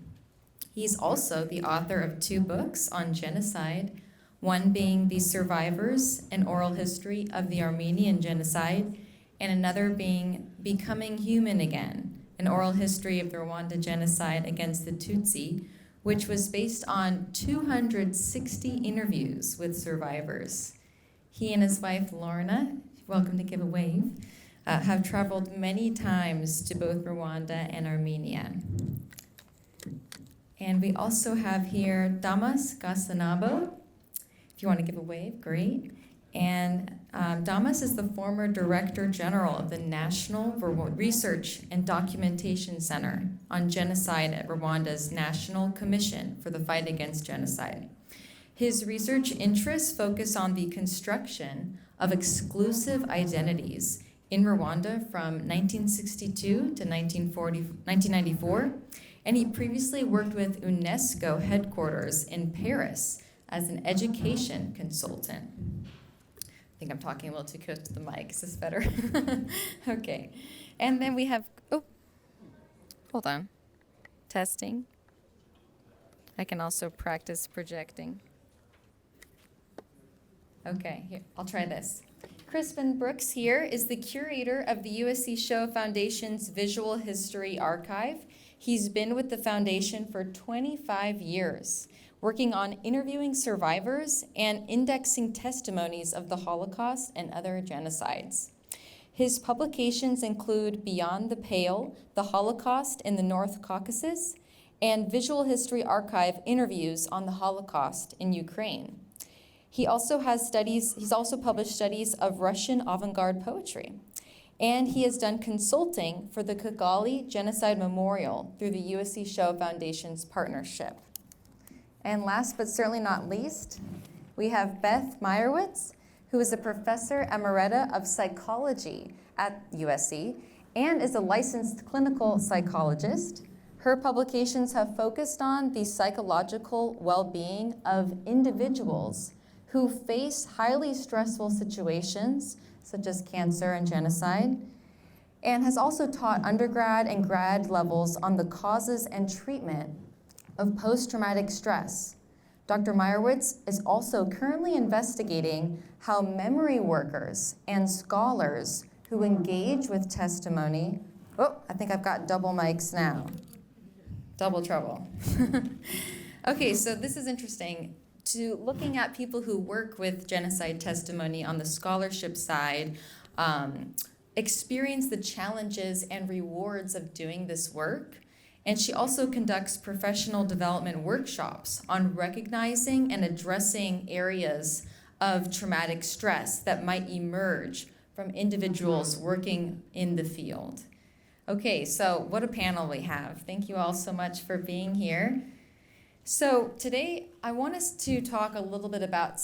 He's also the author of 2 books on genocide, one being The Survivors, an Oral History of the Armenian Genocide, and another being Becoming Human Again, an Oral History of the Rwanda Genocide against the Tutsi, which was based on 260 interviews with survivors. He and his wife, Lorna, welcome to give a wave, have traveled many times to both Rwanda and Armenia. And we also have here Damas Gasanabo. If you want to give a wave, great. And Damas is the former Director General of the National Research and Documentation Center on Genocide at Rwanda's National Commission for the Fight Against Genocide. His research interests focus on the construction of exclusive identities in Rwanda from 1962 to 1994, and he previously worked with UNESCO headquarters in Paris as an education consultant. I think I'm talking a little too close to the mic. Is this better? Okay. And then we have, hold on. Testing. I can also practice projecting. Okay, here, I'll try this. Crispin Brooks here is the curator of the USC Shoah Foundation's Visual History Archive. He's been with the foundation for 25 years, working on interviewing survivors and indexing testimonies of the Holocaust and other genocides. His publications include Beyond the Pale, The Holocaust in the North Caucasus, and Visual History Archive interviews on the Holocaust in Ukraine. He's also published studies of Russian avant-garde poetry. And he has done consulting for the Kigali Genocide Memorial through the USC Shoah Foundation's partnership. And last but certainly not least, we have Beth Meyerowitz, who is a professor emerita of psychology at USC and is a licensed clinical psychologist. Her publications have focused on the psychological well-being of individuals who face highly stressful situations, such as cancer and genocide, and has also taught undergrad and grad levels on the causes and treatment of post-traumatic stress. Dr. Meyerowitz is also currently investigating how memory workers and scholars who engage with testimony, oh, I think I've got double mics now. Double trouble. Okay, so this is interesting. Looking at people who work with genocide testimony on the scholarship side, experience the challenges and rewards of doing this work. And she also conducts professional development workshops on recognizing and addressing areas of traumatic stress that might emerge from individuals working in the field. Okay, so what a panel we have. Thank you all so much for being here. So today I want us to talk a little bit about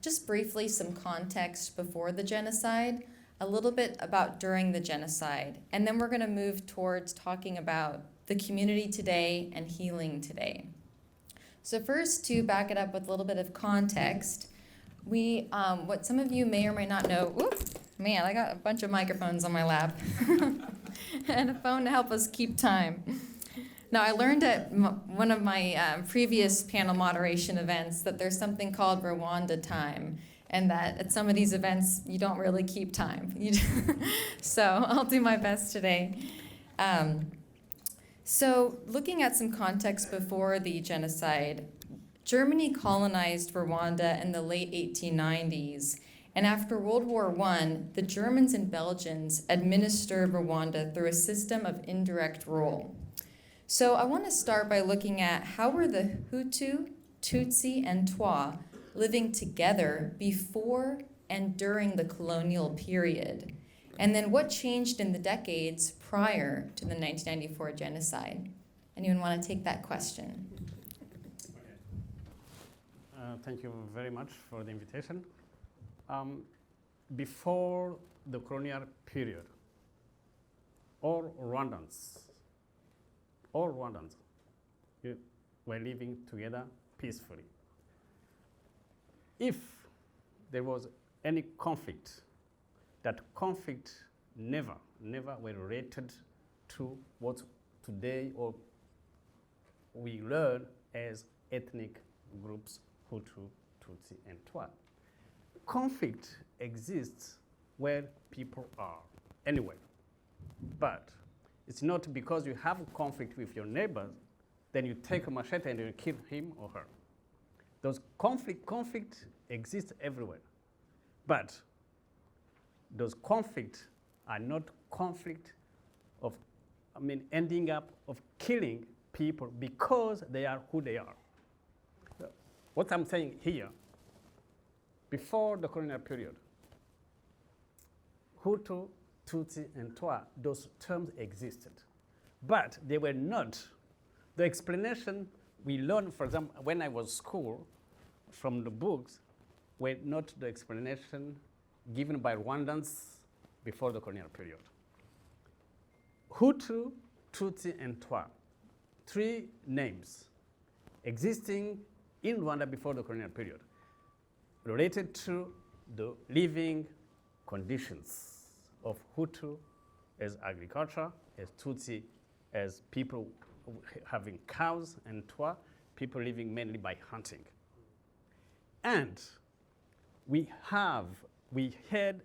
just briefly some context before the genocide, a little bit about during the genocide, and then we're going to move towards talking about the community today and healing today. So first, to back it up with a little bit of context, what some of you may or may not know, man, I got a bunch of microphones on my lap and a phone to help us keep time. Now, I learned at one of my previous panel moderation events that there's something called Rwanda time, and that at some of these events, you don't really keep time. So I'll do my best today. So looking at some context before the genocide, Germany colonized Rwanda in the late 1890s, and after World War I, the Germans and Belgians administered Rwanda through a system of indirect rule. So I want to start by looking at how were the Hutu, Tutsi, and Twa living together before and during the colonial period, and then what changed in the decades prior to the 1994 genocide. Anyone want to take that question? Thank you very much for the invitation. Before the colonial period, all Rwandans were living together peacefully. If there was any conflict, that conflict never were related to what today or we learn as ethnic groups, Hutu, Tutsi, and Twa. Conflict exists where people are, anyway. But it's not because you have a conflict with your neighbor, then you take a machete and you kill him or her. Those conflict exists everywhere. But those conflicts are not conflict of, ending up of killing people because they are who they are. What I'm saying here, before the colonial period, Hutu, Tutsi, and Twa, those terms existed. But they were not. The explanation we learned, for example, when I was school, from the books, were not the explanation given by Rwandans before the colonial period. Hutu, Tutsi, and Twa, three names existing in Rwanda before the colonial period, related to the living conditions of Hutu as agriculture, as Tutsi as people having cows, and Twa, people living mainly by hunting. And we had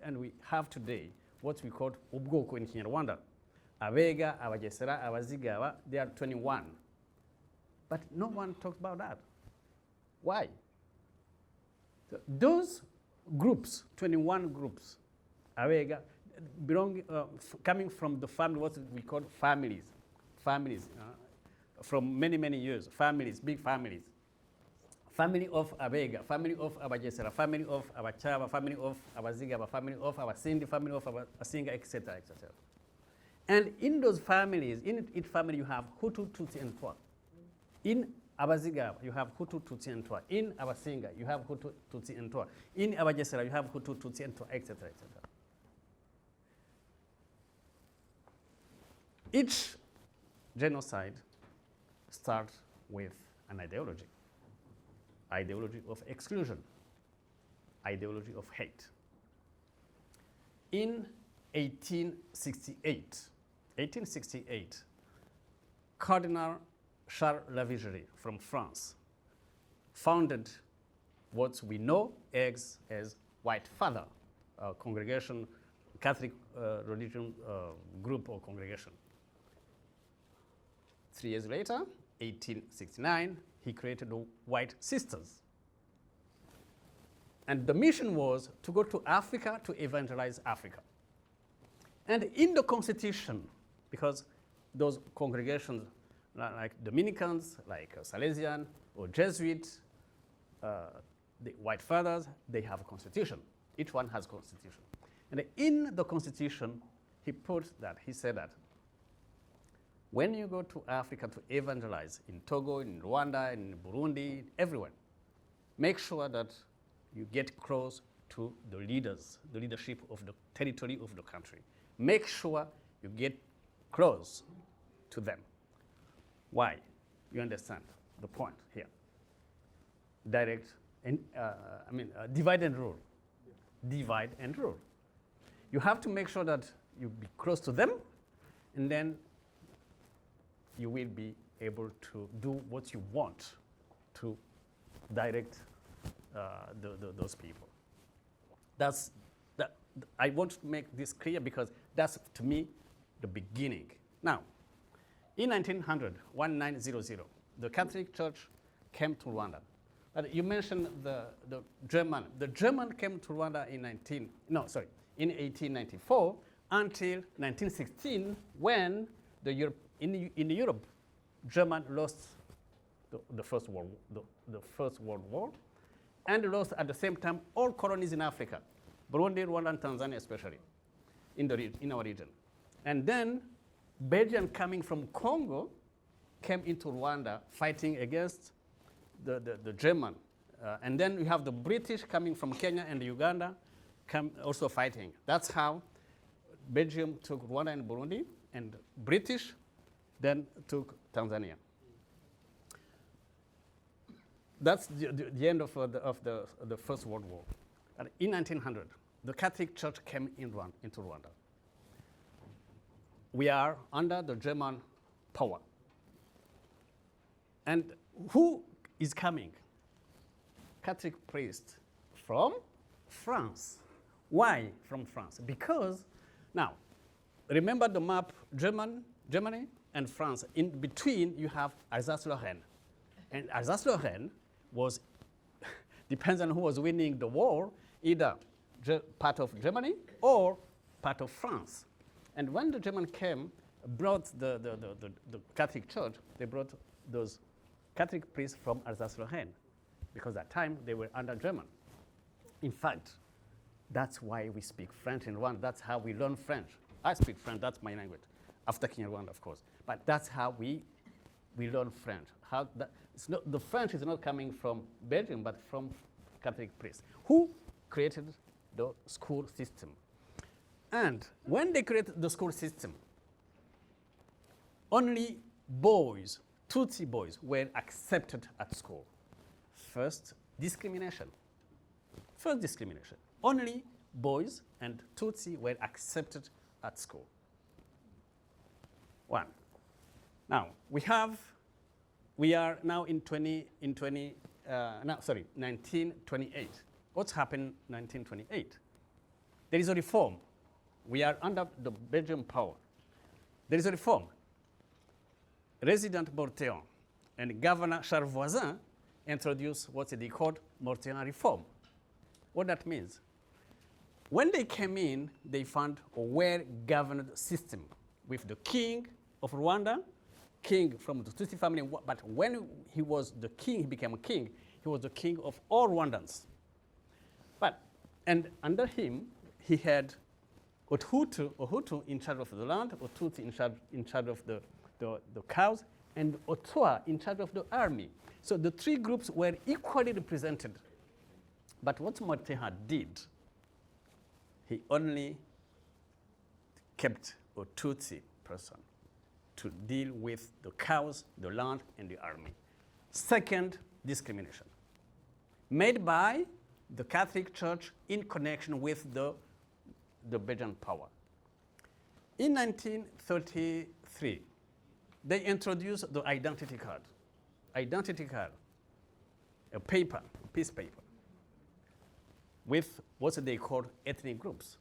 and we have today what we call ubwoko in Kinyarwanda. Abega, Abagesera, Abazigaba, they are 21. But no one talks about that. Why? So those groups, 21 groups, Abega, coming from the family, what we call families, from many, many years, families, big families. Family of Abega, family of Abagesera, family of Abachaba, family of Abazigaba, family of Abasindi, family of Abasinga, etc., etc. And in those families, in each family you have Hutu, Tutsi, and Twa. In Abaziga, you have Hutu, Tutsi, and Twa. In Abasinga, you have Hutu, Tutsi, and Twa. In Abajesera, you have Hutu, Tutsi, and Twa, etc., etc. Each genocide starts with an ideology of exclusion, ideology of hate. In 1868, Cardinal Charles Lavigerie from France founded what we know as White Father congregation, Catholic religion group or congregation. 3 years later, 1869, he created the White Sisters. And the mission was to go to Africa to evangelize Africa. And in the Constitution, because those congregations like Dominicans, like Salesian or Jesuit, the White Fathers, they have a constitution. Each one has a constitution. And in the constitution, he said that when you go to Africa to evangelize in Togo, in Rwanda, in Burundi, everywhere, make sure that you get close to the leaders, the leadership of the territory of the country. Make sure you get close to them. Why? You understand the point here. Direct, and divide and rule. Divide and rule. You have to make sure that you be close to them, and then you will be able to do what you want to direct those people. I want to make this clear because that's, to me, the beginning. Now, in 1900, the Catholic Church came to Rwanda. You mentioned the German. The German came to Rwanda in 1894 until 1916, when in Europe, German lost the First World War, and lost at the same time all colonies in Africa, Burundi, Rwanda, and Tanzania especially, in our region. And then Belgium coming from Congo came into Rwanda fighting against the German. And then we have the British coming from Kenya and Uganda also fighting. That's how Belgium took Rwanda and Burundi, and British then took Tanzania. That's the end of the First World War. And in 1900, the Catholic Church came into Rwanda. We are under the German power. And who is coming? Catholic priest from France. Why from France? Because, now, remember the map, Germany and France. In between, you have Alsace-Lorraine. And Alsace-Lorraine was, depends on who was winning the war, either part of Germany or part of France. And when the German came, brought the Catholic Church, they brought those Catholic priests from Alsace-Lorraine, because at that time they were under German. In fact, that's why we speak French in Rwanda. That's how we learn French. I speak French, that's my language, after Kinyarwanda, of course. But that's how we learn French. The French is not coming from Belgium, but from Catholic priests, who created the school system. And when they created the school system, only boys, Tutsi boys, were accepted at school. First discrimination. Only boys and Tutsi were accepted at school. One. Now, we are now in 1928. What's happened in 1928? There is a reform. We are under the Belgian power. There is a reform. Resident Mortean and Governor Charles Voisin introduced what they called Mortean reform. What that means? When they came in, they found a well-governed system with the king of Rwanda, king from the Tutsi family, but when he was the king, he became a king, he was the king of all Rwandans. And under him, he had a Hutu in charge of the land, a Tutsi in charge of the cows, and Ottawa in charge of the army. So the three groups were equally represented. But what Moteha did, he only kept a Tutsi person to deal with the cows, the land, and the army. Second, discrimination made by the Catholic Church in connection with the Belgian power. In 1933, they introduced the identity card. Identity card, a paper, a piece of paper, with what they call ethnic groups.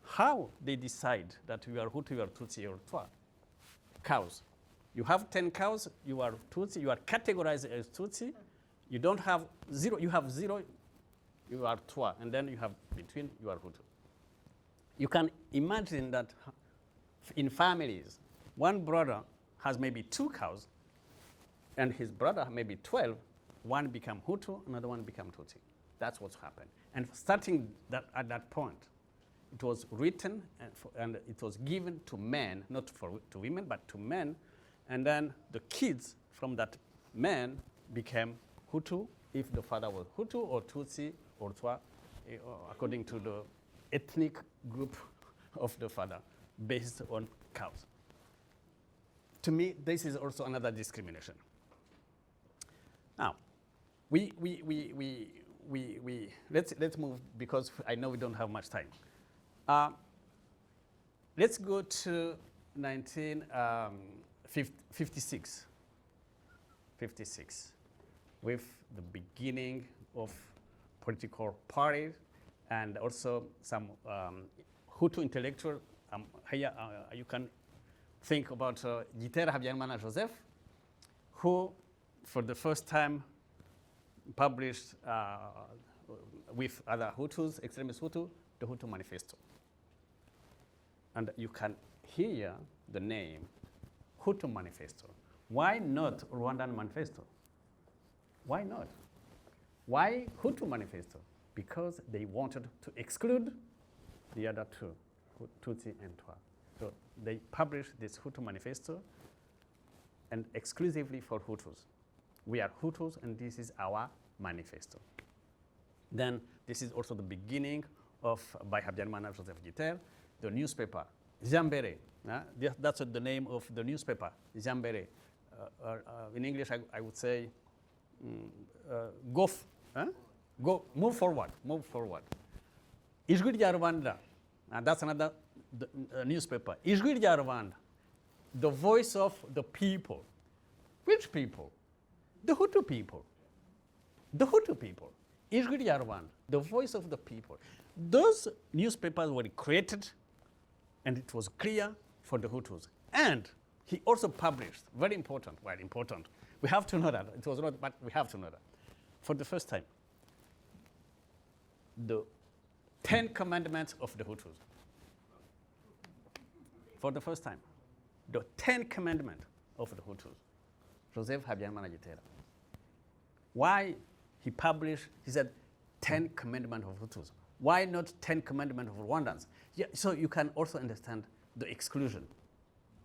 How they decide that you are Hutu, you are Tutsi, or Twa? Cows. You have 10 cows, you are Tutsi, you are categorized as Tutsi. You don't have zero, you have zero, you are Twa, and then you have between, you are Hutu. You can imagine that in families, one brother has maybe 2 cows, and his brother maybe 12, one become Hutu, another one become Tutsi. That's what's happened. And starting at that point, it was written and it was given to men, not to women, but to men. And then the kids from that men became Hutu if the father was Hutu or Tutsi or Twa, according to the ethnic group of the father, based on cows. To me, this is also another discrimination. Now, let's move because I know we don't have much time. Let's go to 1956. 56, with the beginning of political parties and also some Hutu intellectual. Here you can think about Gitera Habyarimana Joseph, who for the first time published with other Hutus, extremist Hutu, the Hutu Manifesto. And you can hear the name Hutu Manifesto. Why not Rwandan Manifesto? Why not? Why Hutu Manifesto? Because they wanted to exclude the other two, Tutsi and Twa. So they published this Hutu Manifesto and exclusively for Hutus. We are Hutus and this is our manifesto. Then this is also the beginning of, by Habyarimana Joseph Giter, the newspaper, Jambere. That's the name of the newspaper, Jambere. In English, I would say, go, move forward, move forward. Ijwi rya Rwanda, that's another newspaper. Ijwi rya Rwanda, the voice of the people. Which people? The Hutu people. The Hutu people. Ijwi rya Rwanda, the voice of the people. Those newspapers were created, and it was clear for the Hutus. And he also published, very important, well, important. We have to know that. It was not, but we have to know that. For the first time, the 10 commandments of the Hutus. For the first time, the 10 commandments of the Hutus. Joseph Habyarimana Gitera. Why he published, he said, 10 commandments of Hutus. Why not 10 commandments of Rwandans? Yeah, so you can also understand the exclusion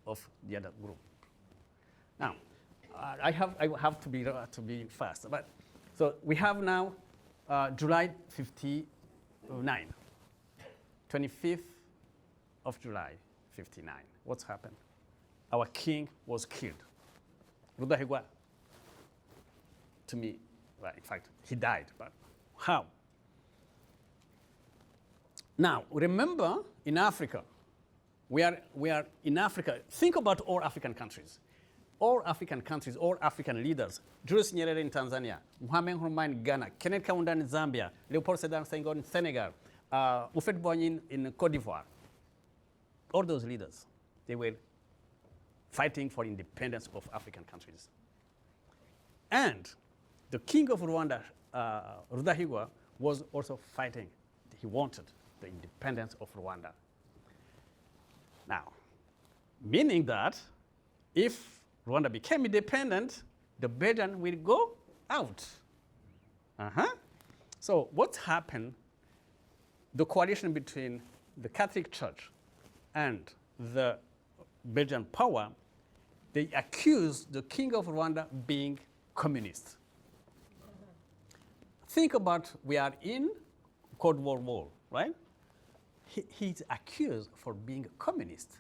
of the other group. Now, I have to be fast, but so we have now July 59, 25th of July 59. What's happened? Our king was killed. Rudahigwa, to me, well, in fact, he died, but how? Now, remember, in Africa, we are in Africa. Think about all African countries. All African countries, all African leaders. Julius Nyerere in Tanzania, Mohamed Nkrumah in Ghana, Kenneth Kaunda in Zambia, Leopold Sedar Senghor in Senegal, Houphouët-Boigny in Cote d'Ivoire. All those leaders, they were fighting for independence of African countries. And the king of Rwanda, Rudahigwa, was also fighting. He wanted the independence of Rwanda. Now, meaning that if Rwanda became independent, the Belgian will go out. So what happened, the coalition between the Catholic Church and the Belgian power they accused the king of Rwanda being communist. Think about, we are in Cold War, right? He's accused for being a communist.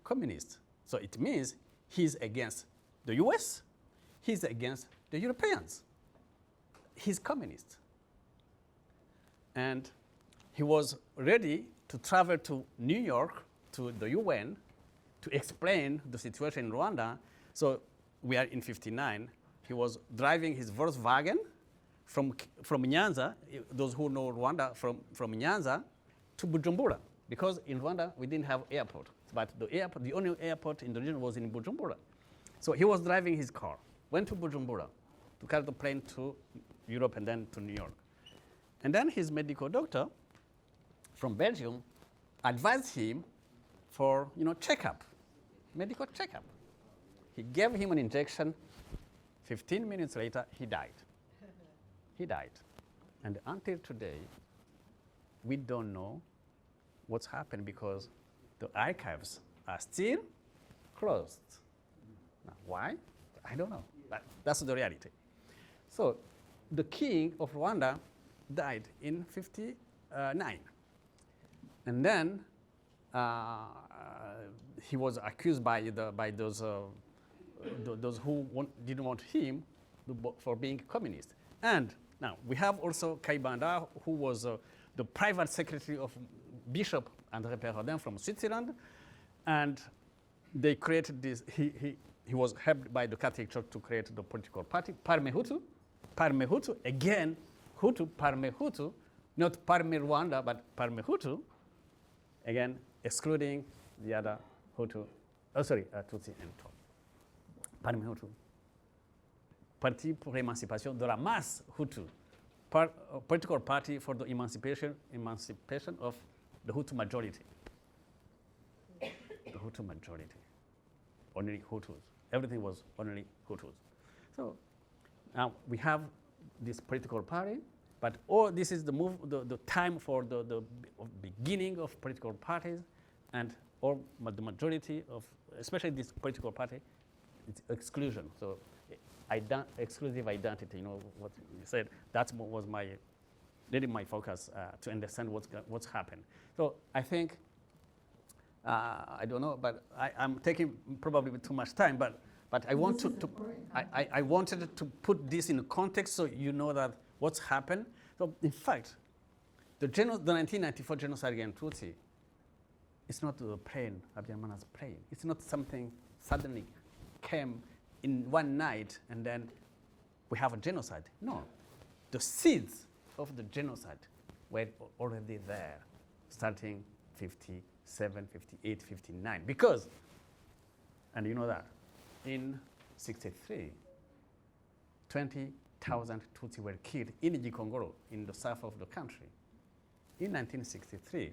Communist. So it means he's against the US, he's against the Europeans. He's communist. And he was ready to travel to New York, to the UN, to explain the situation in Rwanda. So we are in 59. He was driving his Volkswagen from Nyanza, those who know Rwanda, from Nyanza to Bujumbura, because in Rwanda we didn't have airport. But the only airport in the region was in Bujumbura. So he was driving his car, went to Bujumbura to catch the plane to Europe and then to New York. And then his medical doctor from Belgium advised him for checkup, medical checkup. He gave him an injection. 15 minutes later, he died. He died. And until today, we don't know what's happened because the archives are still closed. Now, why? I don't know. But that's the reality. So the king of Rwanda died in 59. And then he was accused by those who didn't want him for being communist. And now we have also Kayibanda, who was the private secretary of Bishop André Perrodin from Switzerland, and they created this. He was helped by the Catholic Church to create the political party Parmehutu. Parmehutu again, Hutu Parmehutu, not Parme Rwanda, but Parmehutu. Again, excluding the other Hutu. Tutsi and Tom. Parmehutu. Parti pour l'émancipation de la masse Hutu. Political party for the emancipation of the Hutu majority. The Hutu majority. Only Hutus. Everything was only Hutus. So now we have this political party, but this is the time for the beginning of political parties, and the majority of, especially this political party, it's exclusion. So exclusive identity, what you said, that was really my focus to understand what's happened. So I think, I don't know, but I'm taking probably too much time, but I want I wanted to put this in context so you know that what's happened. So in fact, the 1994 genocide against Tutsi, it's not the plane, Munyemana's plane. It's not something suddenly came in one night and then we have a genocide. No, the seeds of the genocide were already there, starting 57, 58, 59. Because, and you know that, in 63, 20,000 Tutsi were killed in Gikongoro, in the south of the country, in 1963.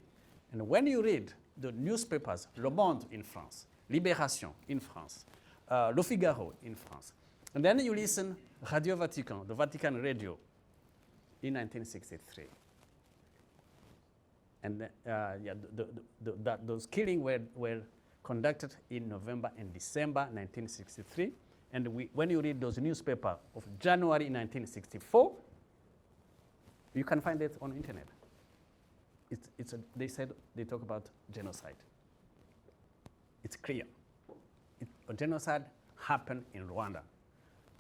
And when you read the newspapers, Le Monde in France, Libération in France, Le Figaro in France, and then you listen Radio Vatican, the Vatican radio, in 1963. And those killings were conducted in November and December 1963. And when you read those newspapers of January 1964, you can find it on the internet. They talk about genocide. It's clear. A genocide happened in Rwanda,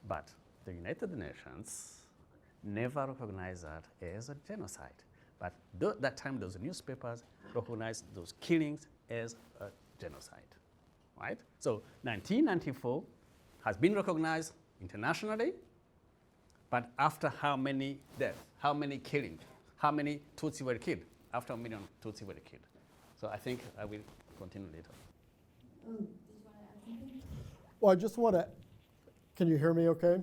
but the United Nations never recognized that as a genocide. But that time, those newspapers recognized those killings as a genocide, right? So 1994 has been recognized internationally, but after how many deaths, how many killings, how many Tutsi were killed? After 1 million Tutsi were killed. So I think I will continue later. Did you want to add something? Well, I just want to, can you hear me okay?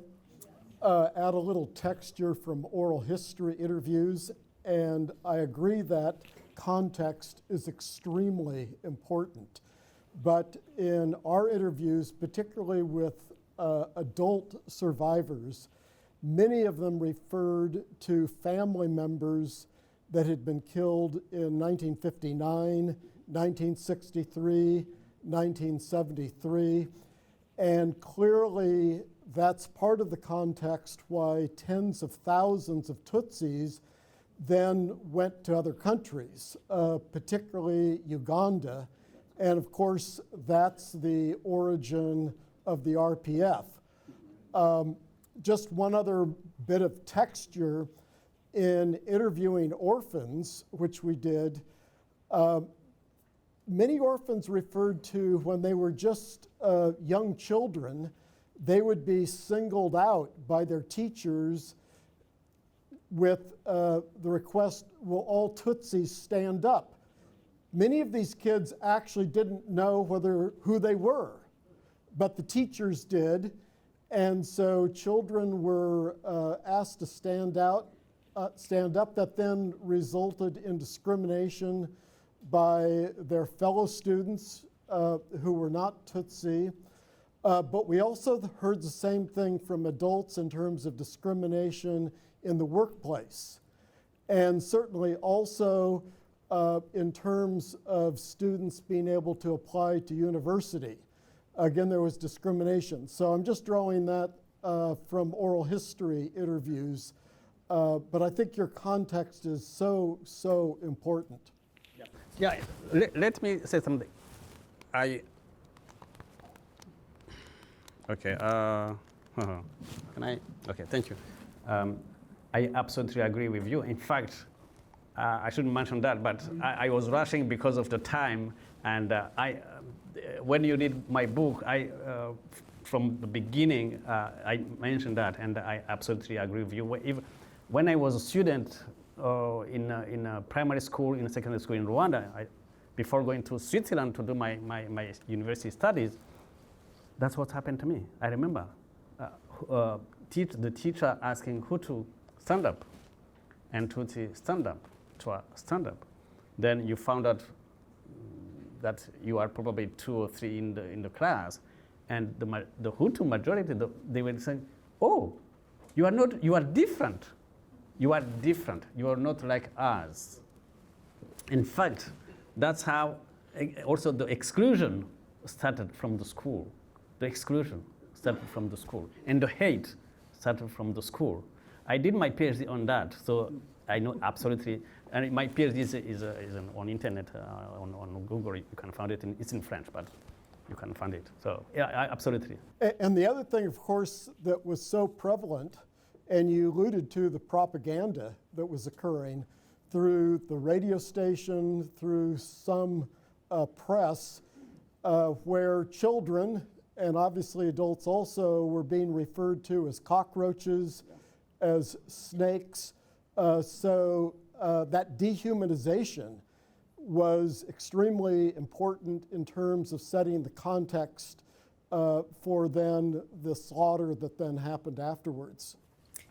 Add a little texture from oral history interviews, and I agree that context is extremely important. But in our interviews, particularly with adult survivors, many of them referred to family members that had been killed in 1959, 1963, 1973. And clearly, that's part of the context why tens of thousands of Tutsis then went to other countries, particularly Uganda. And of course, that's the origin of the RPF. Just one other bit of texture in interviewing orphans, which we did, many orphans referred to when they were just young children, they would be singled out by their teachers with the request, will all Tutsis stand up? Many of these kids actually didn't know who they were, but the teachers did, and so children were asked to stand up, that then resulted in discrimination by their fellow students who were not Tutsi. But we also heard the same thing from adults in terms of discrimination in the workplace. And certainly also in terms of students being able to apply to university. Again, there was discrimination. So I'm just drawing that from oral history interviews. But I think your context is so important. Yeah, let me say something. Okay, can I? Okay, thank you. I absolutely agree with you. In fact, I shouldn't mention that, but I was rushing because of the time, and when you read my book, from the beginning, I mentioned that, and I absolutely agree with you. When I was a student in a primary school, in a secondary school in Rwanda, before going to Switzerland to do my university studies, that's what happened to me. I remember the teacher asking who to stand up, and Tutsi stand up, to stand up. Then you found out that you are probably 2 or 3 in the class, and the Hutu majority, they were saying, "Oh, you are different. You are different. You are not like us." In fact, that's how also the exclusion started from the school. The exclusion started from the school, and the hate started from the school. I did my PhD on that, so I know absolutely. And my PhD is on internet, on Google. You can find it. It's in French, but you can find it. So yeah, absolutely. And the other thing, of course, that was so prevalent, and you alluded to the propaganda that was occurring through the radio station, through some press, where children, and obviously adults also, were being referred to as cockroaches, as snakes. So that dehumanization was extremely important in terms of setting the context for then the slaughter that then happened afterwards.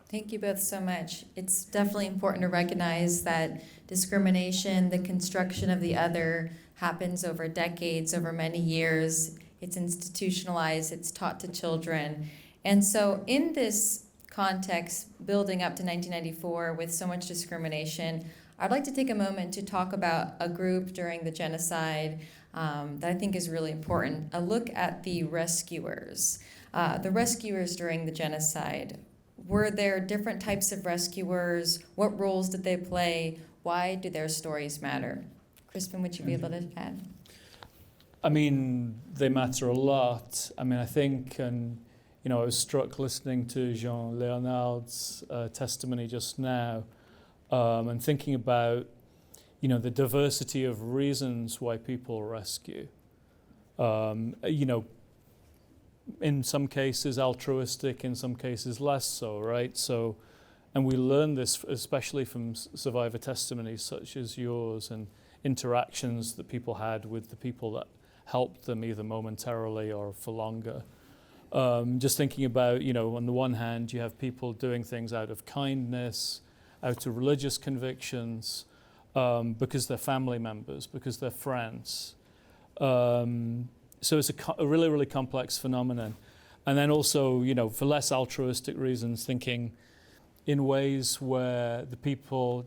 Thank you both so much. It's definitely important to recognize that discrimination, the construction of the other, happens over decades, over many years. It's institutionalized, it's taught to children. And so in this context, building up to 1994 with so much discrimination, I'd like to take a moment to talk about a group during the genocide that I think is really important. A look at the rescuers. The rescuers during the genocide. Were there different types of rescuers? What roles did they play? Why do their stories matter? Crispin, would you be able to add? I mean, they matter a lot. I mean, I think, and I was struck listening to Léonard's testimony just now, and thinking about, the diversity of reasons why people rescue. In some cases altruistic, in some cases less so, right? So, and we learn this especially from survivor testimonies such as yours and interactions that people had with the people that helped them either momentarily or for longer. Just thinking about, on the one hand, you have people doing things out of kindness, out of religious convictions, because they're family members, because they're friends. So it's a really, really complex phenomenon. And then also, for less altruistic reasons, thinking in ways where the people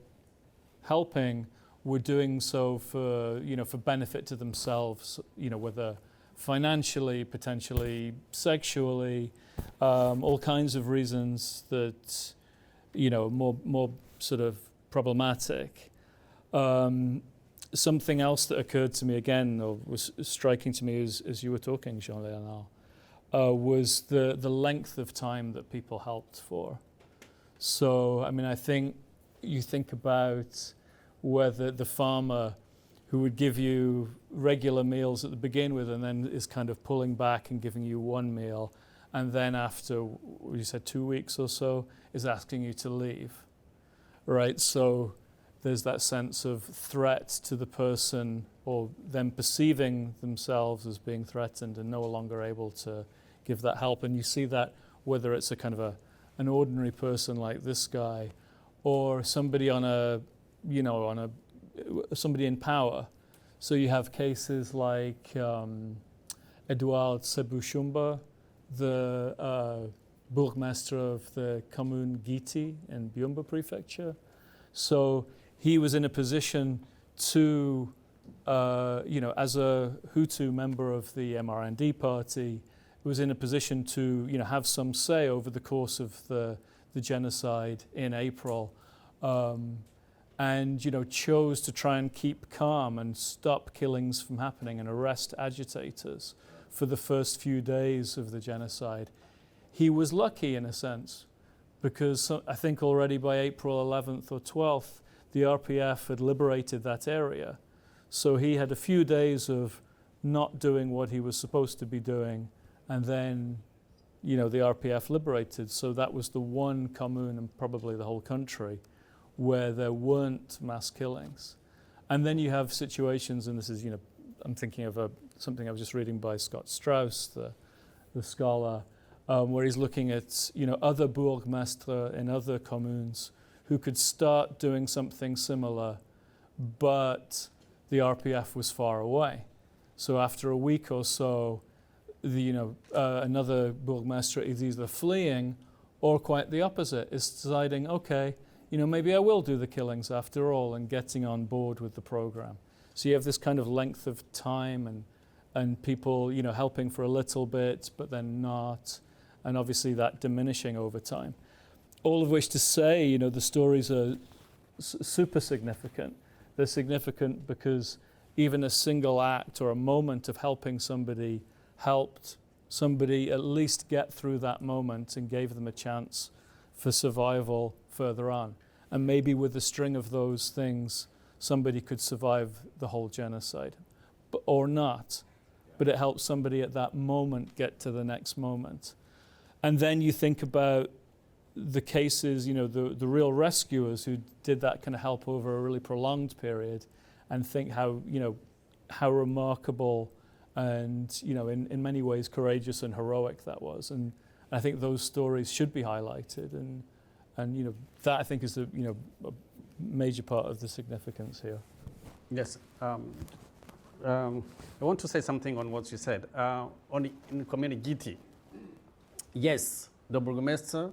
helping were doing so for benefit to themselves, whether financially, potentially sexually, all kinds of reasons that, more sort of problematic. Something else that occurred to me again, or was striking to me as you were talking, Jean-Léonard, was the length of time that people helped for. So, I think you think about whether the farmer who would give you regular meals at the begin with and then is kind of pulling back and giving you one meal, and then after, you said 2 weeks or so, is asking you to leave, right? So there's that sense of threat to the person, or them perceiving themselves as being threatened and no longer able to give that help. And you see that whether it's a kind of an ordinary person like this guy, or somebody somebody in power. So you have cases like Edouard Sebushumba, the Burgmaster of the commune Giti in Byumba prefecture. So he was in a position to, as a Hutu member of the MRND party, was in a position to, have some say over the course of the genocide in April. And chose to try and keep calm and stop killings from happening and arrest agitators for the first few days of the genocide. He was lucky in a sense, because I think already by April 11th or 12th, the RPF had liberated that area. So he had a few days of not doing what he was supposed to be doing, and then, the RPF liberated. So that was the one commune, and probably the whole country, where there weren't mass killings. And then you have situations, and this is, I'm thinking of something I was just reading by Scott Strauss, the scholar, where he's looking at, other Burgmestre in other communes who could start doing something similar, but the RPF was far away. So after a week or so, another Burgmestre is either fleeing or quite the opposite, is deciding, okay, maybe I will do the killings after all, and getting on board with the program. So you have this kind of length of time and people, helping for a little bit, but then not, and obviously that diminishing over time. All of which to say, the stories are super significant. They're significant because even a single act or a moment of helping somebody helped somebody at least get through that moment and gave them a chance for survival further on. And maybe with a string of those things, somebody could survive the whole genocide, or not. But it helps somebody at that moment get to the next moment. And then you think about the cases, the real rescuers who did that kind of help over a really prolonged period, and think how remarkable and, in many ways courageous and heroic that was. And I think those stories should be highlighted, and that I think is a major part of the significance here. Yes, I want to say something on what you said. In the community, yes, the Burgomaster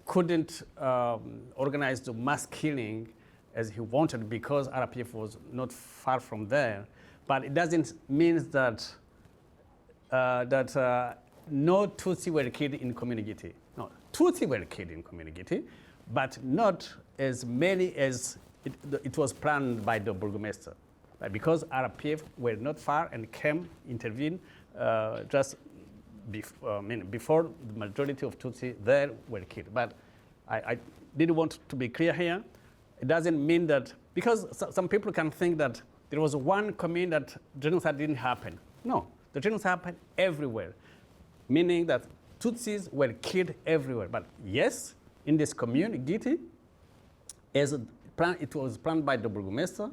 couldn't organize the mass killing as he wanted because RPF was not far from there. But it doesn't mean that no Tutsi were killed in community. No, Tutsi were killed in community, but not as many as it was planned by the Burgomaster. Because RPF were not far and came, intervene just before the majority of Tutsi there were killed. But I did want to be clear here. It doesn't mean that, because some people can think that there was one commune that genocide didn't happen. No, the genocide happened everywhere, meaning that Tutsis were killed everywhere. But yes, in this commune, Giti, as planned, it was planned by the Burgomaster.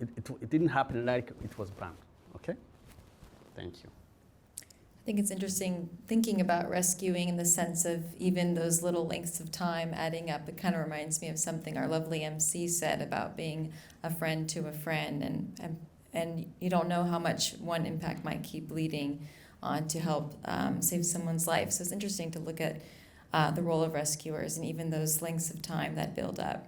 It didn't happen like it was planned. Okay? Thank you. I think it's interesting thinking about rescuing in the sense of even those little lengths of time adding up. It kind of reminds me of something our lovely MC said about being a friend to a friend, and you don't know how much one impact might keep leading on to help save someone's life. So it's interesting to look at the role of rescuers and even those lengths of time that build up.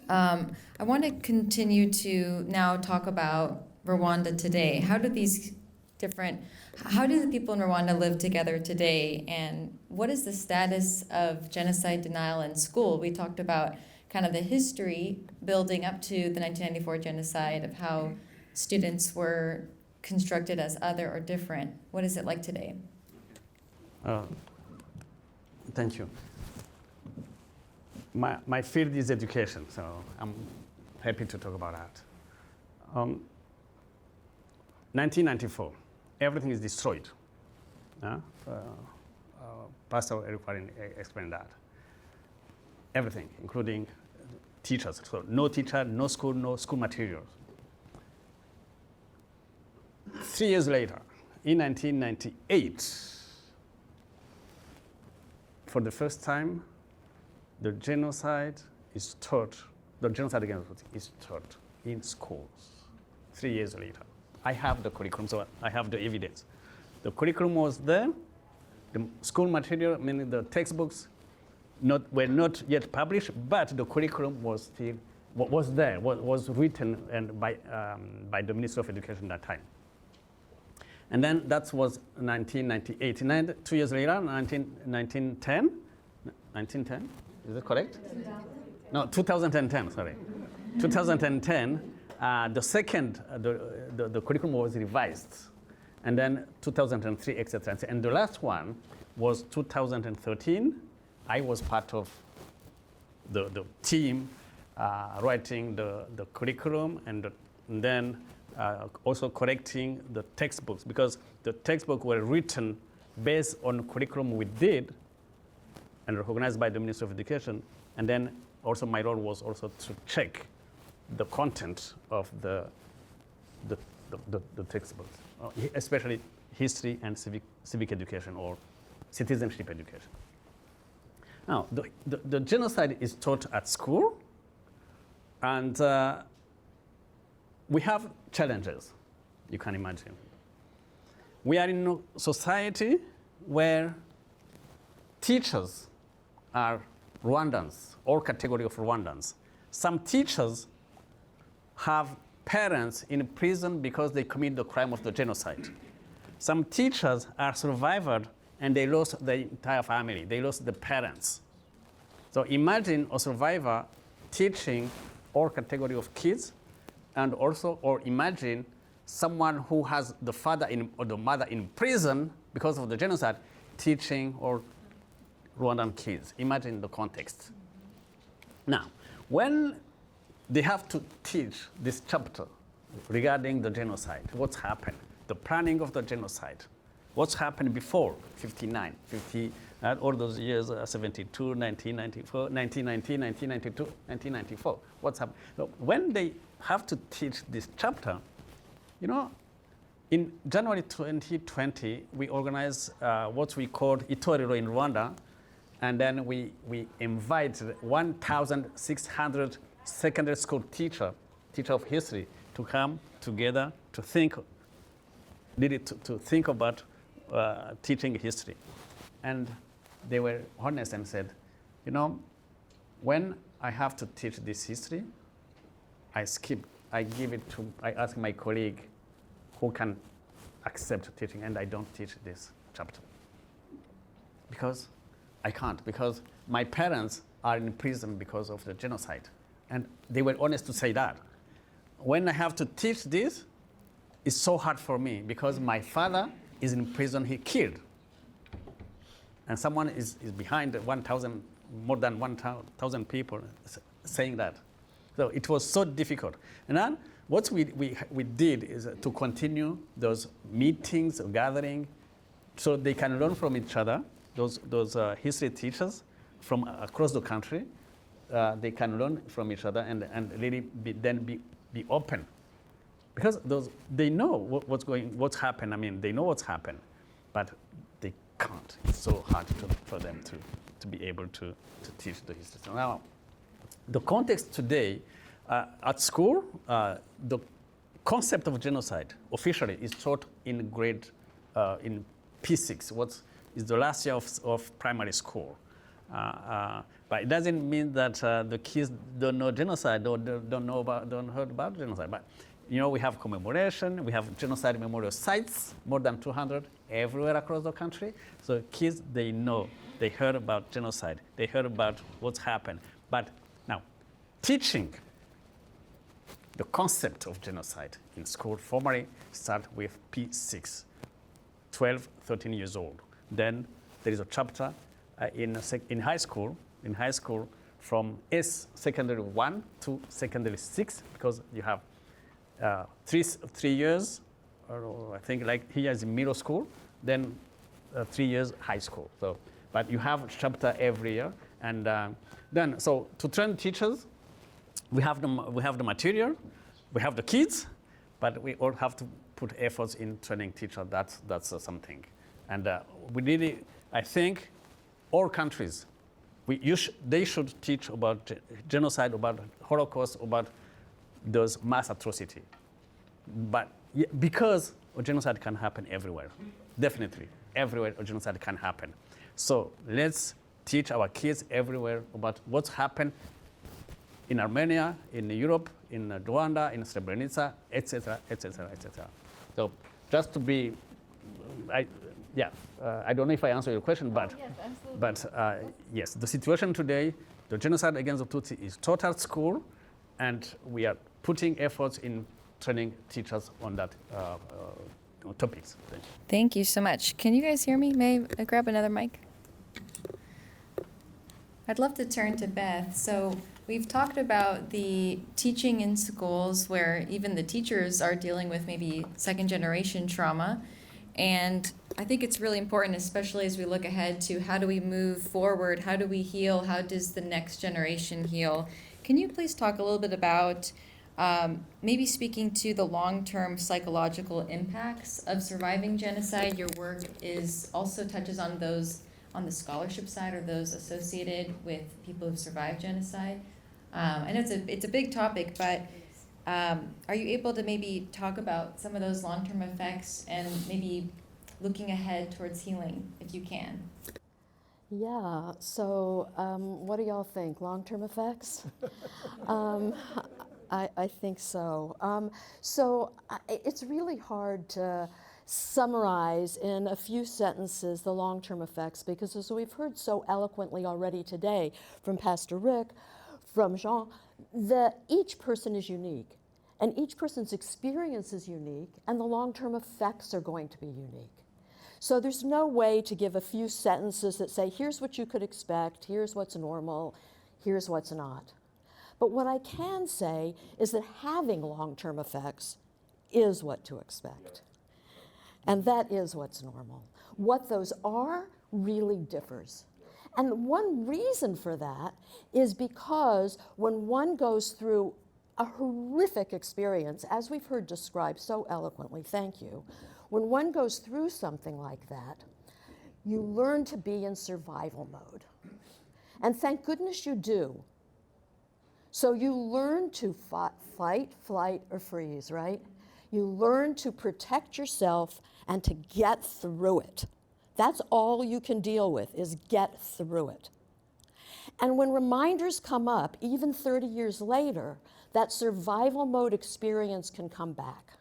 I want to continue to now talk about Rwanda today. How do these different. How do the people in Rwanda live together today, and what is the status of genocide denial in school? We talked about kind of the history building up to the 1994 genocide of how students were constructed as other or different. What is it like today? Thank you. My field is education, so I'm happy to talk about that. 1994, everything is destroyed. Pastor Eric explained that. Everything, including teachers. So no teacher, no school materials. 3 years later, in 1998, for the first time, the genocide is taught, the genocide against Tutsi is taught in schools 3 years later. I have the curriculum, so I have the evidence. The curriculum was there, the school material, meaning the textbooks, were not yet published, but the curriculum was still was written and by the Ministry of Education at that time. And then that was 1998. 2 years later, 1910, is that correct? No, 2010, sorry. 2010, the curriculum was revised. And then 2003, etc. And the last one was 2013. I was part of the team writing the curriculum and then also correcting the textbooks, because the textbooks were written based on curriculum we did and recognized by the Ministry of Education. And then also my role was also to check the content of the textbooks, especially history and civic education or citizenship education. Now, the genocide is taught at school, and we have challenges, you can imagine. We are in a society where teachers are Rwandans, all category of Rwandans. Some teachers have parents in prison because they commit the crime of the genocide. Some teachers are survivors and they lost the entire family. They lost the parents. So imagine a survivor teaching all category of kids, and also, or imagine someone who has the father or the mother in prison because of the genocide teaching all Rwandan kids. Imagine the context. Now, when they have to teach this chapter regarding the genocide, what's happened, the planning of the genocide, what's happened before 59, 50, all those years, 72, 1994, 1990, 1992, 1994, what's happened? So when they have to teach this chapter, you know, in January 2020, we organized what we called Itorero in Rwanda, and then we invited 1,600 secondary school teacher of history to come together to think, to think about teaching history. And they were honest and said, you know, when I have to teach this history, I ask my colleague who can accept teaching, and I don't teach this chapter. Because I can't, because my parents are in prison because of the genocide. And they were honest to say that. When I have to teach this, it's so hard for me because my father is in prison, he killed. And someone is behind 1,000, more than 1,000 people saying that. So it was so difficult. And then what we did is to continue those meetings, gathering, so they can learn from each other, those history teachers from across the country. They can learn from each other and really be open. Because they know what's happened. I mean, they know what's happened, but they can't. It's so hard for them to be able to teach the history. So now, the context today at school, the concept of genocide officially is taught in grade in P6. What is the last year of primary school? But it doesn't mean that the kids don't know genocide or don't heard about genocide. But You know, we have commemoration, we have genocide memorial sites, more than 200 everywhere across the country. So kids, they know, they heard about genocide, they heard about what's happened. But now, teaching the concept of genocide in school formally start with P6, 12, 13 years old. Then there is a chapter in high school, from secondary 1 to secondary 6, because you have 3 years, or I think like here is middle school, then 3 years high school. So, but you have a chapter every year, and then so to train teachers, we have the material, we have the kids, but we all have to put efforts in training teachers. That's something, and we really, I think, all countries, they should teach about genocide, about Holocaust, about those mass atrocity. But because a genocide can happen everywhere, definitely, everywhere a genocide can happen. So let's teach our kids everywhere about what's happened in Armenia, in Europe, in Rwanda, in Srebrenica, etc., etc., etc. So just to be, I don't know if I answered your question, but yes, the situation today, the genocide against the Tutsi is taught at school, and we are putting efforts in training teachers on that topics. Thank you so much. Can you guys hear me? May I grab another mic? I'd love to turn to Beth. So we've talked about the teaching in schools where even the teachers are dealing with maybe second generation trauma. And I think it's really important, especially as we look ahead to how do we move forward, how do we heal, how does the next generation heal? Can you please talk a little bit about maybe speaking to the long-term psychological impacts of surviving genocide? Your work also touches on those on the scholarship side, or those associated with people who've survived genocide. I know it's a big topic, but are you able to maybe talk about some of those long-term effects and maybe looking ahead towards healing, if you can? Yeah, so what do y'all think? Long-term effects? I think so. It's really hard to summarize in a few sentences the long-term effects, because as we've heard so eloquently already today from Pastor Rick, from Jean, that each person is unique, and each person's experience is unique, and the long-term effects are going to be unique. So there's no way to give a few sentences that say, here's what you could expect, here's what's normal, here's what's not. But what I can say is that having long-term effects is what to expect. And that is what's normal. What those are really differs. And one reason for that is because when one goes through a horrific experience, as we've heard described so eloquently, thank you, when one goes through something like that, you learn to be in survival mode. And thank goodness you do. So you learn to fight, flight, or freeze, right? You learn to protect yourself and to get through it. That's all you can deal with, is get through it. And when reminders come up, even 30 years later, that survival mode experience can come back.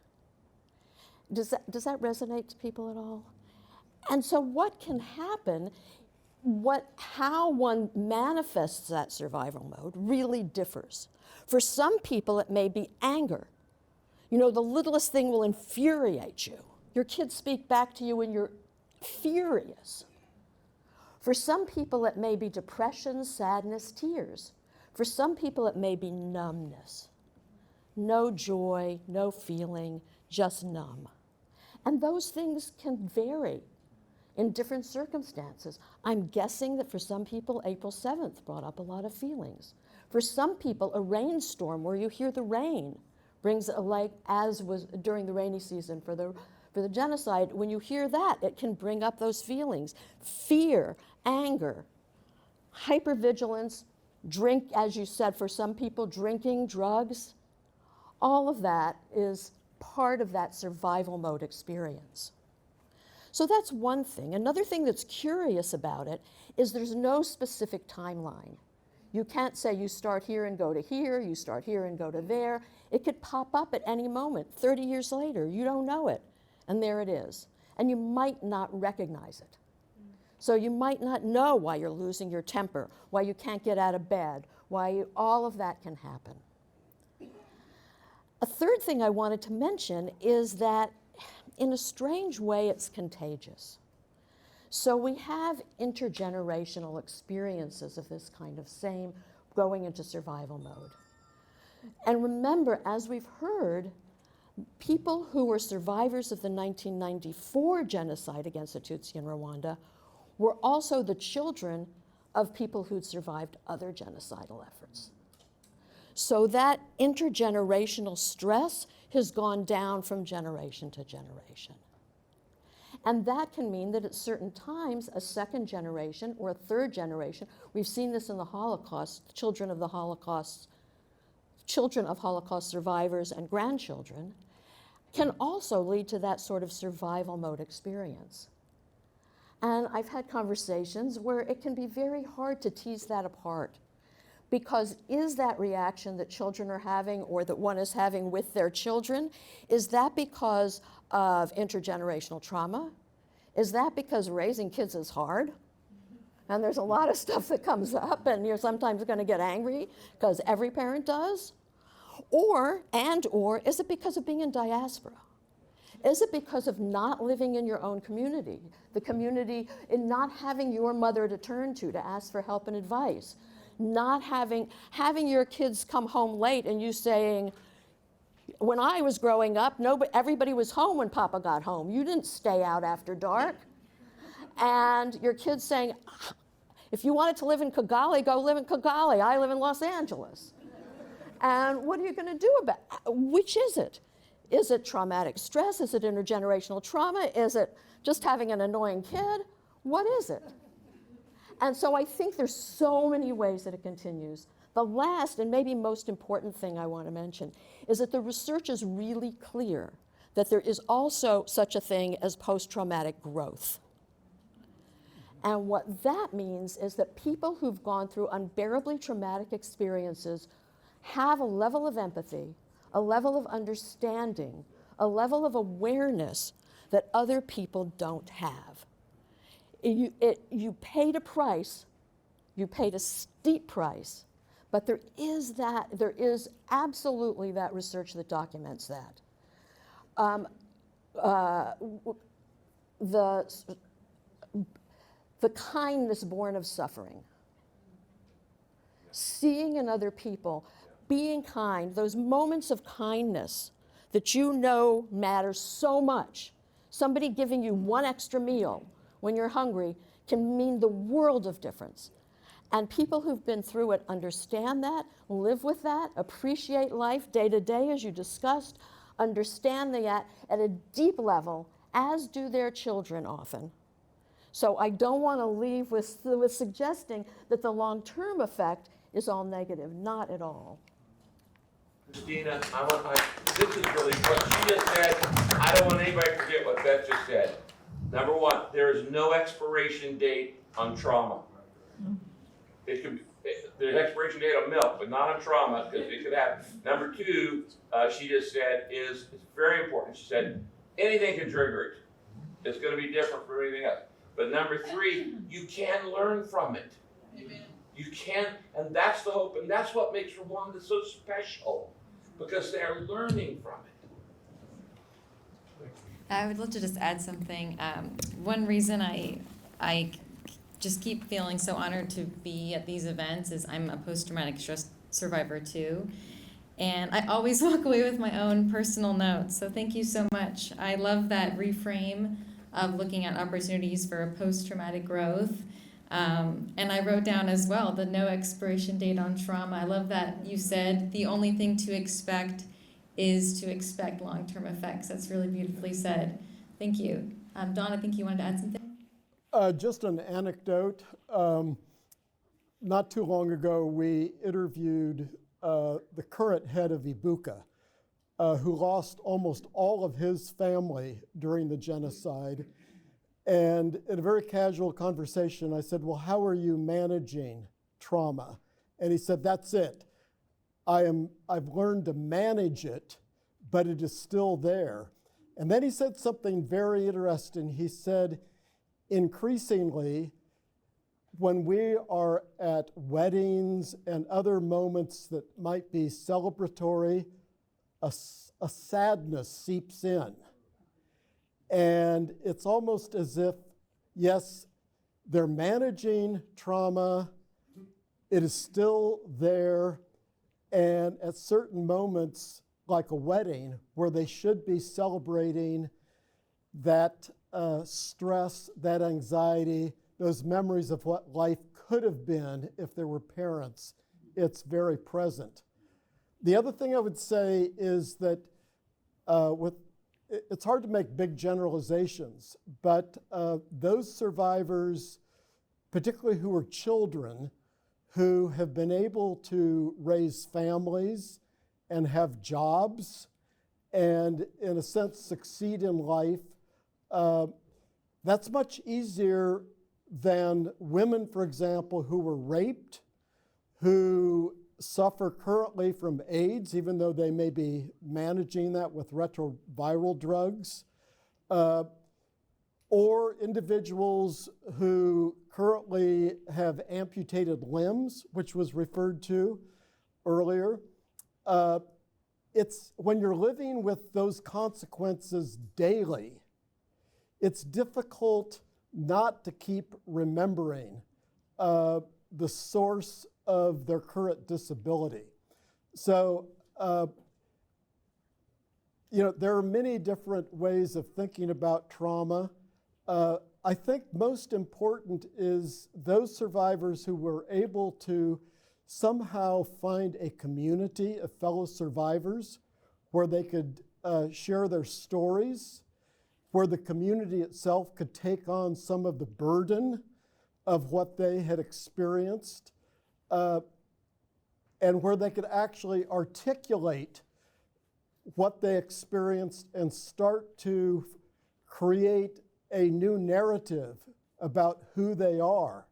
Does that resonate to people at all? And so what can happen, how one manifests that survival mode really differs. For some people, it may be anger. You know, the littlest thing will infuriate you. Your kids speak back to you and you're furious. For some people, it may be depression, sadness, tears. For some people, it may be numbness. No joy, no feeling, just numb. And those things can vary in different circumstances. I'm guessing that for some people, April 7th brought up a lot of feelings. For some people, a rainstorm where you hear the rain brings, like as was during the rainy season for the genocide, when you hear that, it can bring up those feelings. Fear, anger, hypervigilance, drink, as you said, for some people, drinking, drugs, all of that is part of that survival mode experience. So that's one thing. Another thing that's curious about it is there's no specific timeline. You can't say you start here and go to here, you start here and go to there. It could pop up at any moment. 30 years later, you don't know it, and there it is. And you might not recognize it. So you might not know why you're losing your temper, why you can't get out of bed, all of that can happen. A third thing I wanted to mention is that in a strange way, it's contagious. So we have intergenerational experiences of this kind of same going into survival mode. And remember, as we've heard, people who were survivors of the 1994 genocide against the Tutsi in Rwanda were also the children of people who'd survived other genocidal efforts. So that intergenerational stress has gone down from generation to generation. And that can mean that at certain times, a second generation or a third generation, we've seen this in the Holocaust, children of Holocaust survivors and grandchildren, can also lead to that sort of survival mode experience. And I've had conversations where it can be very hard to tease that apart. Because is that reaction that children are having or that one is having with their children, is that because of intergenerational trauma? Is that because raising kids is hard? And there's a lot of stuff that comes up and you're sometimes going to get angry because every parent does? Or is it because of being in diaspora? Is it because of not living in your own community? The community, in not having your mother to turn to ask for help and advice? Not having your kids come home late and you saying, when I was growing up, everybody was home when Papa got home. You didn't stay out after dark. And your kids saying, if you wanted to live in Kigali, go live in Kigali. I live in Los Angeles. And what are you going to do about it? Which is it? Is it traumatic stress? Is it intergenerational trauma? Is it just having an annoying kid? What is it? And so I think there's so many ways that it continues. The last and maybe most important thing I want to mention is that the research is really clear that there is also such a thing as post-traumatic growth. And what that means is that people who've gone through unbearably traumatic experiences have a level of empathy, a level of understanding, a level of awareness that other people don't have. You paid a price, you paid a steep price, but there is absolutely that research that documents that. The kindness born of suffering. Seeing in other people, being kind, those moments of kindness that you know matter so much. Somebody giving you one extra meal when you're hungry can mean the world of difference. And people who've been through it understand that, live with that, appreciate life day to day, as you discussed, understand that at a deep level, as do their children often. So I don't want to leave with suggesting that the long-term effect is all negative, not at all. Christina, this is really what she just said. I don't want anybody to forget what Beth just said. Number one, there is no expiration date on trauma. There's expiration date on milk, but not on trauma, because it could happen. Number two, she just said, it's very important. She said, anything can trigger it. It's going to be different from anything else. But number three, you can learn from it. Amen. You can, and that's the hope, and that's what makes Rwanda so special, because they're learning from it. I would love to just add something. One reason I just keep feeling so honored to be at these events is I'm a post-traumatic stress survivor too. And I always walk away with my own personal notes. So thank you so much. I love that reframe of looking at opportunities for post-traumatic growth. And I wrote down as well the no expiration date on trauma. I love that you said the only thing to expect is to expect long-term effects. That's really beautifully said. Thank you. Dawn, I think you wanted to add something? Just an anecdote. Not too long ago, we interviewed the current head of Kwibuka, who lost almost all of his family during the genocide. And in a very casual conversation, I said, well, how are you managing trauma? And he said, that's it. I've learned to manage it, but it is still there. And then he said something very interesting. He said, increasingly, when we are at weddings and other moments that might be celebratory, a sadness seeps in. And it's almost as if, yes, they're managing trauma, it is still there, and at certain moments, like a wedding, where they should be celebrating that stress, that anxiety, those memories of what life could have been if there were parents, it's very present. The other thing I would say is that it's hard to make big generalizations, but those survivors, particularly who are children, who have been able to raise families and have jobs and, in a sense, succeed in life, that's much easier than women, for example, who were raped, who suffer currently from AIDS, even though they may be managing that with retroviral drugs, or individuals who currently have amputated limbs, which was referred to earlier. It's when you're living with those consequences daily, it's difficult not to keep remembering the source of their current disability. So, there are many different ways of thinking about trauma. I think most important is those survivors who were able to somehow find a community of fellow survivors where they could share their stories, where the community itself could take on some of the burden of what they had experienced, and where they could actually articulate what they experienced and start to create a new narrative about who they are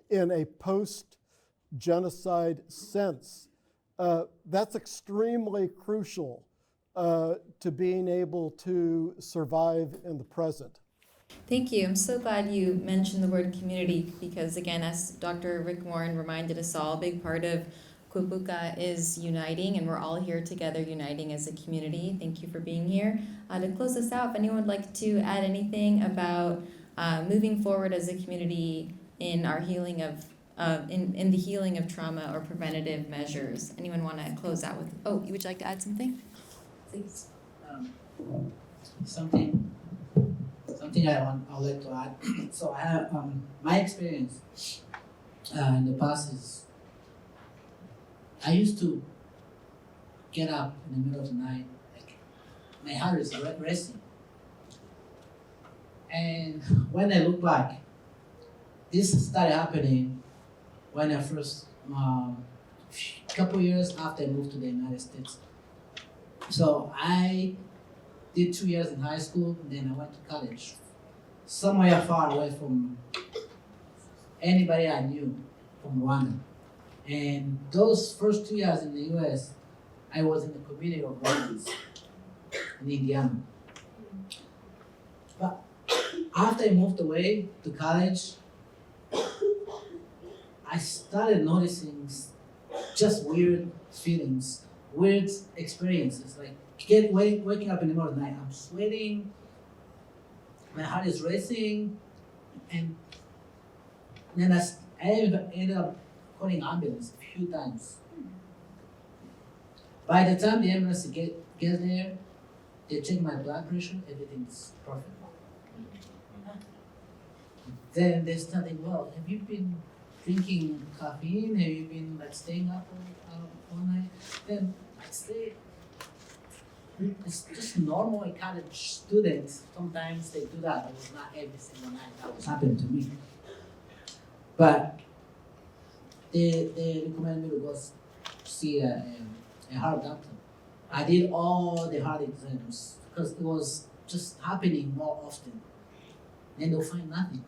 in a post-genocide sense. That's extremely crucial to being able to survive in the present. Thank you. I'm so glad you mentioned the word community because, again, as Dr. Rick Warren reminded us all, a big part of Kwibuka is uniting, and we're all here together uniting as a community. Thank you for being here. To close this out, if anyone would like to add anything about moving forward as a community in our healing of in the healing of trauma or preventative measures. Anyone want to close out with, would you like to add something? Please. Something I would like to add. So I have my experience in the past is I used to get up in the middle of the night, like my heart is racing. And when I look back, this started happening when I first, couple years after I moved to the United States. So I did 2 years in high school, then I went to college, somewhere far away from anybody I knew from Rwanda. And those first 2 years in the US, I was in the community of Rwandans in Indiana. But after I moved away to college, I started noticing just weird feelings, weird experiences, like waking up in the middle of the night, I'm sweating, my heart is racing, and then I ended up calling ambulance a few times. By the time the ambulance get there, they check my blood pressure, everything's perfect. Then they're starting, well, have you been drinking caffeine? Have you been staying up all night? Then I say, it's just normal college students. Sometimes they do that. It was not every single night that was happening to me. But they recommended me to go see a heart doctor. I did all the heart exams because it was just happening more often. Then they'll find nothing.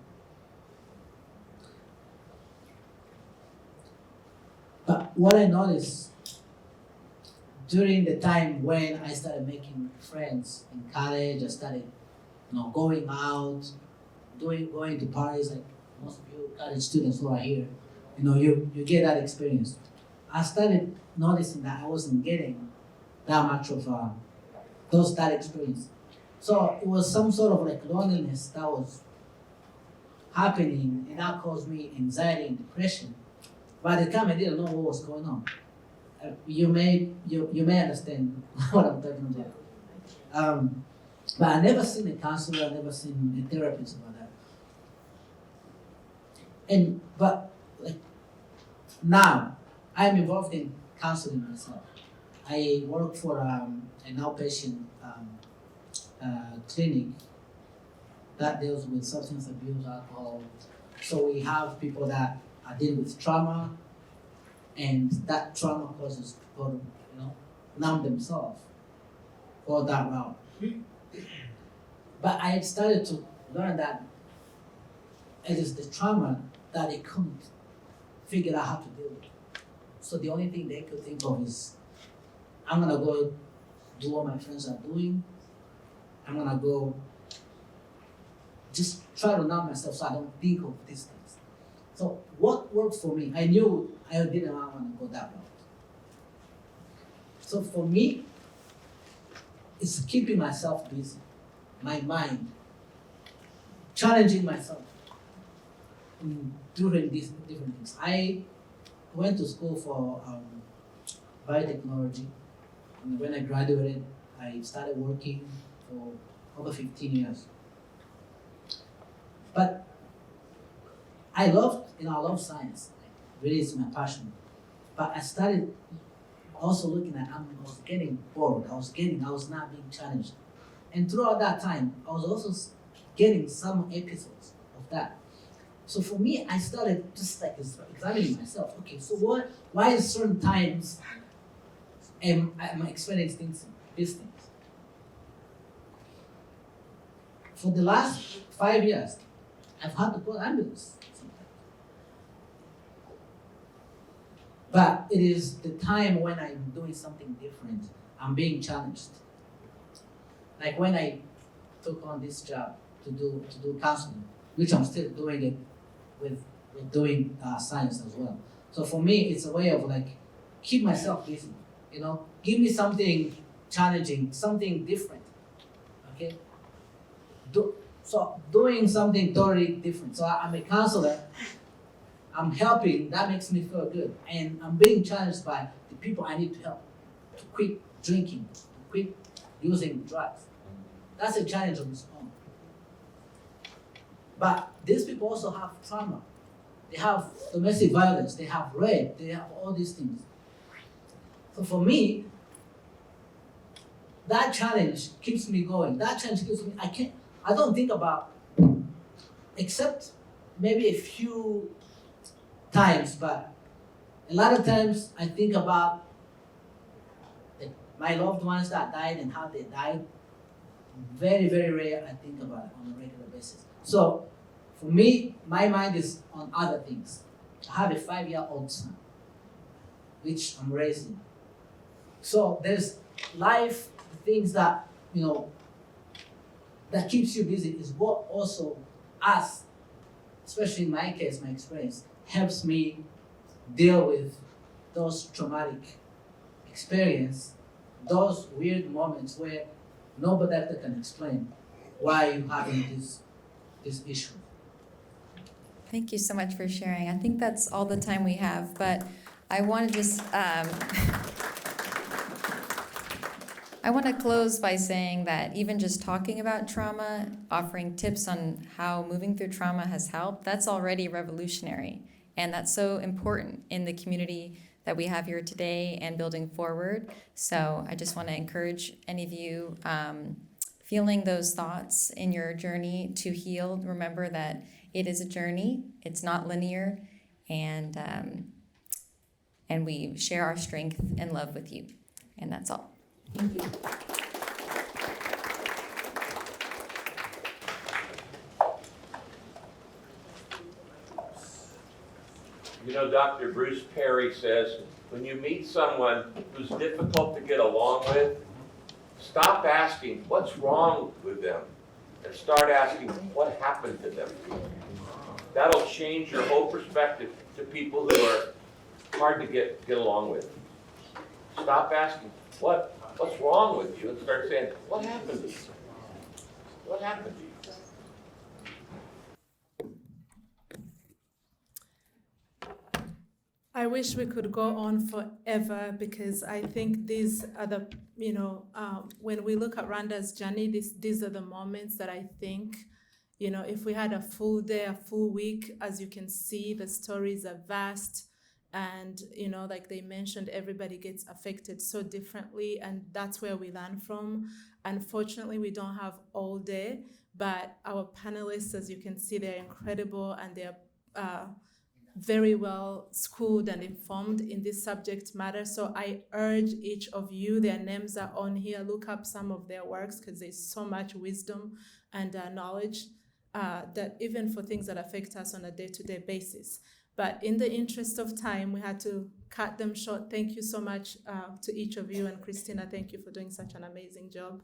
But what I noticed during the time when I started making friends in college, I started, going out, going to parties like most of you college students who are here. You get that experience. I started noticing that I wasn't getting that much of that experience. So it was some sort of like loneliness that was happening, and that caused me anxiety and depression. By the time I didn't know what was going on. You may understand what I'm talking about. But I never seen a counselor, I never seen a therapist about that. But like now, I'm involved in counseling myself. I work for an outpatient clinic that deals with substance abuse, alcohol. So we have people that are dealing with trauma, and that trauma causes people to, numb themselves, go that route. But I started to learn that it is the trauma that they couldn't figure out how to deal with. So the only thing they could think of is, I'm gonna go do what my friends are doing. I'm gonna go just try to numb myself so I don't think of these things. So what worked for me, I knew I didn't want to go that route. So for me, it's keeping myself busy, my mind, challenging myself in doing these different things. I went to school for biotechnology, and when I graduated, I started working for over 15 years. But I love science. Really, it's my passion. But I started also looking at, I was getting bored. I was not being challenged. And throughout that time, I was also getting some episodes of that. So for me, I started just like examining myself. Okay, so why is certain times am I experiencing these things? For the last 5 years, I've had to call ambulance sometimes. But it is the time when I'm doing something different, I'm being challenged. Like when I took on this job to do counseling, which I'm still doing it with doing science as well. So for me, it's a way of like keep myself busy. Give me something challenging, something different. Okay. So doing something totally different. So I'm a counselor. I'm helping. That makes me feel good, and I'm being challenged by the people I need to help to quit drinking, to quit using drugs. That's a challenge on its own. But these people also have trauma. They have domestic violence. They have rape. They have all these things. So for me, that challenge keeps me going. That challenge keeps me. I don't think about, except maybe a few times, but a lot of times I think about my loved ones that died and how they died. Very, very rare I think about it on a regular basis. So for me, my mind is on other things. I have a 5-year-old son, which I'm raising. So there's life things that, that keeps you busy is what also us, especially in my case, my experience, helps me deal with those traumatic experience, those weird moments where nobody else can explain why you're having this issue. Thank you so much for sharing. I think that's all the time we have, but I want to just I want to close by saying that even just talking about trauma, offering tips on how moving through trauma has helped, that's already revolutionary. And that's so important in the community that we have here today and building forward. So I just want to encourage any of you feeling those thoughts in your journey to heal. Remember that it is a journey. It's not linear. And we share our strength and love with you. And that's all. Thank you. You know, Dr. Bruce Perry says, when you meet someone who's difficult to get along with, stop asking what's wrong with them and start asking what happened to them. That'll change your whole perspective to people who are hard to get along with. Stop asking what's wrong with you and start saying, what happened to you? What happened to you? I wish we could go on forever, because I think these are the, when we look at Rwanda's journey, these are the moments that I think, if we had a full day, a full week, as you can see, the stories are vast. And, like they mentioned, everybody gets affected so differently, and that's where we learn from. Unfortunately, we don't have all day, but our panelists, as you can see, they're incredible, and they're very well schooled and informed in this subject matter. So I urge each of you, their names are on here, look up some of their works, because there's so much wisdom and knowledge that even for things that affect us on a day-to-day basis. But in the interest of time, we had to cut them short. Thank you so much to each of you, and Christina, thank you for doing such an amazing job.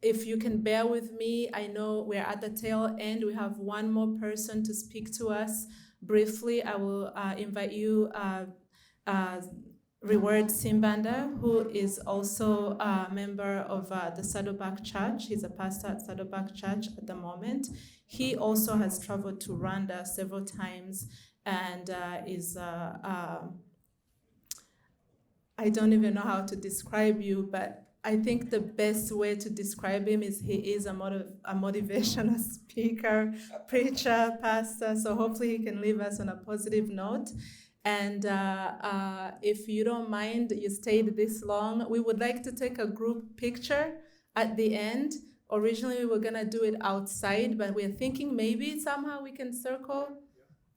If you can bear with me, I know we're at the tail end. We have one more person to speak to us briefly. I will invite you, Reward Simbanda, who is also a member of the Saddleback Church. He's a pastor at Saddleback Church at the moment. He also has traveled to Rwanda several times and is, I don't even know how to describe you, but I think the best way to describe him is he is a motivational speaker, preacher, pastor. So hopefully he can leave us on a positive note. And if you don't mind, you stayed this long, we would like to take a group picture at the end. Originally, we were gonna do it outside, but we're thinking maybe somehow we can circle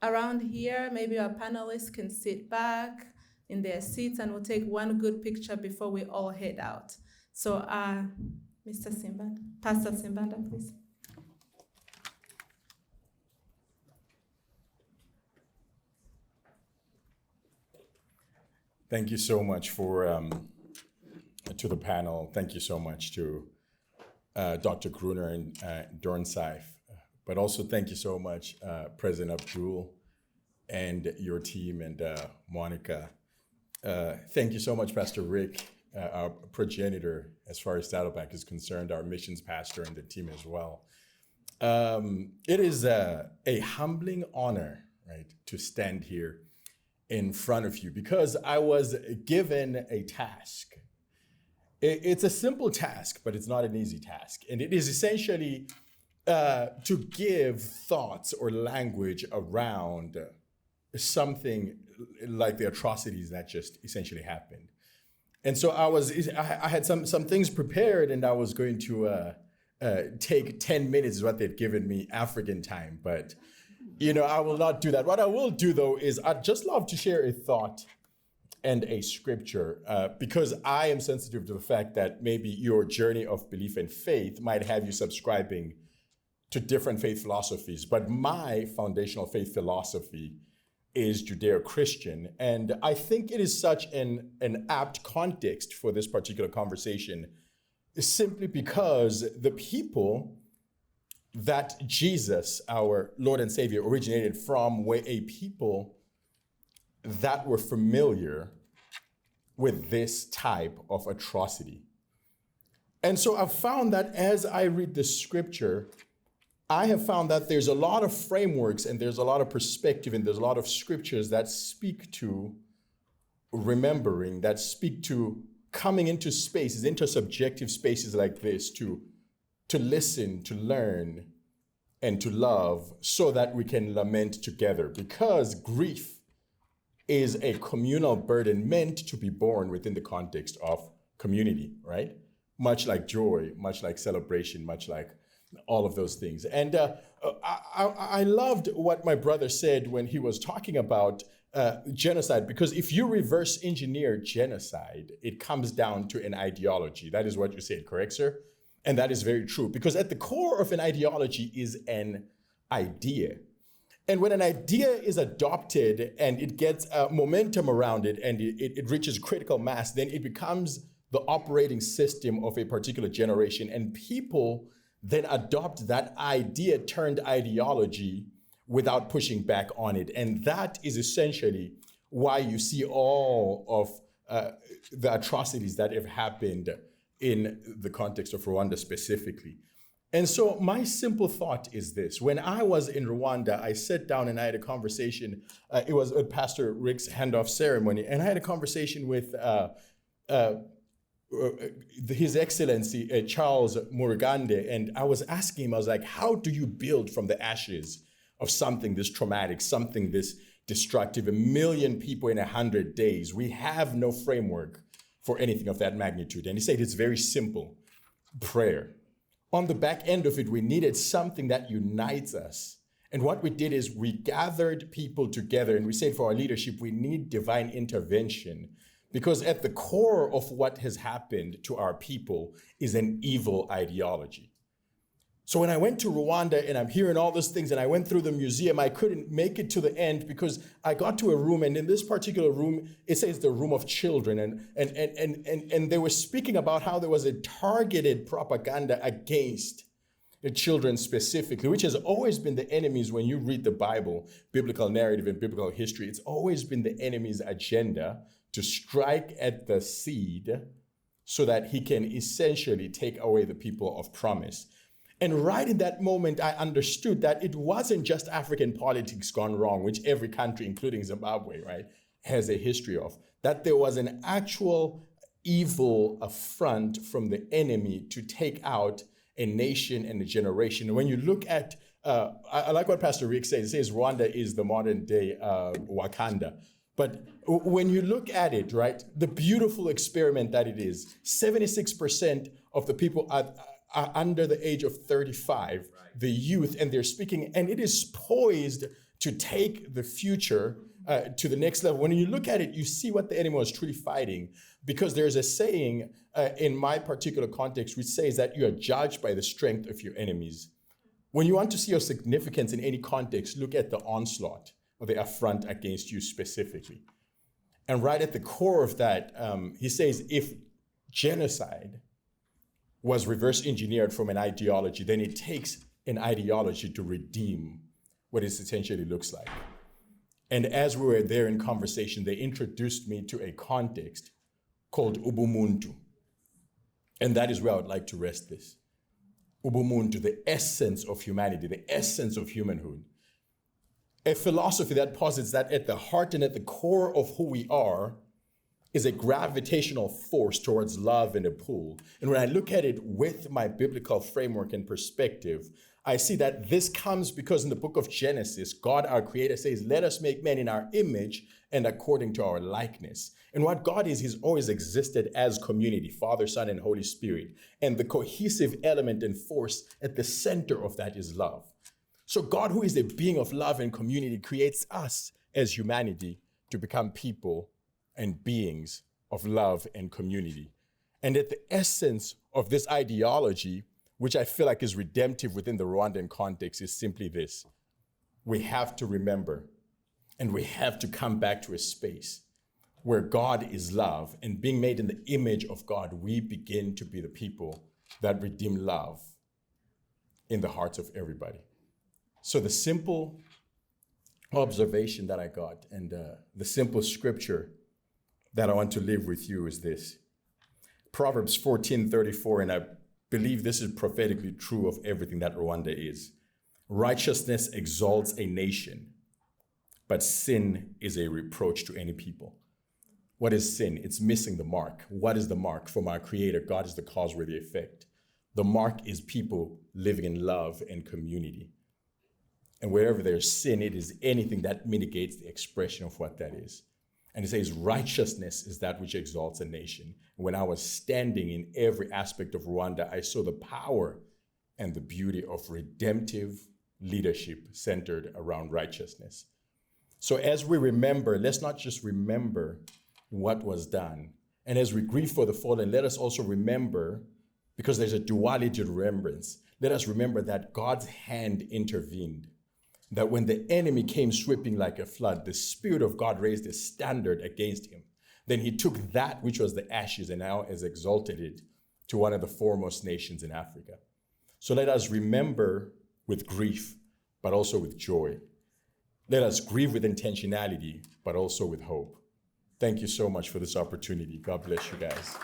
around here. Maybe our panelists can sit back in their seats, and we'll take one good picture before we all head out. So, Mr. Simbanda, Pastor Simbanda, please. Thank you so much for to the panel. Thank you so much to Dr. Gruner and Dornsife, but also thank you so much, President Abdul and your team, and Monika. Thank you so much, Pastor Rick, our progenitor, as far as Saddleback is concerned, our missions pastor and the team as well. It is a humbling honor, right, to stand here in front of you, because I was given a task. It's a simple task, but it's not an easy task. And it is essentially to give thoughts or language around something like the atrocities that just essentially happened. And so I had some things prepared, and I was going to take 10 minutes is what they'd given me African time, but I will not do that. What I will do, though, is I'd just love to share a thought and a scripture, because I am sensitive to the fact that maybe your journey of belief and faith might have you subscribing to different faith philosophies. But my foundational faith philosophy is Judeo-Christian. And I think it is such an apt context for this particular conversation, simply because the people that Jesus, our Lord and Savior, originated from were a people that were familiar with this type of atrocity. And so I've found that as I read the scripture, I have found that there's a lot of frameworks and there's a lot of perspective and there's a lot of scriptures that speak to remembering, that speak to coming into spaces, intersubjective spaces like this, to listen, to learn, and to love, so that we can lament together. Because grief is a communal burden meant to be borne within the context of community, right? Much like joy, much like celebration, much like all of those things. And I loved what my brother said when he was talking about genocide, because if you reverse engineer genocide, it comes down to an ideology. That is what you said, correct, sir? And that is very true, because at the core of an ideology is an idea. And when an idea is adopted and it gets momentum around it and it reaches critical mass, then it becomes the operating system of a particular generation. And people then adopt that idea turned ideology without pushing back on it. And that is essentially why you see all of the atrocities that have happened in the context of Rwanda specifically. And so my simple thought is this. When I was in Rwanda, I sat down and I had a conversation. It was at Pastor Rick's handoff ceremony. And I had a conversation with His Excellency Charles Murugande. And I was asking him, I was like, how do you build from the ashes of something this traumatic, something this destructive, 1 million people in 100 days? We have no framework for anything of that magnitude. And he said, it's very simple, prayer. On the back end of it, we needed something that unites us. And what we did is we gathered people together and we said for our leadership, we need divine intervention, because at the core of what has happened to our people is an evil ideology. So when I went to Rwanda and I'm hearing all those things and I went through the museum, I couldn't make it to the end because I got to a room, and in this particular room, it says the room of children. And they were speaking about how there was a targeted propaganda against the children specifically, which has always been the enemy's, when you read the Bible, biblical narrative and biblical history, it's always been the enemy's agenda to strike at the seed so that he can essentially take away the people of promise. And right in that moment, I understood that it wasn't just African politics gone wrong, which every country, including Zimbabwe, right, has a history of, that there was an actual evil affront from the enemy to take out a nation and a generation. And when you look at, I like what Pastor Rick says, he says Rwanda is the modern day Wakanda. But when you look at it, right, the beautiful experiment that it is, 76% of the people are under the age of 35, right, the youth, and they're speaking, and it is poised to take the future to the next level. When you look at it, you see what the enemy was truly fighting, because there's a saying in my particular context which says that you are judged by the strength of your enemies. When you want to see your significance in any context, look at the onslaught or the affront against you specifically. And right at the core of that, he says, if genocide was reverse engineered from an ideology, then it takes an ideology to redeem what it essentially looks like. And as we were there in conversation, they introduced me to a context called Ubumuntu. And that is where I would like to rest this. Ubumuntu, the essence of humanity, the essence of humanhood. A philosophy that posits that at the heart and at the core of who we are is a gravitational force towards love and a pull. And when I look at it with my biblical framework and perspective, I see that this comes because in the book of Genesis, God, our creator, says, let us make man in our image and according to our likeness. And what God is, he's always existed as community, Father, Son, and Holy Spirit. And the cohesive element and force at the center of that is love. So God, who is a being of love and community, creates us as humanity to become people and beings of love and community. And at the essence of this ideology, which I feel like is redemptive within the Rwandan context, is simply this. We have to remember, and we have to come back to a space where God is love, and being made in the image of God, we begin to be the people that redeem love in the hearts of everybody. So the simple observation that I got, and the simple scripture that I want to leave with you is this. Proverbs 14:34, and I believe this is prophetically true of everything that Rwanda is. Righteousness exalts a nation, but sin is a reproach to any people. What is sin? It's missing the mark. What is the mark? From our Creator, God is the cause with the effect. The mark is people living in love and community. And wherever there's sin, it is anything that mitigates the expression of what that is. And it says righteousness is that which exalts a nation. And when I was standing in every aspect of Rwanda, I saw the power and the beauty of redemptive leadership centered around righteousness. So as we remember, let's not just remember what was done. And as we grieve for the fallen, let us also remember, because there's a duality to remembrance, let us remember that God's hand intervened. that when the enemy came sweeping like a flood, the Spirit of God raised a standard against him. Then he took that which was the ashes and now has exalted it to one of the foremost nations in Africa. So let us remember with grief, but also with joy. Let us grieve with intentionality, but also with hope. Thank you so much for this opportunity. God bless you guys.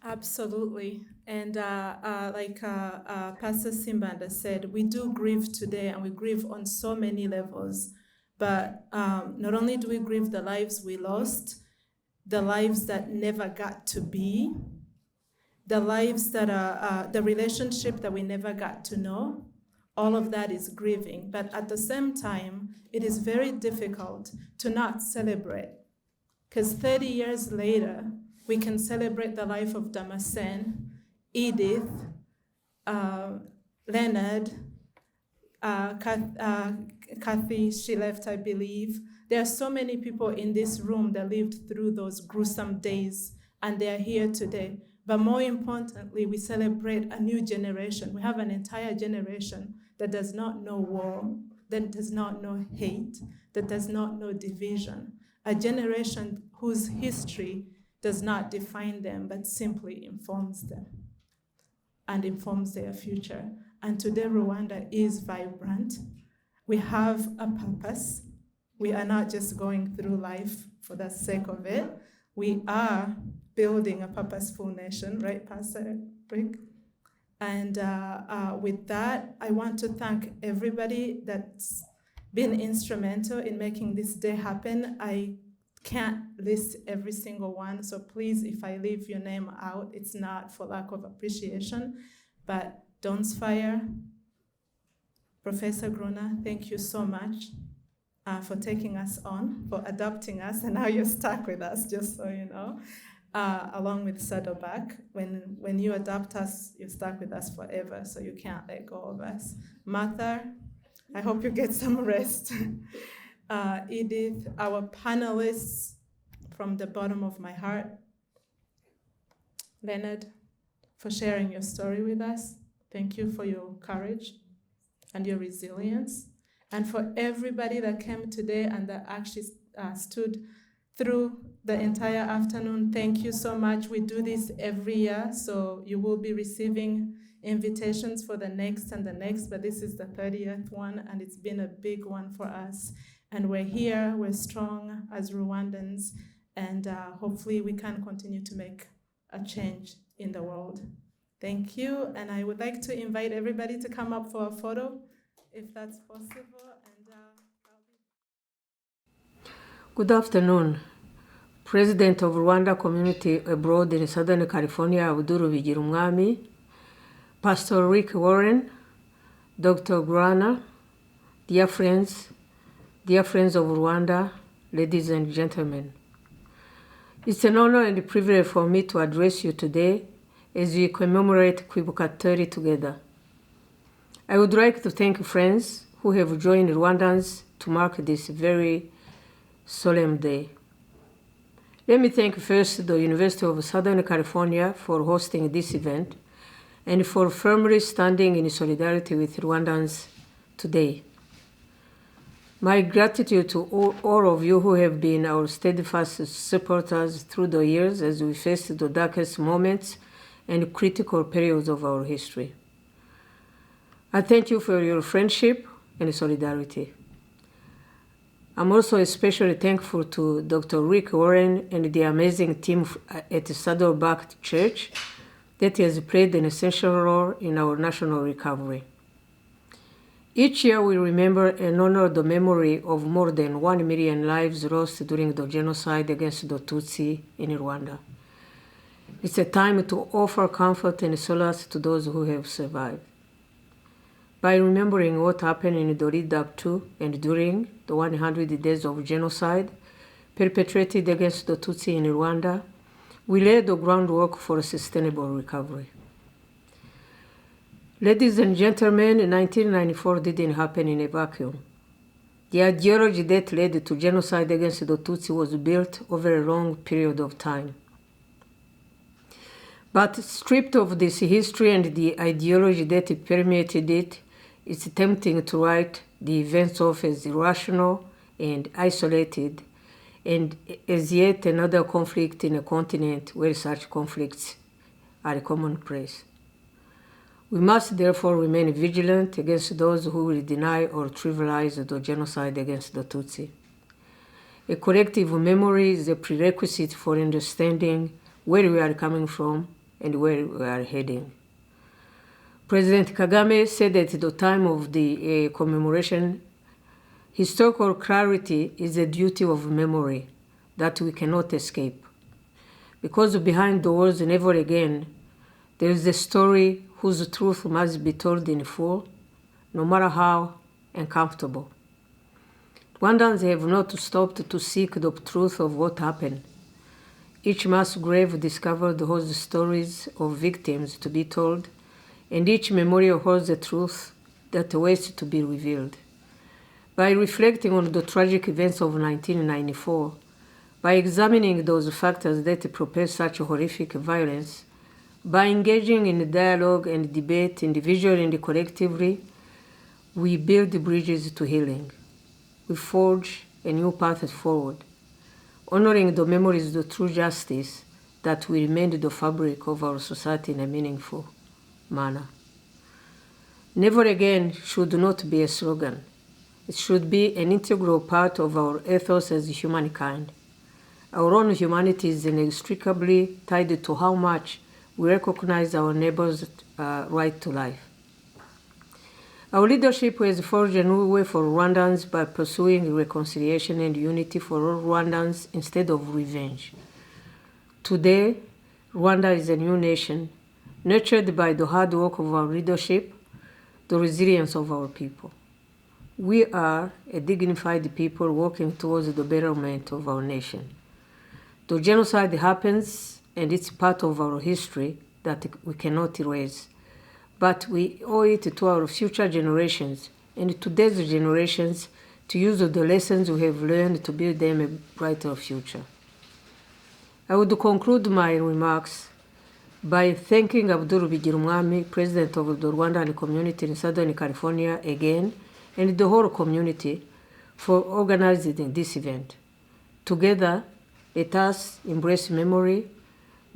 Absolutely. And like Pastor Simbanda said, we do grieve today, and we grieve on so many levels. But not only do we grieve the lives we lost, the lives that never got to be, the lives that are, the relationship that we never got to know, all of that is grieving. But at the same time, it is very difficult to not celebrate. Because 30 years later, we can celebrate the life of Damascene, Edith, Léonard, Kathy, she left, I believe. There are so many people in this room that lived through those gruesome days, and they are here today. But more importantly, we celebrate a new generation. We have an entire generation that does not know war, that does not know hate, that does not know division. A generation whose history does not define them, but simply informs them and informs their future. And today, Rwanda is vibrant. We have a purpose. We are not just going through life for the sake of it. We are building a purposeful nation, right, Pastor Rick? And with that, I want to thank everybody that's been instrumental in making this day happen. I can't list every single one, so please, if I leave your name out, it's not for lack of appreciation. But Dornsife, Professor Gruner, thank you so much for taking us on, for adopting us, and now you're stuck with us, just so you know. Along with Saddleback, when you adopt us, you're stuck with us forever, so you can't let go of us. Martha, I hope you get some rest. Edith, our panelists, from the bottom of my heart. Léonard, for sharing your story with us. Thank you for your courage and your resilience. And for everybody that came today and that actually stood through the entire afternoon, thank you so much. We do this every year, so you will be receiving invitations for the next and the next, but this is the 30th one, and it's been a big one for us. And we're here, we're strong as Rwandans, and hopefully we can continue to make a change in the world. Thank you, and I would like to invite everybody to come up for a photo, if that's possible. Good afternoon. President of Rwanda Community Abroad in Southern California, Abdul Bigirumwami, Pastor Rick Warren, Dr. Gruner, dear friends of Rwanda, ladies and gentlemen. It's an honor and a privilege for me to address you today as we commemorate Kwibuka 30 together. I would like to thank friends who have joined Rwandans to mark this very solemn day. Let me thank first the University of Southern California for hosting this event and for firmly standing in solidarity with Rwandans today. My gratitude to all of you who have been our steadfast supporters through the years as we faced the darkest moments and critical periods of our history. I thank you for your friendship and solidarity. I'm also especially thankful to Dr. Rick Warren and the amazing team at Saddleback Church that has played an essential role in our national recovery. Each year we remember and honor the memory of more than 1 million lives lost during the genocide against the Tutsi in Rwanda. It's a time to offer comfort and solace to those who have survived. By remembering what happened in the lead-up to and during the 100 days of genocide perpetrated against the Tutsi in Rwanda, we laid the groundwork for a sustainable recovery. Ladies and gentlemen, 1994 didn't happen in a vacuum. The ideology that led to genocide against the Tutsi was built over a long period of time. But stripped of this history and the ideology that permeated it, it's tempting to write the events off as irrational and isolated, and as yet another conflict in a continent where such conflicts are commonplace. We must therefore remain vigilant against those who will deny or trivialize the genocide against the Tutsi. A collective memory is a prerequisite for understanding where we are coming from and where we are heading. President Kagame said at the time of the commemoration, historical clarity is a duty of memory that we cannot escape. Because behind the words never again, there is a story whose truth must be told in full, no matter how uncomfortable. Rwandans have not stopped to seek the truth of what happened. Each mass grave discovered holds stories of victims to be told, and each memorial holds a truth that awaits to be revealed. By reflecting on the tragic events of 1994, by examining those factors that propel such horrific violence, by engaging in dialogue and debate individually and collectively, we build bridges to healing. We forge a new path forward, honoring the memories of true justice that will mend the fabric of our society in a meaningful manner. Never again should not be a slogan. It should be an integral part of our ethos as humankind. Our own humanity is inextricably tied to how much we recognize our neighbor's right to life. Our leadership has forged a new way for Rwandans by pursuing reconciliation and unity for all Rwandans instead of revenge. Today, Rwanda is a new nation, nurtured by the hard work of our leadership, the resilience of our people. We are a dignified people working towards the betterment of our nation. The genocide happens, and it's part of our history that we cannot erase. But we owe it to our future generations and today's generations to use the lessons we have learned to build them a brighter future. I would conclude my remarks by thanking Abdul Bigirumwami, President of the Rwandan community in Southern California again, and the whole community for organizing this event. Together, let us embrace memory,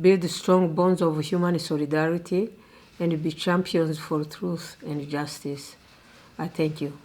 build strong bonds of human solidarity, and be champions for truth and justice. I thank you.